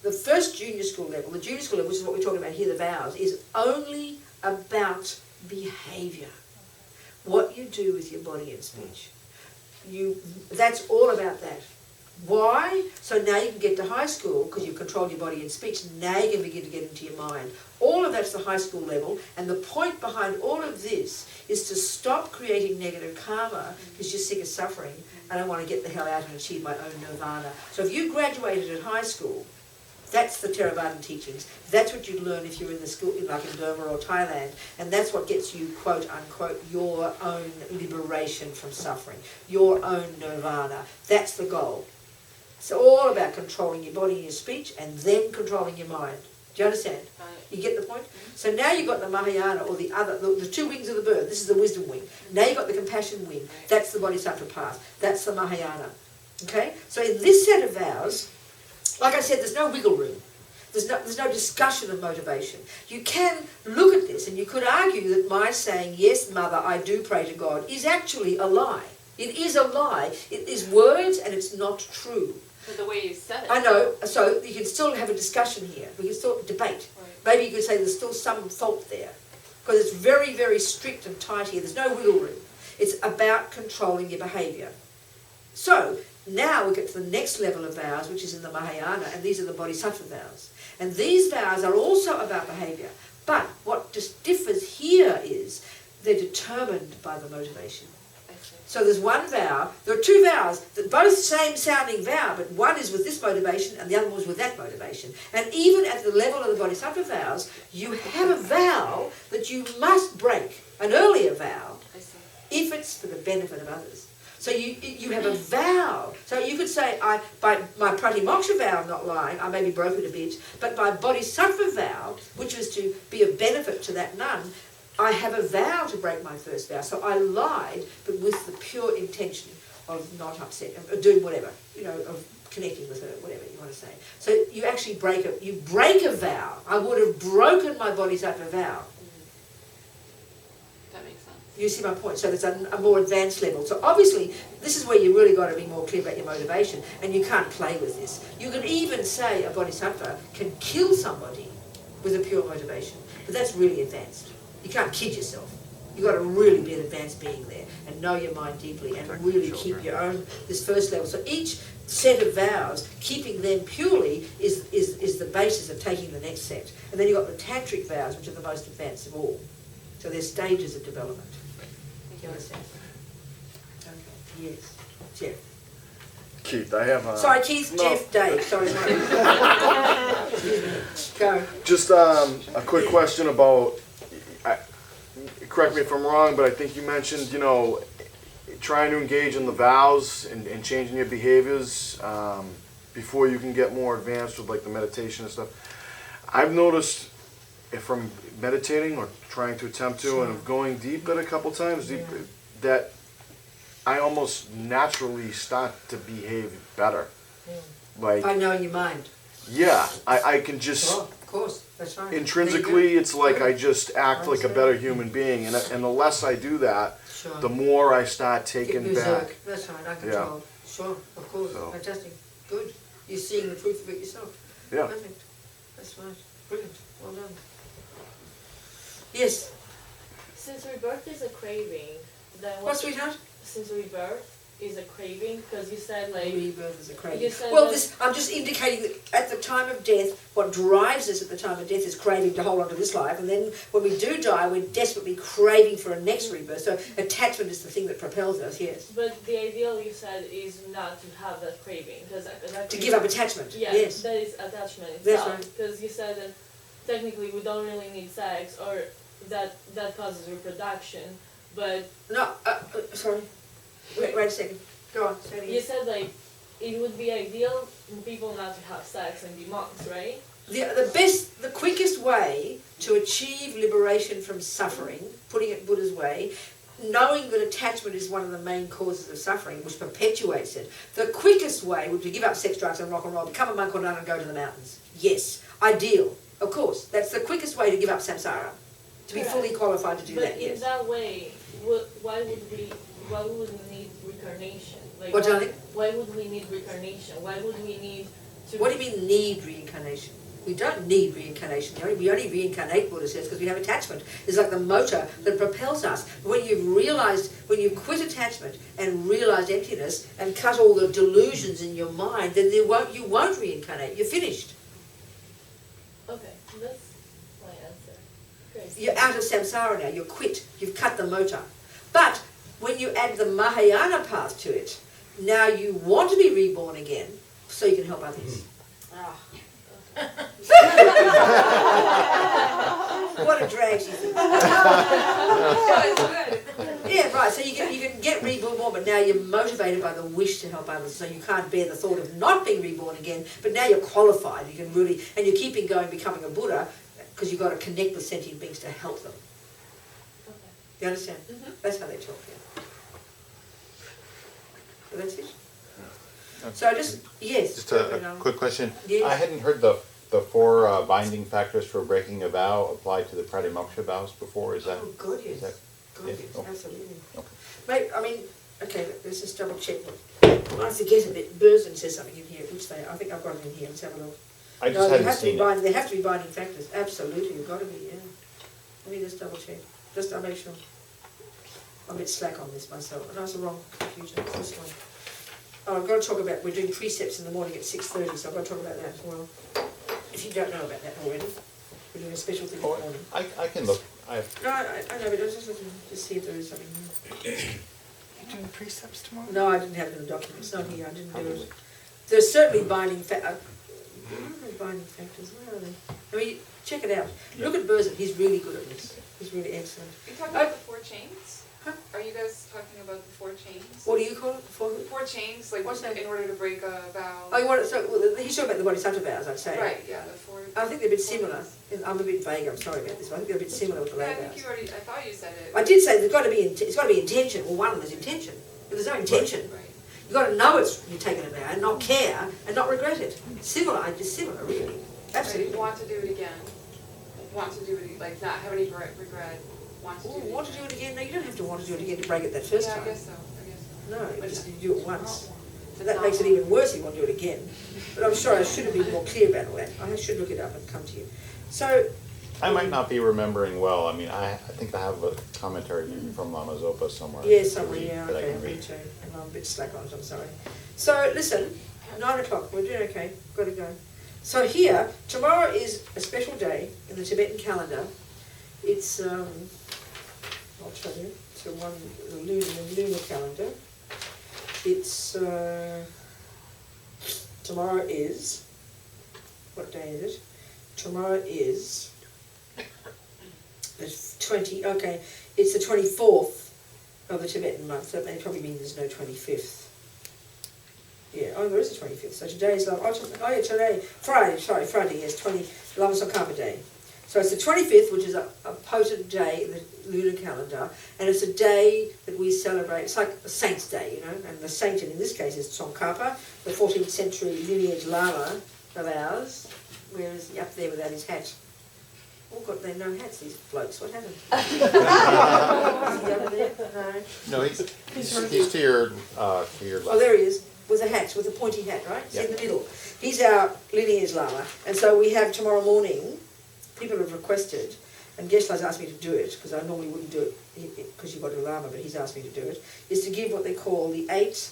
the first junior school level. The junior school level, which is what we're talking about here, the vows, is only about behaviour. What you do with your body and speech. that's all about that. Why? So now you can get to high school, because you've controlled your body and speech, now you can begin to get into your mind. All of that's the high school level, and the point behind all of this is to stop creating negative karma, because you're sick of suffering, and I want to get the hell out and achieve my own nirvana. So if you graduated at high school, that's the Theravadan teachings. That's what you'd learn if you're in the school, like in Burma or Thailand, and that's what gets you, quote unquote, your own liberation from suffering, your own nirvana. That's the goal. It's all about controlling your body and your speech, and then controlling your mind. Do you understand? You get the point? So now you've got the Mahayana, or the two wings of the bird. This is the wisdom wing. Now you've got the compassion wing. That's the Bodhisattva path. That's the Mahayana. Okay? So in this set of vows, like I said, there's no wiggle room. There's no discussion of motivation. You can look at this, and you could argue that my saying, yes, mother, I do pray to God, is actually a lie. It is a lie. It is words, and it's not true. But the way you said it. I know, so you can still have a discussion here. We can still debate. Right. Maybe you could say there's still some fault there. Because it's very, very strict and tight here. There's no wiggle room. It's about controlling your behaviour. So, now we get to the next level of vows, which is in the Mahayana, and these are the Bodhisattva vows. And these vows are also about behaviour. But what just differs here is they're determined by the motivation. So there's one vow, there are two vows, that both same sounding vow, but one is with this motivation and the other one is with that motivation. And even at the level of the Bodhisattva vows, you have a vow that you must break, an earlier vow, if it's for the benefit of others. So you have a vow. So you could say, by my pratimoksha vow, I'm not lying, I maybe broke it a bit, but my Bodhisattva vow, which was to be of benefit to that nun, I have a vow to break my first vow. So I lied, but with the pure intention of not upsetting, of doing whatever, of connecting with her, whatever you want to say. So you actually break a vow. I would have broken my Bodhisattva vow. That makes sense. You see my point? So there's a more advanced level. So obviously, this is where you really got to be more clear about your motivation, and you can't play with this. You can even say a Bodhisattva can kill somebody with a pure motivation, but that's really advanced. You can't kid yourself. You've got to really be an advanced being there and know your mind deeply and really keep your own, this first level. So each set of vows, keeping them purely is the basis of taking the next set. And then you've got the tantric vows, which are the most advanced of all. So they're stages of development. Do you understand? Okay. Yes. Jeff. Keith, I have Sorry, Keith, no. Jeff, Dave. Sorry. Go. Just a quick question about, correct me if I'm wrong, but I think you mentioned, trying to engage in the vows and changing your behaviors before you can get more advanced with like the meditation and stuff. I've noticed from meditating or trying to attempt to, and going deep at a couple times, that I almost naturally start to behave better. Like by knowing your mind. Yeah, I can just. Sure, of course, that's right. Intrinsically, it's like I just act like a better human being, and the less I do that, the more I start taking back. That's right, uncontrolled. Yeah. Sure, of course, fantastic, good. You're seeing the truth of it yourself. Yeah. Perfect. That's right. Brilliant. Well done. Yes. Since rebirth is a craving, then what, sweetheart? Since rebirth is a craving, because you said like rebirth is a craving. You said well, I'm just indicating that at the time of death, what drives us at the time of death is craving to hold on to this life, and then when we do die, we're desperately craving for a next rebirth. So attachment is the thing that propels us. Yes. But the ideal, you said, is not to have that craving, because to give up attachment. Yeah, yes. That is attachment itself. That's right. Because you said that technically we don't really need sex, or that causes reproduction, but no. Sorry. Wait a second. Go on. Say it again. You said like it would be ideal for people not to have sex and be monks, right? The quickest way to achieve liberation from suffering, putting it Buddha's way, knowing that attachment is one of the main causes of suffering, which perpetuates it, the quickest way would be to give up sex, drugs and rock and roll, become a monk or nun and go to the mountains. Yes. Ideal. Of course. That's the quickest way to give up samsara. To be fully qualified to do that, yes. But in that way, why would we need reincarnation? Like, what, darling? Why would we need reincarnation? Why would we need to... What do you mean need reincarnation? We don't need reincarnation. We only reincarnate, Buddha says, because we have attachment. It's like the motor that propels us. When you've quit attachment and realized emptiness and cut all the delusions in your mind, then you won't reincarnate. You're finished. Okay, that's my answer. Great. You're out of samsara now. You're quit. You've cut the motor. But when you add the Mahayana path to it, now you want to be reborn again so you can help others. What a drag she thinks. Yeah, right. So you can get reborn, but now you're motivated by the wish to help others. So you can't bear the thought of not being reborn again. But now you're qualified. You can really, and you're keeping going, becoming a Buddha, because you've got to connect with sentient beings to help them. Okay. You understand? Mm-hmm. That's how they talk. Yeah. But that's it. So yes. Just a quick question. Yes. I hadn't heard the four binding factors for breaking a vow apply to the pratimoksha vows before. Is that? Oh, good, yes. Is that, Good, yeah? yes, Okay. absolutely. Okay. Mate, I mean, okay, let's just double check. I forget a bit. Burson says something in here, which I think I've got it in here. Let's have a look. I just No, hadn't seen it. They have to be binding factors. Absolutely, you've got to be, yeah. Let me just double check. Just to make sure. I'm a bit slack on this myself. No, it's the wrong computer. It's this one. Oh, I've got to talk about, we're doing precepts in the morning at 6:30, so I've got to talk about that as well. If you don't know about that already, we're doing a special thing in the Oh, morning. I can look. No, I know, but I was just looking to see if there is something here. You doing precepts tomorrow? No, I didn't have it in the document. It's not here. I didn't do it. There's certainly binding factors. Binding factors. Where are they? I mean, check it out. Look at Burson. He's really good at this. He's really excellent. Are you talking about the 4 chains? Huh? Are you guys talking about the 4 chains? What do you call it? 4 chains, like What's that? in order to break a vow. Oh, you want it? So well, he's talking about the Bodhisattva vows, I'd say. Right, yeah, the 4. I think they're a bit similar. I'm a bit vague. I'm sorry about this, but I think they're a bit similar with the Yeah, lay I think vows. you already. I thought you said it. I did say there's got to be. It's got to be intention. Well, one of them is intention. If there's no intention, Right. you've got to know it's you're taking a vow and not care and not regret it. Similar, just similar, really. Absolutely. Right. Want to do it again. Want to do it, like not have any regret. Want to do it. Want to do it again? No, you don't have to want to do it again to break it that first Yeah, time. I guess so. No, But just you do it once. It's So that not makes it one. even worse if you want to do it again. But I'm sorry, I should have been more clear about all that. I should look it up and come to you. So, I might not be remembering well. I mean, I think I have a commentary from Lama Zopa somewhere. yeah, to somewhere, read, yeah, that I okay, can me read. too. And I'm a bit slack on it, I'm sorry. So, listen, 9 o'clock, we're doing okay, got to go. So here, tomorrow is a special day in the Tibetan calendar. It's, I'll tell you, it's the lunar calendar. It's, tomorrow is, what day is it? Tomorrow is the 20, okay, it's the 24th of the Tibetan month. That may probably mean there's no 25th. Yeah, oh, there is a 25th. So today is, Friday, yes, 20, Lama Tsongkhapa Day. So it's the 25th, which is a potent day in the lunar calendar, and it's a day that we celebrate. It's like a saint's day, you know, and the saint in this case is Tsongkhapa, the 14th century lineage Lama of ours. Where is he up there without his hat? All got their no hats, these blokes. What happened? Is he over there? No. No, he's to your left. Oh, there he is, with a hat, with a pointy hat, right? He's in Yeah. the middle. He's our lineage Lama. And so we have tomorrow morning, people have requested, and Geshe-la's asked me to do it, because I normally wouldn't do it, because you've got a Lama, but he's asked me to do it, is to give what they call the 8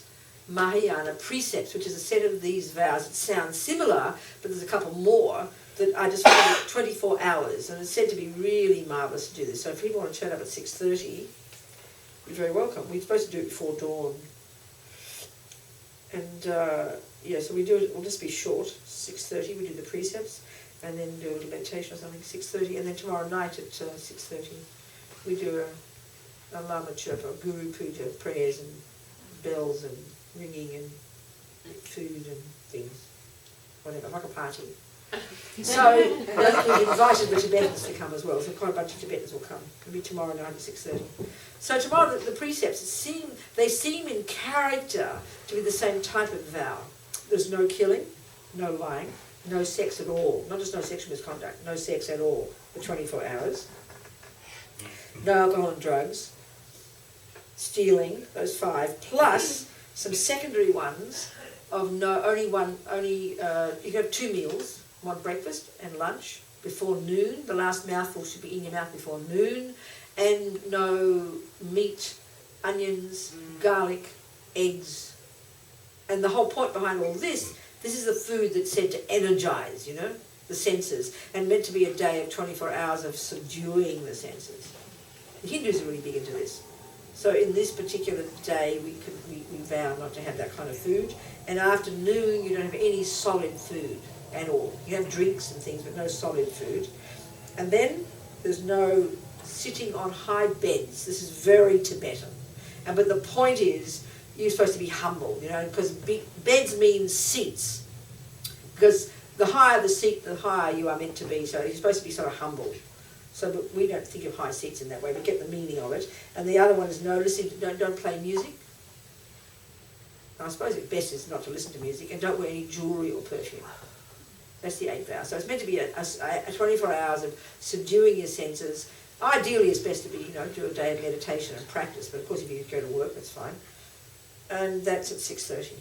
Mahayana precepts, which is a set of these vows. It sounds similar, but there's a couple more that I just found 24 hours, and it's said to be really marvellous to do this. So if people want to turn up at 6:30, you're very welcome. We're supposed to do it before dawn. And yeah, so we do it, it'll just be short, 6:30, we do the precepts, and then do a little meditation or something, 6:30, and then tomorrow night at 6:30, we do a Lama Chirpa, Guru Puja, prayers and bells and ringing and food and things, whatever, like a party. So we've invited the Tibetans to come as well, so quite a bunch of Tibetans will come. It'll be tomorrow night at 6:30. So tomorrow the precepts, they seem in character to be the same type of vow. There's no killing, no lying, no sex at all. Not just no sexual misconduct, no sex at all for 24 hours. No alcohol and drugs. Stealing, those 5, plus some secondary ones of you can have 2 meals want breakfast and lunch before noon. The last mouthful should be in your mouth before noon. And no meat, onions, garlic, eggs. And the whole point behind all this is the food that's said to energize, you know, the senses, and meant to be a day of 24 hours of subduing the senses. The Hindus are really big into this. So in this particular day, we vow not to have that kind of food. And after noon, you don't have any solid food at all. You have drinks and things, but no solid food. And then there's no sitting on high beds. This is very Tibetan. But the point is, you're supposed to be humble, you know, because beds mean seats. Because the higher the seat, the higher you are meant to be. So you're supposed to be sort of humble. So but we don't think of high seats in that way. We get the meaning of it. And the other one is no listening. Don't play music. I suppose it best is not to listen to music, and don't wear any jewellery or perfume. That's the 8th vow. So it's meant to be a 24 hours of subduing your senses. Ideally, it's best to be, you know, do a day of meditation and practice. But of course, if you go to work, that's fine. And that's at 6:30.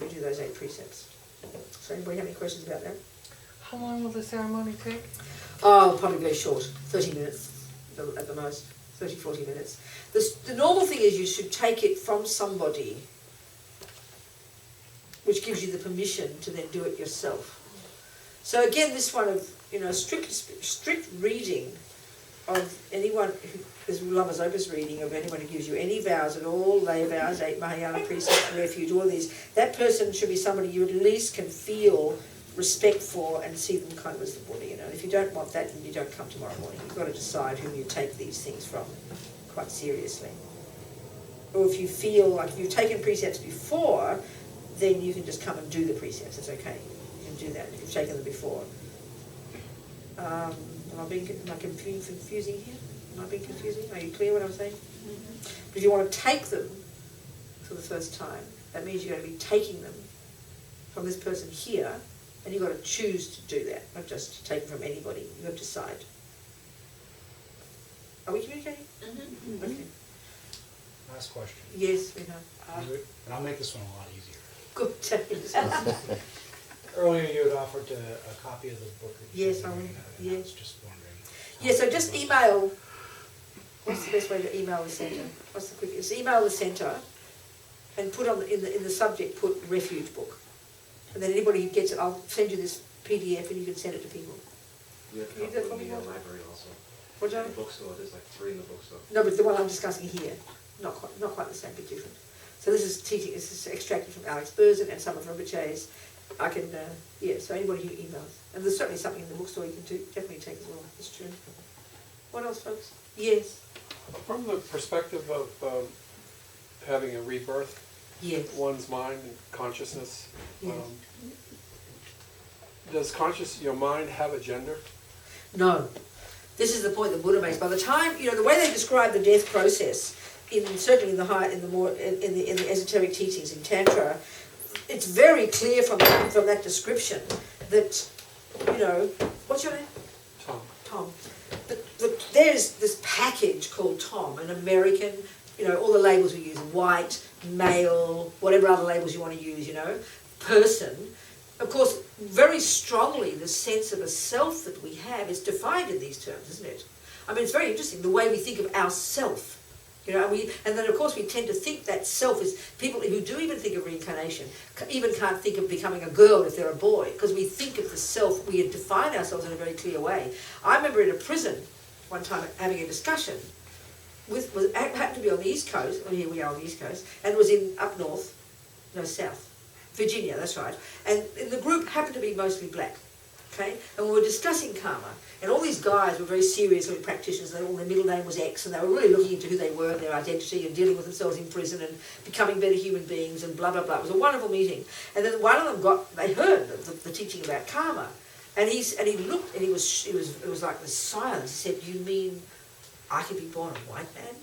We do those 8 precepts. So anybody have any questions about that? How long will the ceremony take? Oh, probably very short. 30 minutes at the most. 30, 40 minutes. The normal thing is you should take it from somebody, which gives you the permission to then do it yourself. So again, this one of, you know, strict reading of anyone who, this Lama's Opus reading of anyone who gives you any vows at all, lay vows, 8 Mahayana precepts, refuge, all these, that person should be somebody you at least can feel respect for and see them kind of as the Buddha, you know. And if you don't want that, then you don't come tomorrow morning. You've got to decide whom you take these things from quite seriously. Or if you feel like if you've taken precepts before, then you can just come and do the precepts. It's okay. You can do that if you've taken them before. Am I confusing here? Am I being confusing? Are you clear what I'm saying? Mm-hmm. But if you want to take them for the first time, that means you're going to be taking them from this person here, and you've got to choose to do that, not just to take them from anybody. You've got to decide. Are we communicating? Mm-hmm. Okay. Last question. Yes, we have. And I'll make this one a lot easier. Good. Earlier you had offered a copy of the book. Yes, I was just wondering. Yeah, so just email. What's the best way to email the centre? What's the quickest? Email the centre and put on in the subject, put Refuge book. And then anybody who gets it, I'll send you this PDF and you can send it to people. You have a couple in the library also. What's that? The bookstore, there's like 3 in the bookstore. No, but the one I'm discussing here, not quite the same, but different. So this is teaching. This is extracted from Alex Berzin and some of Rinpoche's. I can, so anybody who emails. And there's certainly something in the bookstore you can definitely take as well. It's true. What else, folks? Yes. From the perspective of having a rebirth, yes, one's mind and consciousness, yes. Does your mind have a gender? No. This is the point that Buddha makes. By the time, you know, the way they describe the death process, certainly in the esoteric teachings in Tantra, it's very clear from that description that, you know, what's your name? Tom. Tom. There's this package called Tom, an American, you know, all the labels we use, white, male, whatever other labels you want to use, you know, person. Of course, very strongly the sense of a self that we have is defined in these terms, isn't it? I mean, it's very interesting, the way we think of ourself. You know, and then of course we tend to think that self is, people who do even think of reincarnation, even can't think of becoming a girl if they're a boy, because we think of the self, we define ourselves in a very clear way. I remember in a prison one time having a discussion happened to be on the East Coast, well here we are on the East Coast, and it was up north, south, Virginia, that's right, and the group happened to be mostly black, okay, and we were discussing karma. And all these guys were very serious practitioners, and all their middle name was X, and they were really looking into who they were and their identity and dealing with themselves in prison and becoming better human beings and blah, blah, blah. It was a wonderful meeting. And then one of them they heard the teaching about karma, and he looked, and it was like this silence. He said, "You mean I could be born a white man?"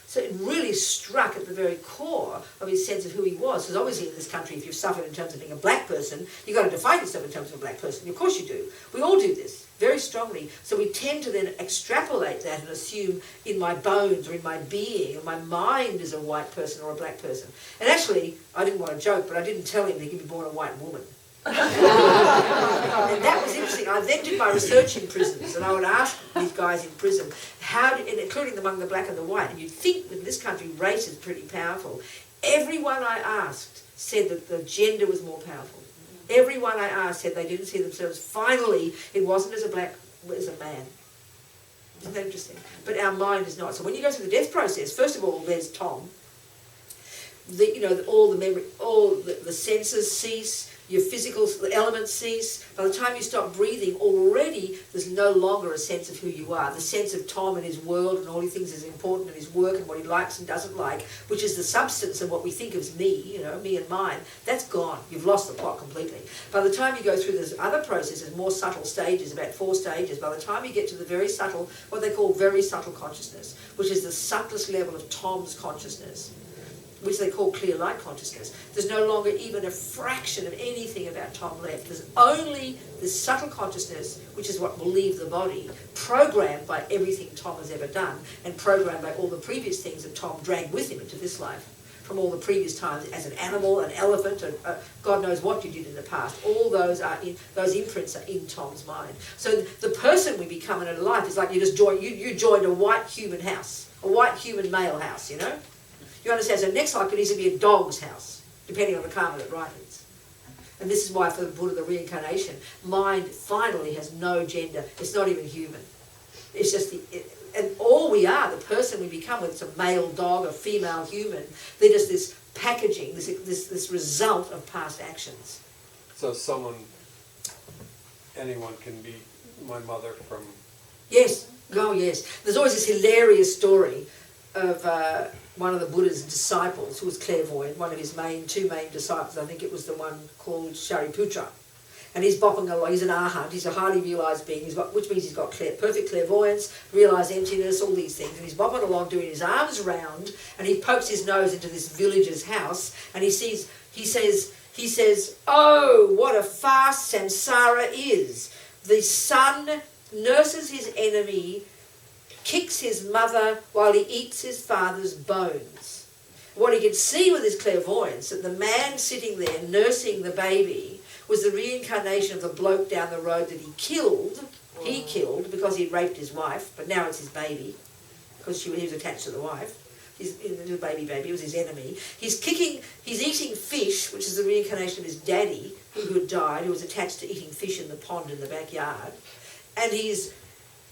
So it really struck at the very core of his sense of who he was. Because obviously in this country, if you've suffered in terms of being a black person, you've got to define yourself in terms of a black person. Of course you do. We all do this very strongly. So we tend to then extrapolate that and assume in my bones or in my being or my mind is a white person or a black person. And actually, I didn't want to joke, but I didn't tell him he could be born a white woman. And that was interesting. I then did my research in prisons, and I would ask these guys in prison, and including among the black and the white, and you'd think that in this country race is pretty powerful. Everyone I asked said that the gender was more powerful. Everyone I asked said they didn't see themselves, finally, it wasn't as a black, as a man. Isn't that interesting? But our mind is not. So when you go through the death process, first of all, there's Tom. All the memory, all the senses cease, your physical elements cease. By the time you stop breathing, already there's no longer a sense of who you are. The sense of Tom and his world and all he thinks is important and his work and what he likes and doesn't like, which is the substance of what we think of as me, me and mine, that's gone. You've lost the plot completely. By the time you go through those other processes, more subtle stages, about 4 stages, by the time you get to the very subtle, what they call very subtle consciousness, which is the subtlest level of Tom's consciousness, which they call clear light consciousness. There's no longer even a fraction of anything about Tom left. There's only this subtle consciousness, which is what will leave the body, programmed by everything Tom has ever done, and programmed by all the previous things that Tom dragged with him into this life, from all the previous times as an animal, an elephant, and God knows what you did in the past. All those imprints are in Tom's mind. So the person we become in a life is like you joined a white human house, a white human male house, You understand? So next life could easily be a dog's house, depending on the karma that ripens. And this is why for the Buddha, the reincarnation, mind finally has no gender. It's not even human. It's just and all we are, the person we become, whether it's a male dog, a female human, they're just this packaging, this result of past actions. So anyone can be my mother from... Yes, oh yes. There's always this hilarious story of one of the Buddha's disciples who was clairvoyant, one of his two main disciples. I think it was the one called Shariputra. And he's bopping along, he's an arhat, he's a highly realised being, which means he's got perfect clairvoyance, realised emptiness, all these things. And he's bopping along doing his arms round, and he pokes his nose into this villager's house, and he says, "Oh, what a farce samsara is. The son nurses his enemy, kicks his mother while he eats his father's bones." What he could see with his clairvoyance, that the man sitting there nursing the baby was the reincarnation of the bloke down the road that he killed. He killed because he raped his wife, but now it's his baby, because he was attached to the wife. The baby, it was his enemy. He's eating fish, which is the reincarnation of his daddy, who had died, who was attached to eating fish in the pond in the backyard. And he's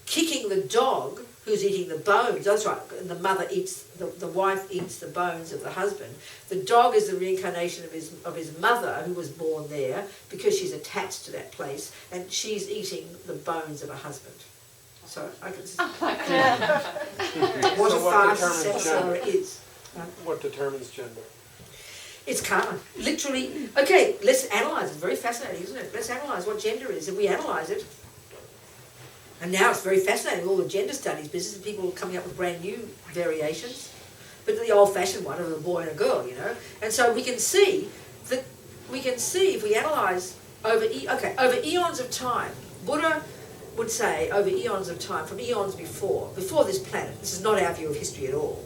kicking the dog, who's eating the bones. That's right, and the wife eats the bones of the husband. The dog is the reincarnation of his mother, who was born there, because she's attached to that place, and she's eating the bones of her husband. So I can see what a farce samsara is. What determines gender? It's karma. Literally. Okay, let's analyse. It's very fascinating, isn't it? Let's analyse what gender is. If we analyse it, and now it's very fascinating, all the gender studies business, people are coming up with brand new variations. But the old-fashioned one of a boy and a girl, And so we can see if we analyse over eons of time, Buddha would say over eons of time, from eons before this planet, this is not our view of history at all,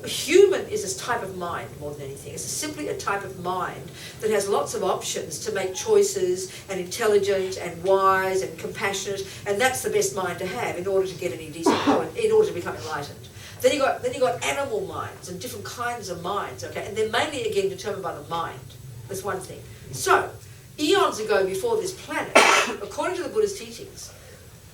human is a type of mind more than anything. It's simply a type of mind that has lots of options to make choices, and intelligent and wise and compassionate, and that's the best mind to have in order to get any decent point, in order to become enlightened. Then you got animal minds and different kinds of minds, okay, and they're mainly again determined by the mind. That's one thing. So, eons ago before this planet, according to the Buddha's teachings,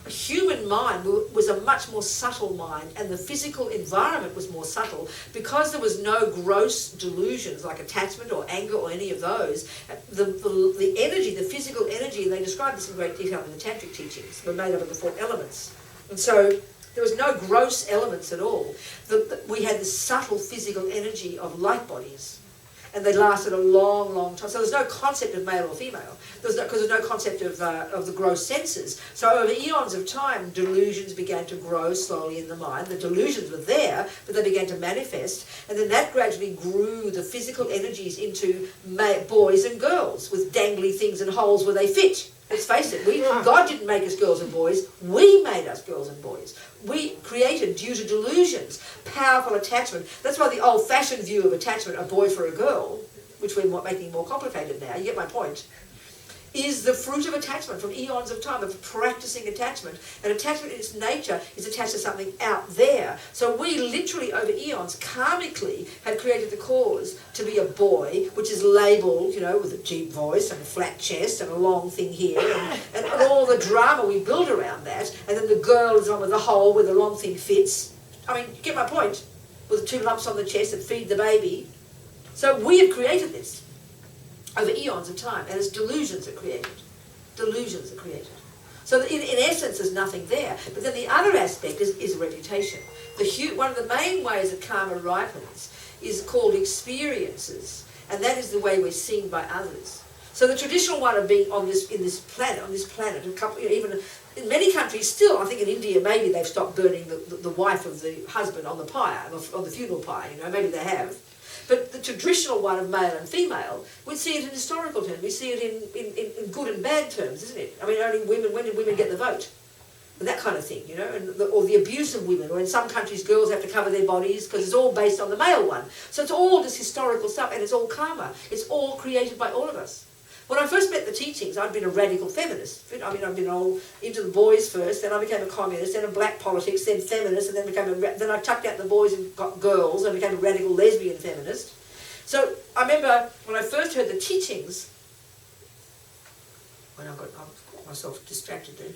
a human mind was a much more subtle mind, and the physical environment was more subtle because there was no gross delusions like attachment or anger or any of those. The energy, the physical energy, and they describe this in great detail in the tantric teachings, were made up of the 4 elements. And so there was no gross elements at all. We had this subtle physical energy of light bodies. And they lasted a long, long time. So there's no concept of male or female, because there's no concept of the gross senses. So over eons of time, delusions began to grow slowly in the mind. The delusions were there, but they began to manifest. And then that gradually grew the physical energies into boys and girls with dangly things and holes where they fit. Let's face it, God didn't make us girls and boys. We made us girls and boys. We created, due to delusions, powerful attachment. That's why the old-fashioned view of attachment, a boy for a girl, which we're making more complicated now, you get my point. is the fruit of attachment from eons of time, of practicing attachment. And attachment in its nature is attached to something out there. So we literally over eons, karmically, have created the cause to be a boy, which is labelled, you know, with a deep voice and a flat chest and a long thing here, and all the drama we build around that. And then the girl is on with the hole where the long thing fits. I mean, you get my point? With the 2 lumps on the chest that feed the baby. So we have created this over eons of time, and it's delusions are created. Delusions are created. So in essence, there's nothing there. But then the other aspect is reputation. One of the main ways that karma ripens is called experiences, and that is the way we're seen by others. So the traditional one of being on this planet, a couple, you know, even in many countries still, I think in India maybe they've stopped burning the wife of the husband on the pyre, on the funeral pyre, you know, maybe they have. But the traditional one of male and female, we see it in historical terms, we see it in good and bad terms, isn't it? I mean, only women, when did women get the vote? And that kind of thing, you know, or the abuse of women, or in some countries girls have to cover their bodies because it's all based on the male one. So it's all this historical stuff, and it's all karma. It's all created by all of us. When I first met the teachings, I'd been a radical feminist. I mean, I'd been all into the boys first, then I became a communist, then a black politics, then feminist, and then I chucked out the boys and got girls and became a radical lesbian feminist. So I remember when I first heard the teachings, when I got myself distracted there.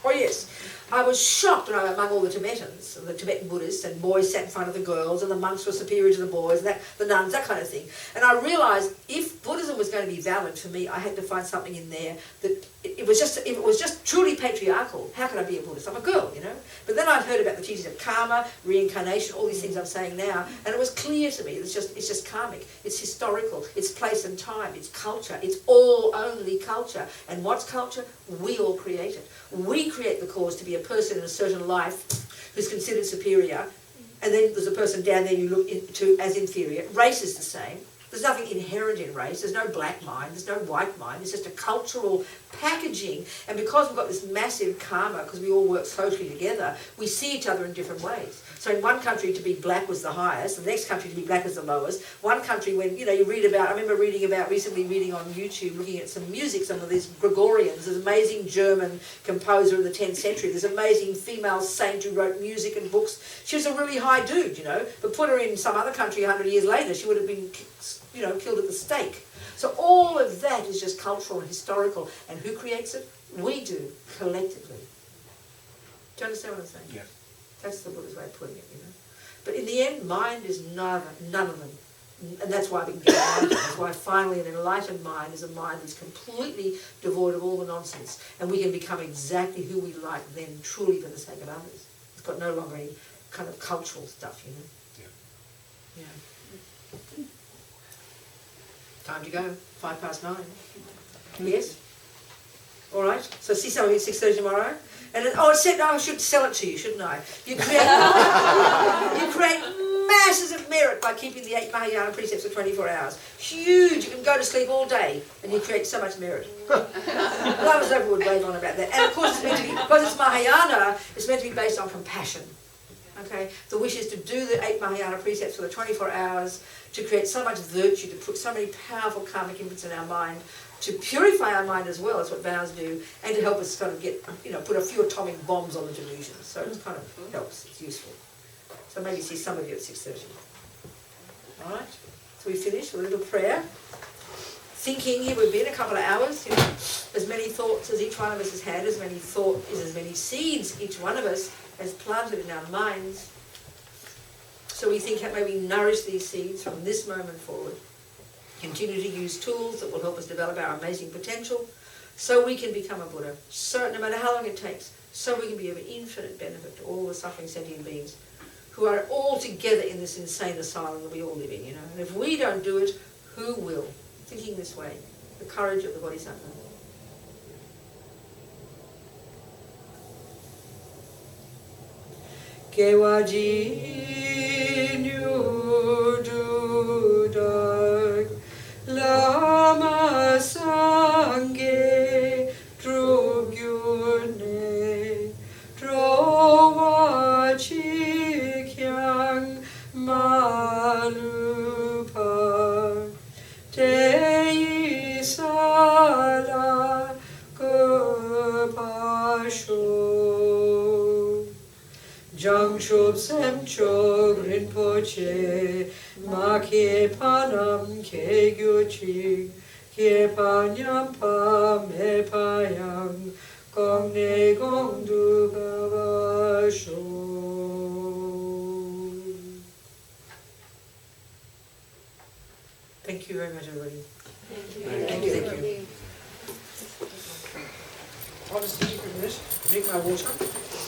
Oh yes. I was shocked when I was among all the Tibetans, the Tibetan Buddhists, and boys sat in front of the girls, and the monks were superior to the boys, and the nuns, that kind of thing. And I realised if Buddhism was going to be valid for me, I had to find something in there that if it was just truly patriarchal, how could I be a Buddhist? I'm a girl, you know. But then I heard about the teachings of karma, reincarnation, all these things I'm saying now, and it was clear to me. It's just karmic. It's historical. It's place and time. It's culture. It's all only culture. And what's culture? We all create it. We create the cause to be a person in a certain life who's considered superior, and then there's a person down there you look into as inferior. Race is the same. There's nothing inherent in race. There's no black mind. There's no white mind. It's just a cultural packaging. And because we've got this massive karma, because we all work socially together, we see each other in different ways. So in one country to be black was the highest, the next country to be black was the lowest. One country when, you know, you read about, I remember recently reading on YouTube, looking at some music, some of these Gregorians, this amazing German composer of the 10th century, this amazing female saint who wrote music and books. She was a really high dude, you know, but put her in some other country 100 years later, she would have been, you know, killed at the stake. So all of that is just cultural and historical. And who creates it? We do, collectively. Do you understand what I'm saying? Yes. That's the Buddha's way of putting it, you know. But in the end, mind is none of them. And that's why we can get enlightened. That's why finally an enlightened mind is a mind that's completely devoid of all the nonsense. And we can become exactly who we like then, truly for the sake of others. It's got no longer any kind of cultural stuff, you know. Yeah. Yeah. Time to go. 9:05. Yes? All right. So see some of you at 6:30 tomorrow. And I should sell it to you, shouldn't I? You create masses of merit by keeping the 8 Mahayana precepts for 24 hours. Huge. You can go to sleep all day and you create so much merit. Lama Zopa would rave on about that. And of course, it's meant to be, because it's Mahayana, it's meant to be based on compassion. Okay? The wish is to do the 8 Mahayana precepts for the 24 hours, to create so much virtue, to put so many powerful karmic imprints in our mind, to purify our mind as well, that's what vows do, and to help us kind of get, you know, put a few atomic bombs on the delusions. So it kind of helps, it's useful. So maybe see some of you at 6:30. All right? So we finish with a little prayer. Thinking, here we've been a couple of hours, you know, as many thoughts as each one of us has had, as many seeds each one of us has planted in our minds. So we think, how may we nourish these seeds from this moment forward. Continue to use tools that will help us develop our amazing potential so we can become a Buddha, so no matter how long it takes, so we can be of infinite benefit to all the suffering sentient beings who are all together in this insane asylum that we all live in, you know. And if we don't do it, who will? Thinking this way, the courage of the Bodhisattva. Kewaji nyu du dag Lama Sangye Drugyune Drowa Chikyang Malupa Jangshub Semchog Rinpoche, Makie Panam Ke Gyuchi, Kie Panyam Pa Me Payang, Gong Ne Gong Du Gavasho. Thank you very much, everybody. Thank you. Honestly, drink my water.